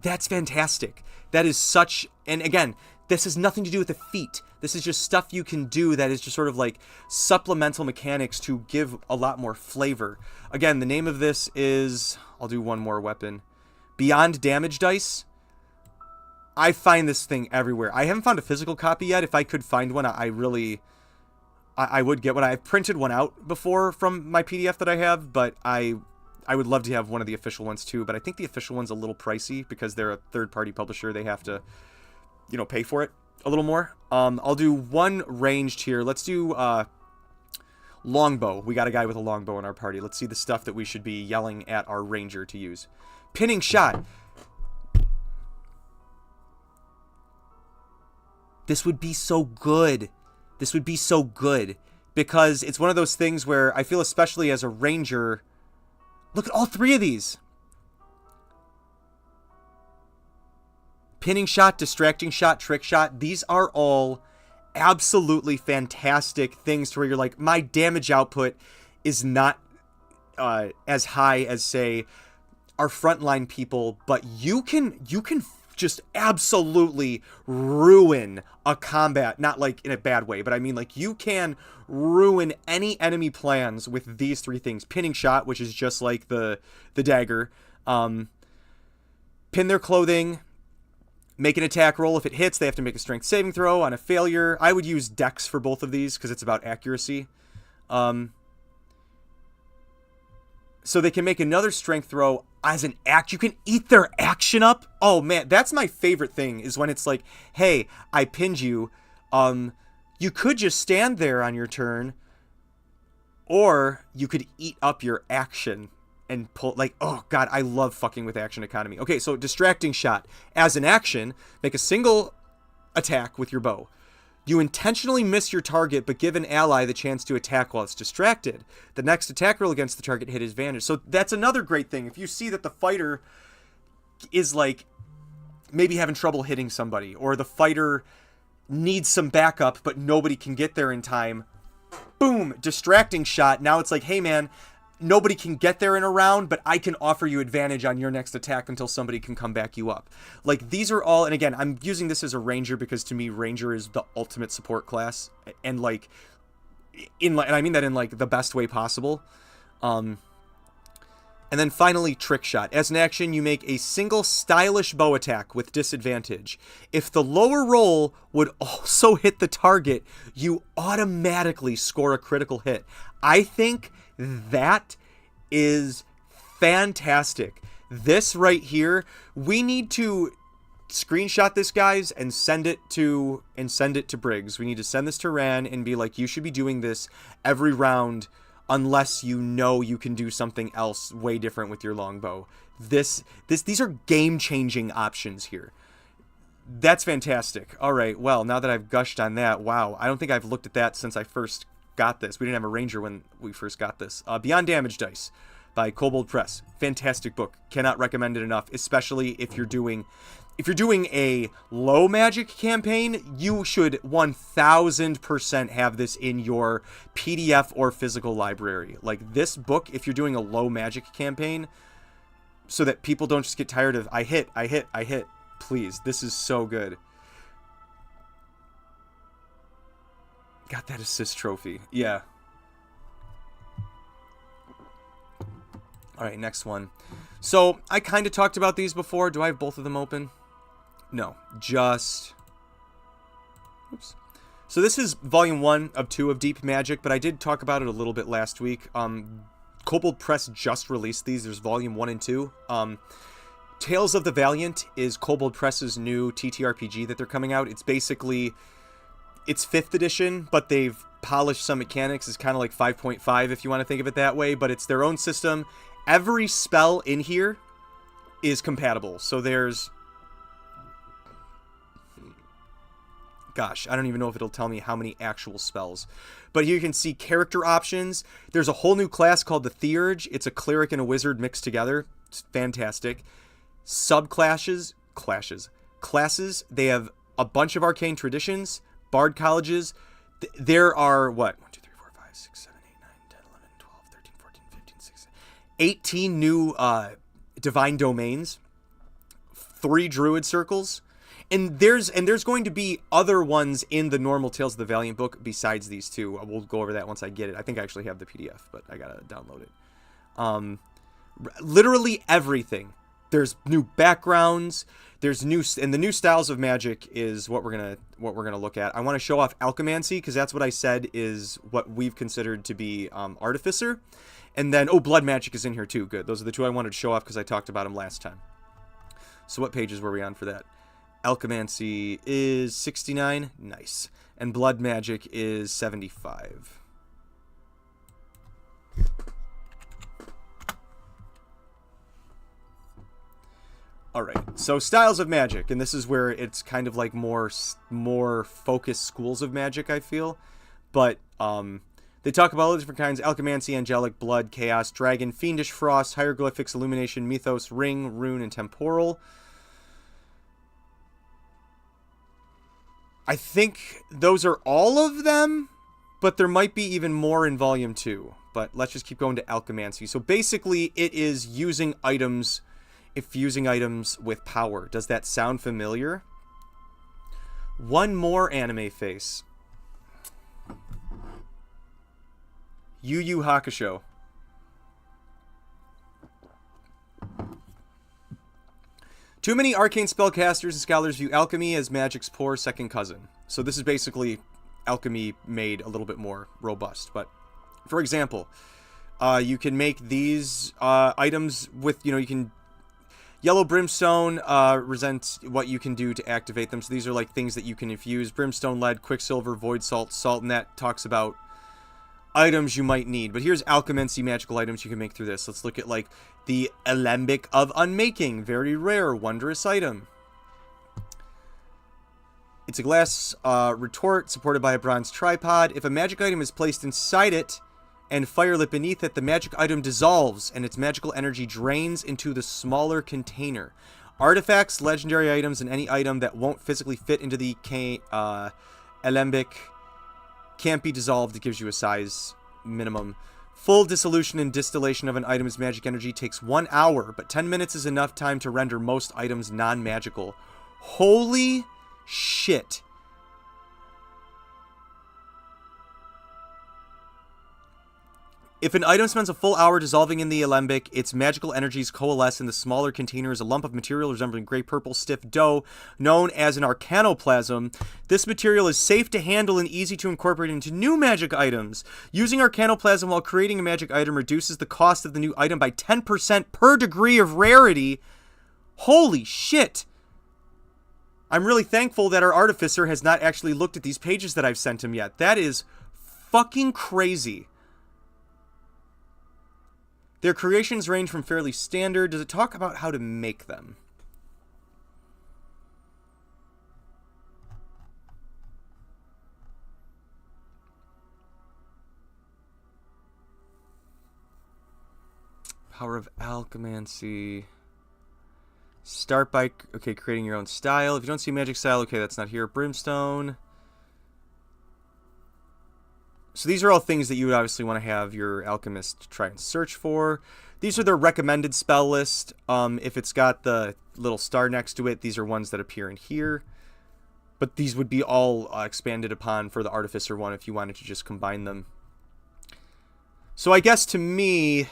That's fantastic. That is such... And again, this has nothing to do with the feat. This is just stuff you can do that is just sort of like supplemental mechanics to give a lot more flavor. Again, the name of this is... I'll do one more weapon. Beyond Damage Dice. I find this thing everywhere. I haven't found a physical copy yet. If I could find one, I would get one. I've printed one out before from my PDF that I have, but I would love to have one of the official ones too, but I think the official one's a little pricey because they're a third-party publisher. They have to, pay for it a little more. I'll do one ranged here. Let's do longbow. We got a guy with a longbow in our party. Let's see the stuff that we should be yelling at our ranger to use. Pinning shot. This would be so good. This would be so good because it's one of those things where I feel, especially as a ranger, look at all three of these. Pinning shot, distracting shot, trick shot. These are all absolutely fantastic things to where you're like, my damage output is not as high as, say, our frontline people, but you can just absolutely ruin a combat, not like in a bad way, but I mean like you can ruin any enemy plans with these three things. Pinning shot, which is just like the dagger. Pin their clothing, make an attack roll. If it hits, they have to make a strength saving throw. On a failure, I would use dex for both of these because it's about accuracy. So they can make another strength throw as an act. You can eat their action up. Oh man, that's my favorite thing is when it's like, hey, I pinned you. You could just stand there on your turn, or you could eat up your action and pull, like, oh god, I love fucking with action economy. Okay, so distracting shot. As an action, make a single attack with your bow. You intentionally miss your target, but give an ally the chance to attack while it's distracted. The next attack roll against the target hit is advantage. So that's another great thing. If you see that the fighter is like maybe having trouble hitting somebody, or the fighter needs some backup, but nobody can get there in time, boom, distracting shot. Now it's like, hey man, nobody can get there in a round, but I can offer you advantage on your next attack until somebody can come back you up. Like, these are all, and again, I'm using this as a ranger because to me, ranger is the ultimate support class, and like, and I mean that in like the best way possible. And then finally, trick shot. As an action, you make a single stylish bow attack with disadvantage. If the lower roll would also hit the target, you automatically score a critical hit. I think that is fantastic. This right here, we need to screenshot this, guys, and send it to Briggs. We need to send this to Ran and be like, you should be doing this every round unless you know you can do something else way different with your longbow. These are game-changing options here. That's fantastic. All right, well, now that I've gushed on that, wow, I don't think I've looked at that since I first got this. We didn't have a Ranger when we first got this. Beyond Damage Dice by Kobold Press. Fantastic book. Cannot recommend it enough, especially if you're doing a low magic campaign. You should 1000% have this in your PDF or physical library. Like, this book, if you're doing a low magic campaign, so that people don't just get tired of, I hit. Please, this is so good. Got that assist trophy. Yeah. All right, next one. So, I kind of talked about these before. Do I have both of them open? No, just... Oops. So this is volume 1 of 2 of Deep Magic, but I did talk about it a little bit last week. Kobold Press just released these. There's volume 1 and 2. Tales of the Valiant is Kobold Press's new TTRPG that they're coming out. It's basically... It's 5th edition, but they've polished some mechanics. It's kind of like 5.5 if you want to think of it that way, but it's their own system. Every spell in here is compatible. So there's... Gosh, I don't even know if it'll tell me how many actual spells. But here you can see character options. There's a whole new class called the Theurge. It's a cleric and a wizard mixed together. It's fantastic. Subclasses. Classes. They have a bunch of arcane traditions. Bard colleges. There are, what? 1, 2, 3, 4, 5, 6, 7, 8, 9, 10, 11, 12, 13, 14, 15, 16, 18 new divine domains. 3 druid circles. And there's going to be other ones in the normal Tales of the Valiant book besides these two. We'll go over that once I get it. I think I actually have the PDF, but I gotta download it. Literally everything. There's new backgrounds. There's new, and the new styles of magic is what we're gonna look at. I want to show off alchemancy because that's what I said is what we've considered to be artificer. And then blood magic is in here too. Good. Those are the two I wanted to show off because I talked about them last time. So what pages were we on for that? Alchemancy is 69. Nice. And blood magic is 75. Alright, so styles of magic, and this is where it's kind of like more focused schools of magic, I feel. But they talk about all the different kinds: alchemancy, angelic, blood, chaos, dragon, fiendish, frost, hieroglyphics, illumination, mythos, ring, rune, and temporal. I think those are all of them, but there might be even more in volume 2. But let's just keep going to alchemancy. So basically, it is using items, infusing items with power. Does that sound familiar? One more anime face. Yu Yu Hakusho. Too many arcane spellcasters and scholars view alchemy as magic's poor second cousin. So this is basically alchemy made a little bit more robust. But, for example, you can make these items with, you can... Yellow brimstone resents what you can do to activate them. So these are like things that you can infuse. Brimstone, lead, quicksilver, void salt, salt, and that talks about items you might need. But here's alchemancy magical items you can make through this. Let's look at like the Alembic of Unmaking. Very rare, wondrous item. It's a glass retort supported by a bronze tripod. If a magic item is placed inside it and fire lit beneath it, the magic item dissolves and its magical energy drains into the smaller container. Artifacts, legendary items, and any item that won't physically fit into the Alembic can't be dissolved. It gives you a size minimum. Full dissolution and distillation of an item's magic energy takes 1 hour, but 10 minutes is enough time to render most items non-magical. Holy shit. If an item spends a full hour dissolving in the alembic, its magical energies coalesce in the smaller container as a lump of material resembling gray purple stiff dough, known as an arcanoplasm. This material is safe to handle and easy to incorporate into new magic items. Using arcanoplasm while creating a magic item reduces the cost of the new item by 10% per degree of rarity. Holy shit! I'm really thankful that our artificer has not actually looked at these pages that I've sent him yet. That is fucking crazy. Their creations range from fairly standard. Does it talk about how to make them? Power of Alchemancy. Start by, okay, creating your own style. If you don't see magic style, okay, that's not here. Brimstone. So these are all things that you would obviously want to have your alchemist try and search for. These are their recommended spell list. If it's got the little star next to it, these are ones that appear in here. But these would be all expanded upon for the Artificer one if you wanted to just combine them. So I guess to me...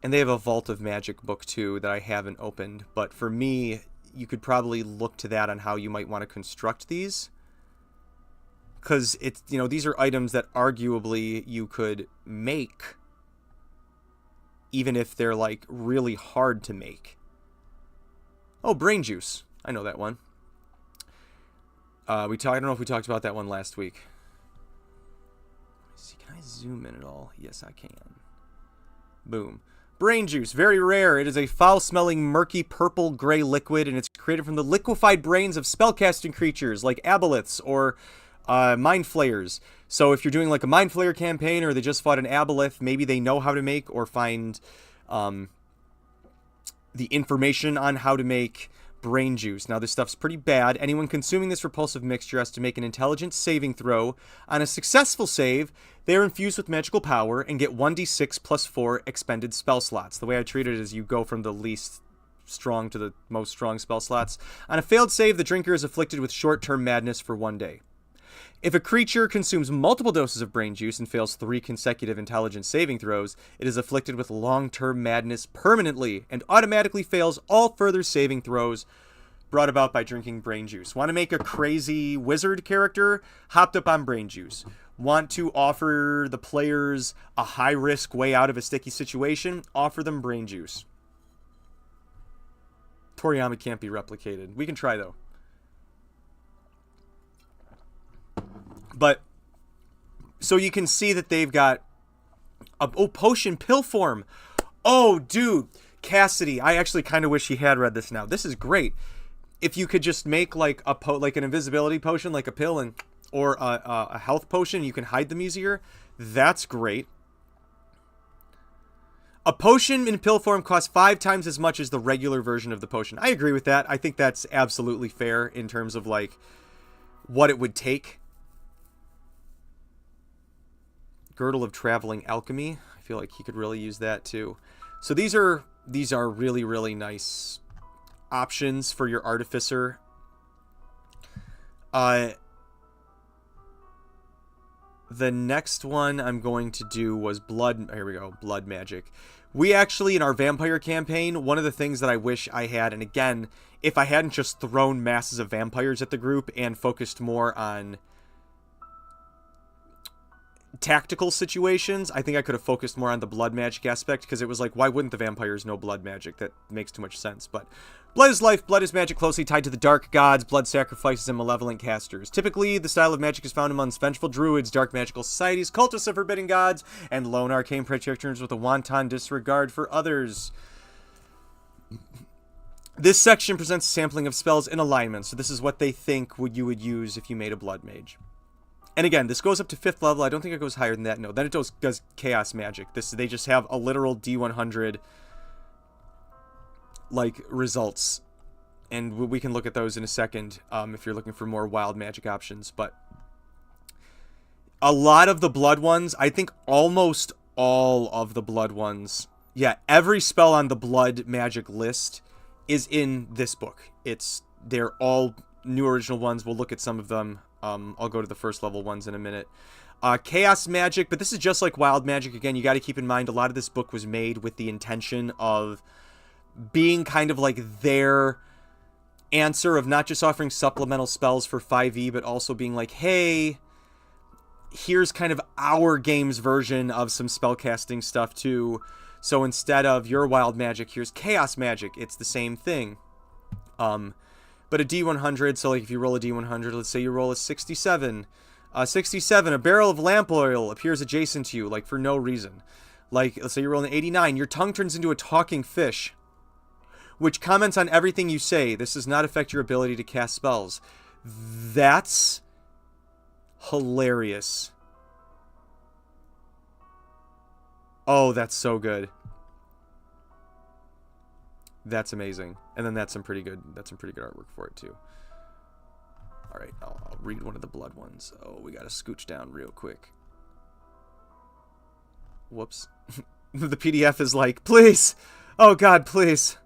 And they have a Vault of Magic book too that I haven't opened. But for me, you could probably look to that on how you might want to construct these. Because it's, you know, these are items that arguably you could make, even if they're like really hard to make. Oh, Brain Juice. I know that one. I don't know if we talked about that one last week. Let's see, can I zoom in at all? Yes, I can. Boom. Brain Juice, very rare. It is a foul-smelling, murky, purple-gray liquid, and it's created from the liquefied brains of spellcasting creatures like aboleths or mind flayers. So if you're doing like a mind flayer campaign, or they just fought an aboleth, maybe they know how to make or find the information on how to make Brain Juice. Now this stuff's pretty bad. Anyone consuming this repulsive mixture has to make an intelligence saving throw. On a successful save, they are infused with magical power and get 1d6 plus 4 expended spell slots. The way I treat it is you go from the least strong to the most strong spell slots. On a failed save, the drinker is afflicted with short-term madness for 1 day. If a creature consumes multiple doses of Brain Juice and fails 3 consecutive intelligence saving throws, it is afflicted with long-term madness permanently and automatically fails all further saving throws brought about by drinking Brain Juice. Want to make a crazy wizard character? Hopped up on Brain Juice. Want to offer the players a high-risk way out of a sticky situation? Offer them Brain Juice. Toriyama can't be replicated. We can try, though. But, so you can see that they've got, potion pill form. Oh, dude, Cassidy, I actually kind of wish he had read this now. This is great. If you could just make like like an invisibility potion, like a pill, or a health potion, you can hide them easier. That's great. A potion in pill form costs 5 times as much as the regular version of the potion. I agree with that. I think that's absolutely fair in terms of like what it would take. Girdle of Traveling Alchemy. I feel like he could really use that too. So these are really, really nice options for your Artificer. The next one I'm going to do was Blood. Here we go. Blood Magic. We actually, in our Vampire campaign, one of the things that I wish I had, and again, if I hadn't just thrown masses of vampires at the group and focused more on tactical situations, I think I could have focused more on the blood magic aspect, because it was like, why wouldn't the vampires know blood magic? That makes too much sense. But blood is life, blood is magic closely tied to the dark gods, blood sacrifices, and malevolent casters. Typically, the style of magic is found amongst vengeful druids, dark magical societies, cultists of forbidden gods, and lone arcane practitioners with a wanton disregard for others. This section presents a sampling of spells in alignment, so this is what they think you would use if you made a blood mage. And again, this goes up to 5th level. I don't think it goes higher than that. No, then it does chaos magic. They just have a literal D100 like results, and we can look at those in a second if you're looking for more wild magic options. But a lot of the blood ones, I think almost all of the blood ones, yeah, every spell on the blood magic list is in this book. They're all new original ones. We'll look at some of them. I'll go to the first level ones in a minute. Chaos magic, but this is just like wild magic. Again, you got to keep in mind a lot of this book was made with the intention of being kind of like their answer of not just offering supplemental spells for 5e, but also being like, hey, here's kind of our game's version of some spellcasting stuff too. So instead of your wild magic, here's chaos magic. It's the same thing. But a D100, so like if you roll a D100, let's say you roll a 67, 67, a barrel of lamp oil appears adjacent to you, like for no reason. Like, let's say you're rolling 89, your tongue turns into a talking fish, which comments on everything you say. This does not affect your ability to cast spells. That's hilarious. Oh, that's so good. That's amazing. And then that's some pretty good artwork for it too. All right, I'll read one of the blood ones. Oh, we got to scooch down real quick. Whoops. The PDF is like, please. Oh God, please.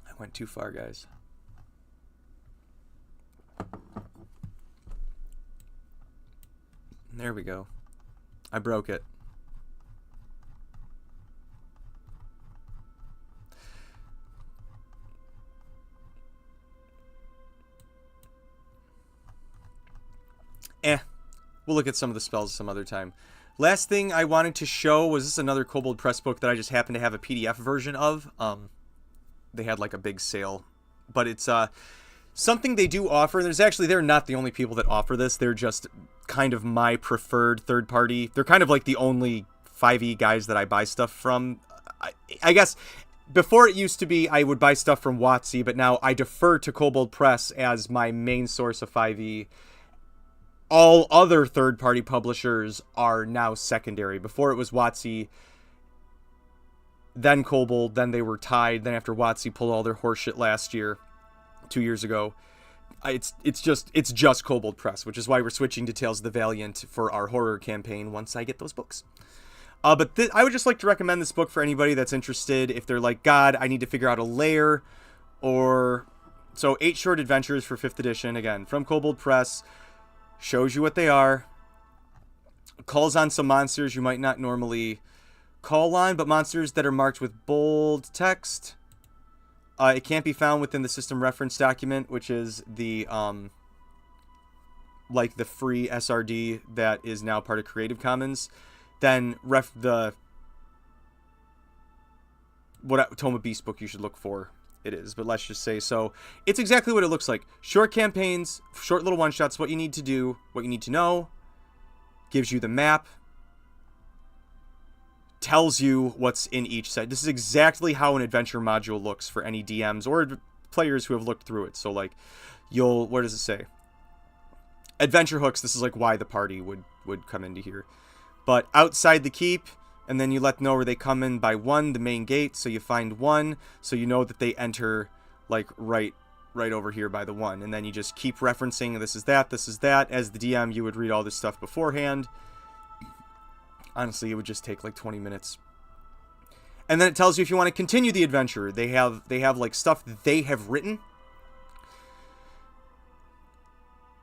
I went too far, guys. There we go. I broke it. We'll look at some of the spells some other time. Last thing I wanted to show was this another Kobold Press book that I just happened to have a PDF version of. They had like a big sale, but it's something they do offer. They're not the only people that offer this. They're just kind of my preferred third party. They're kind of like the only 5e guys that I buy stuff from. I guess before it used to be I would buy stuff from WotC, but now I defer to Kobold Press as my main source of 5e. All other third-party publishers are now secondary. Before it was WotC, then Kobold, then they were tied. Then after WotC pulled all their horseshit last year, 2 years ago, it's just Kobold Press, which is why we're switching to Tales of the Valiant for our horror campaign once I get those books. But I would just like to recommend this book for anybody that's interested. If they're like, God, I need to figure out a lair, or so 8 short adventures for 5th edition, again from Kobold Press. Shows you what they are. Calls on some monsters you might not normally call on, but monsters that are marked with bold text. It can't be found within the system reference document, which is the like the free SRD that is now part of Creative Commons. Then what Tome Beast book you should look for. It is, but let's just say so. It's exactly what it looks like. Short campaigns, short little one-shots, what you need to do, what you need to know, gives you the map, tells you what's in each set. This is exactly how an adventure module looks for any DMs or players who have looked through it. So like, what does it say? Adventure hooks, this is like why the party would come into here. But outside the keep, and then you let them know where they come in by 1, the main gate. So you find 1, so you know that they enter like right over here by the 1. And then you just keep referencing this is that. As the DM, you would read all this stuff beforehand. Honestly, it would just take like 20 minutes. And then it tells you if you want to continue the adventure. They have like stuff that they have written.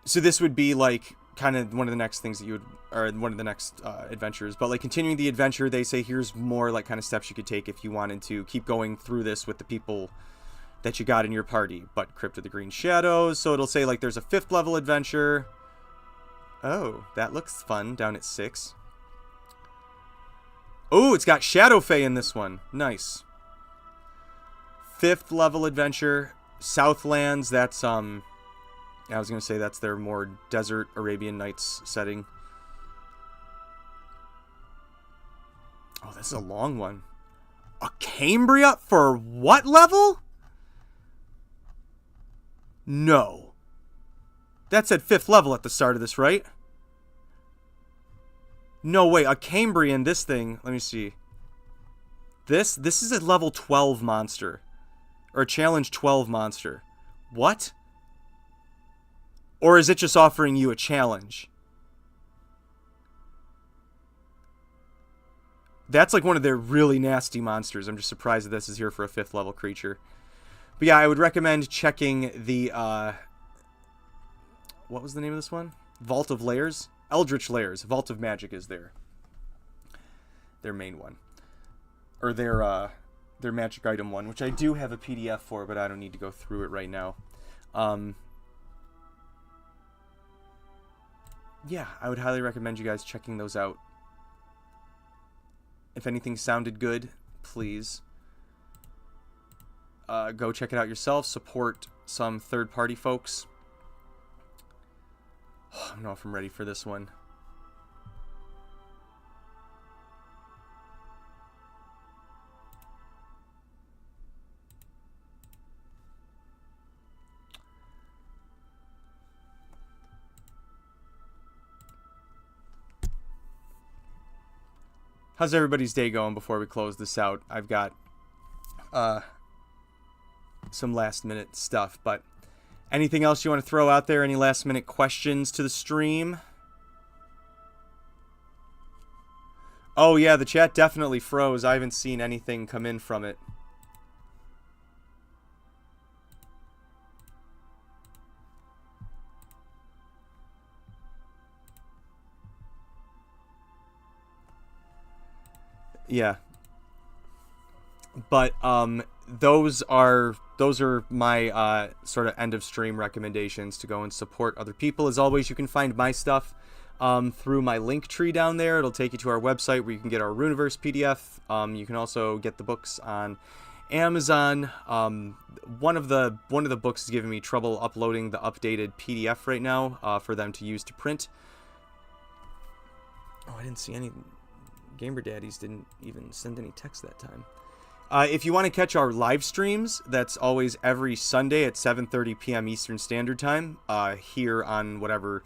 So this would be like kind of one of the next things that you would, or one of the next adventures, but like continuing the adventure, they say here's more like kind of steps you could take if you wanted to keep going through this with the people that you got in your party. But Crypt of the Green Shadows, so it'll say like there's a 5th level adventure. Oh, that looks fun, down at 6. Oh, it's got Shadow Fae in this one. Nice. 5th level adventure, Southlands, that's I was going to say that's their more desert Arabian Nights setting. Oh, this is a long one. A Cambria for what level? No. That said 5th level at the start of this, right? No way, a Cambrian, this thing, let me see. This is a level 12 monster. Or a challenge 12 monster. What? Or is it just offering you a challenge? That's like one of their really nasty monsters. I'm just surprised that this is here for a 5th level creature. But yeah, I would recommend checking the, what was the name of this one? Vault of Lairs? Eldritch Lairs. Vault of Magic is their main one. Or their magic item one, which I do have a PDF for, but I don't need to go through it right now. Yeah, I would highly recommend you guys checking those out. If anything sounded good, please. go check it out yourself. Support some third-party folks. I don't know if I'm ready for this one. How's everybody's day going before we close this out? I've got some last minute stuff, but anything else you want to throw out there? Any last minute questions to the stream? Oh yeah, the chat definitely froze. I haven't seen anything come in from it. Yeah. But those are my sort of end of stream recommendations to go and support other people. As always, you can find my stuff through my link tree down there. It'll take you to our website where you can get our Runiverse PDF. You can also get the books on Amazon. One of the books is giving me trouble uploading the updated PDF right now for them to use to print. Oh, I didn't see any. Gamer Daddies didn't even send any text that time. If you want to catch our live streams, that's always every Sunday at 7:30 p.m. Eastern Standard Time. Here on whatever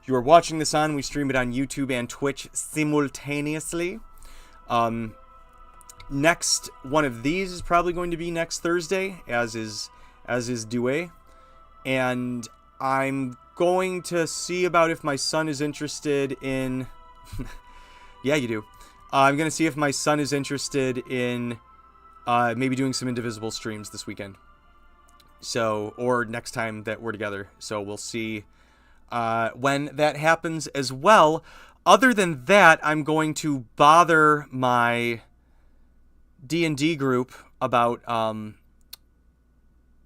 you are watching this on, we stream it on YouTube and Twitch simultaneously. Next one of these is probably going to be next Thursday, as is Due, and I'm going to see about if my son is interested in. Yeah, you do. I'm going to see if my son is interested in maybe doing some Indivisible streams this weekend. So, or next time that we're together. So we'll see when that happens as well. Other than that, I'm going to bother my D&D group about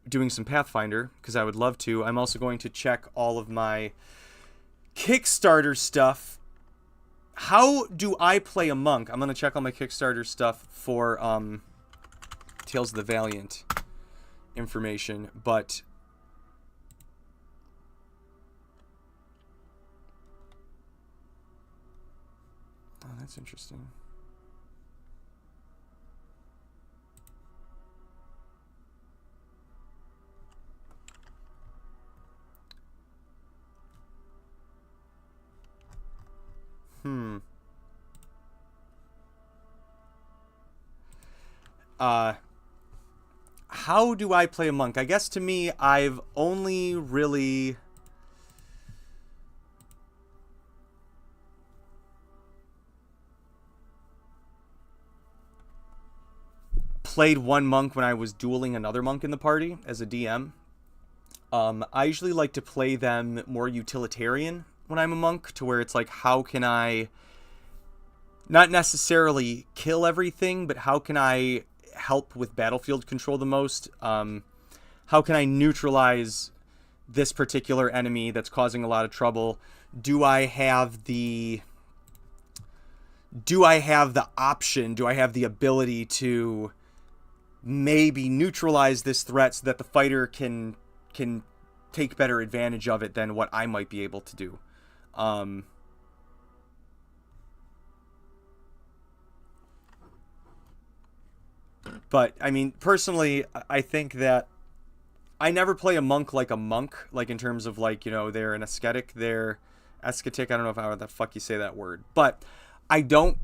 doing some Pathfinder, because I would love to. I'm also going to check all of my Kickstarter stuff. How do I play a monk? I'm going to check all my Kickstarter stuff for Tales of the Valiant information, but oh, that's interesting. How do I play a monk? I guess to me, I've only really played one monk when I was dueling another monk in the party as a DM. I usually like to play them more utilitarian when I'm a monk, to where it's like, how can I not necessarily kill everything, but how can I help with battlefield control the most? How can I neutralize this particular enemy that's causing a lot of trouble? Do I have the option? Do I have the ability to maybe neutralize this threat so that the fighter can take better advantage of it than what I might be able to do? But, I mean, personally, I think that I never play a monk, like in terms of, like, you know, they're an ascetic, they're ascetic, I don't know how the fuck you say that word, but I don't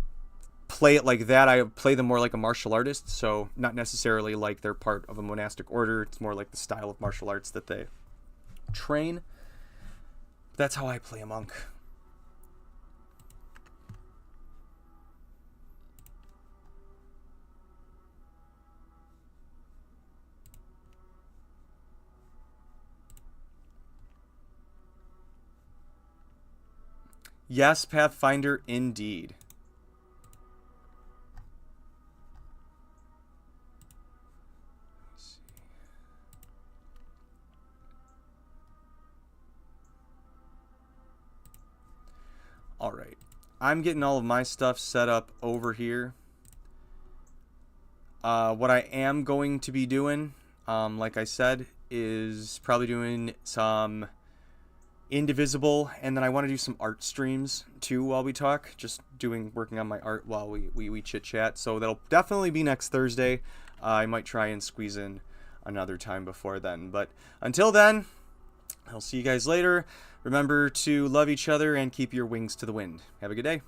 play it like that. I play them more like a martial artist, so not necessarily like they're part of a monastic order. It's more like the style of martial arts that they train. That's how I play a monk. Yes, Pathfinder, indeed. All right. I'm getting all of my stuff set up over here. What I am going to be doing like I said, is probably doing some Indivisible, and then I want to do some art streams too while we talk. Just working on my art while we chit chat. So that'll definitely be next Thursday. I might try and squeeze in another time before then. But until then, I'll see you guys later. Remember to love each other and keep your wings to the wind. Have a good day.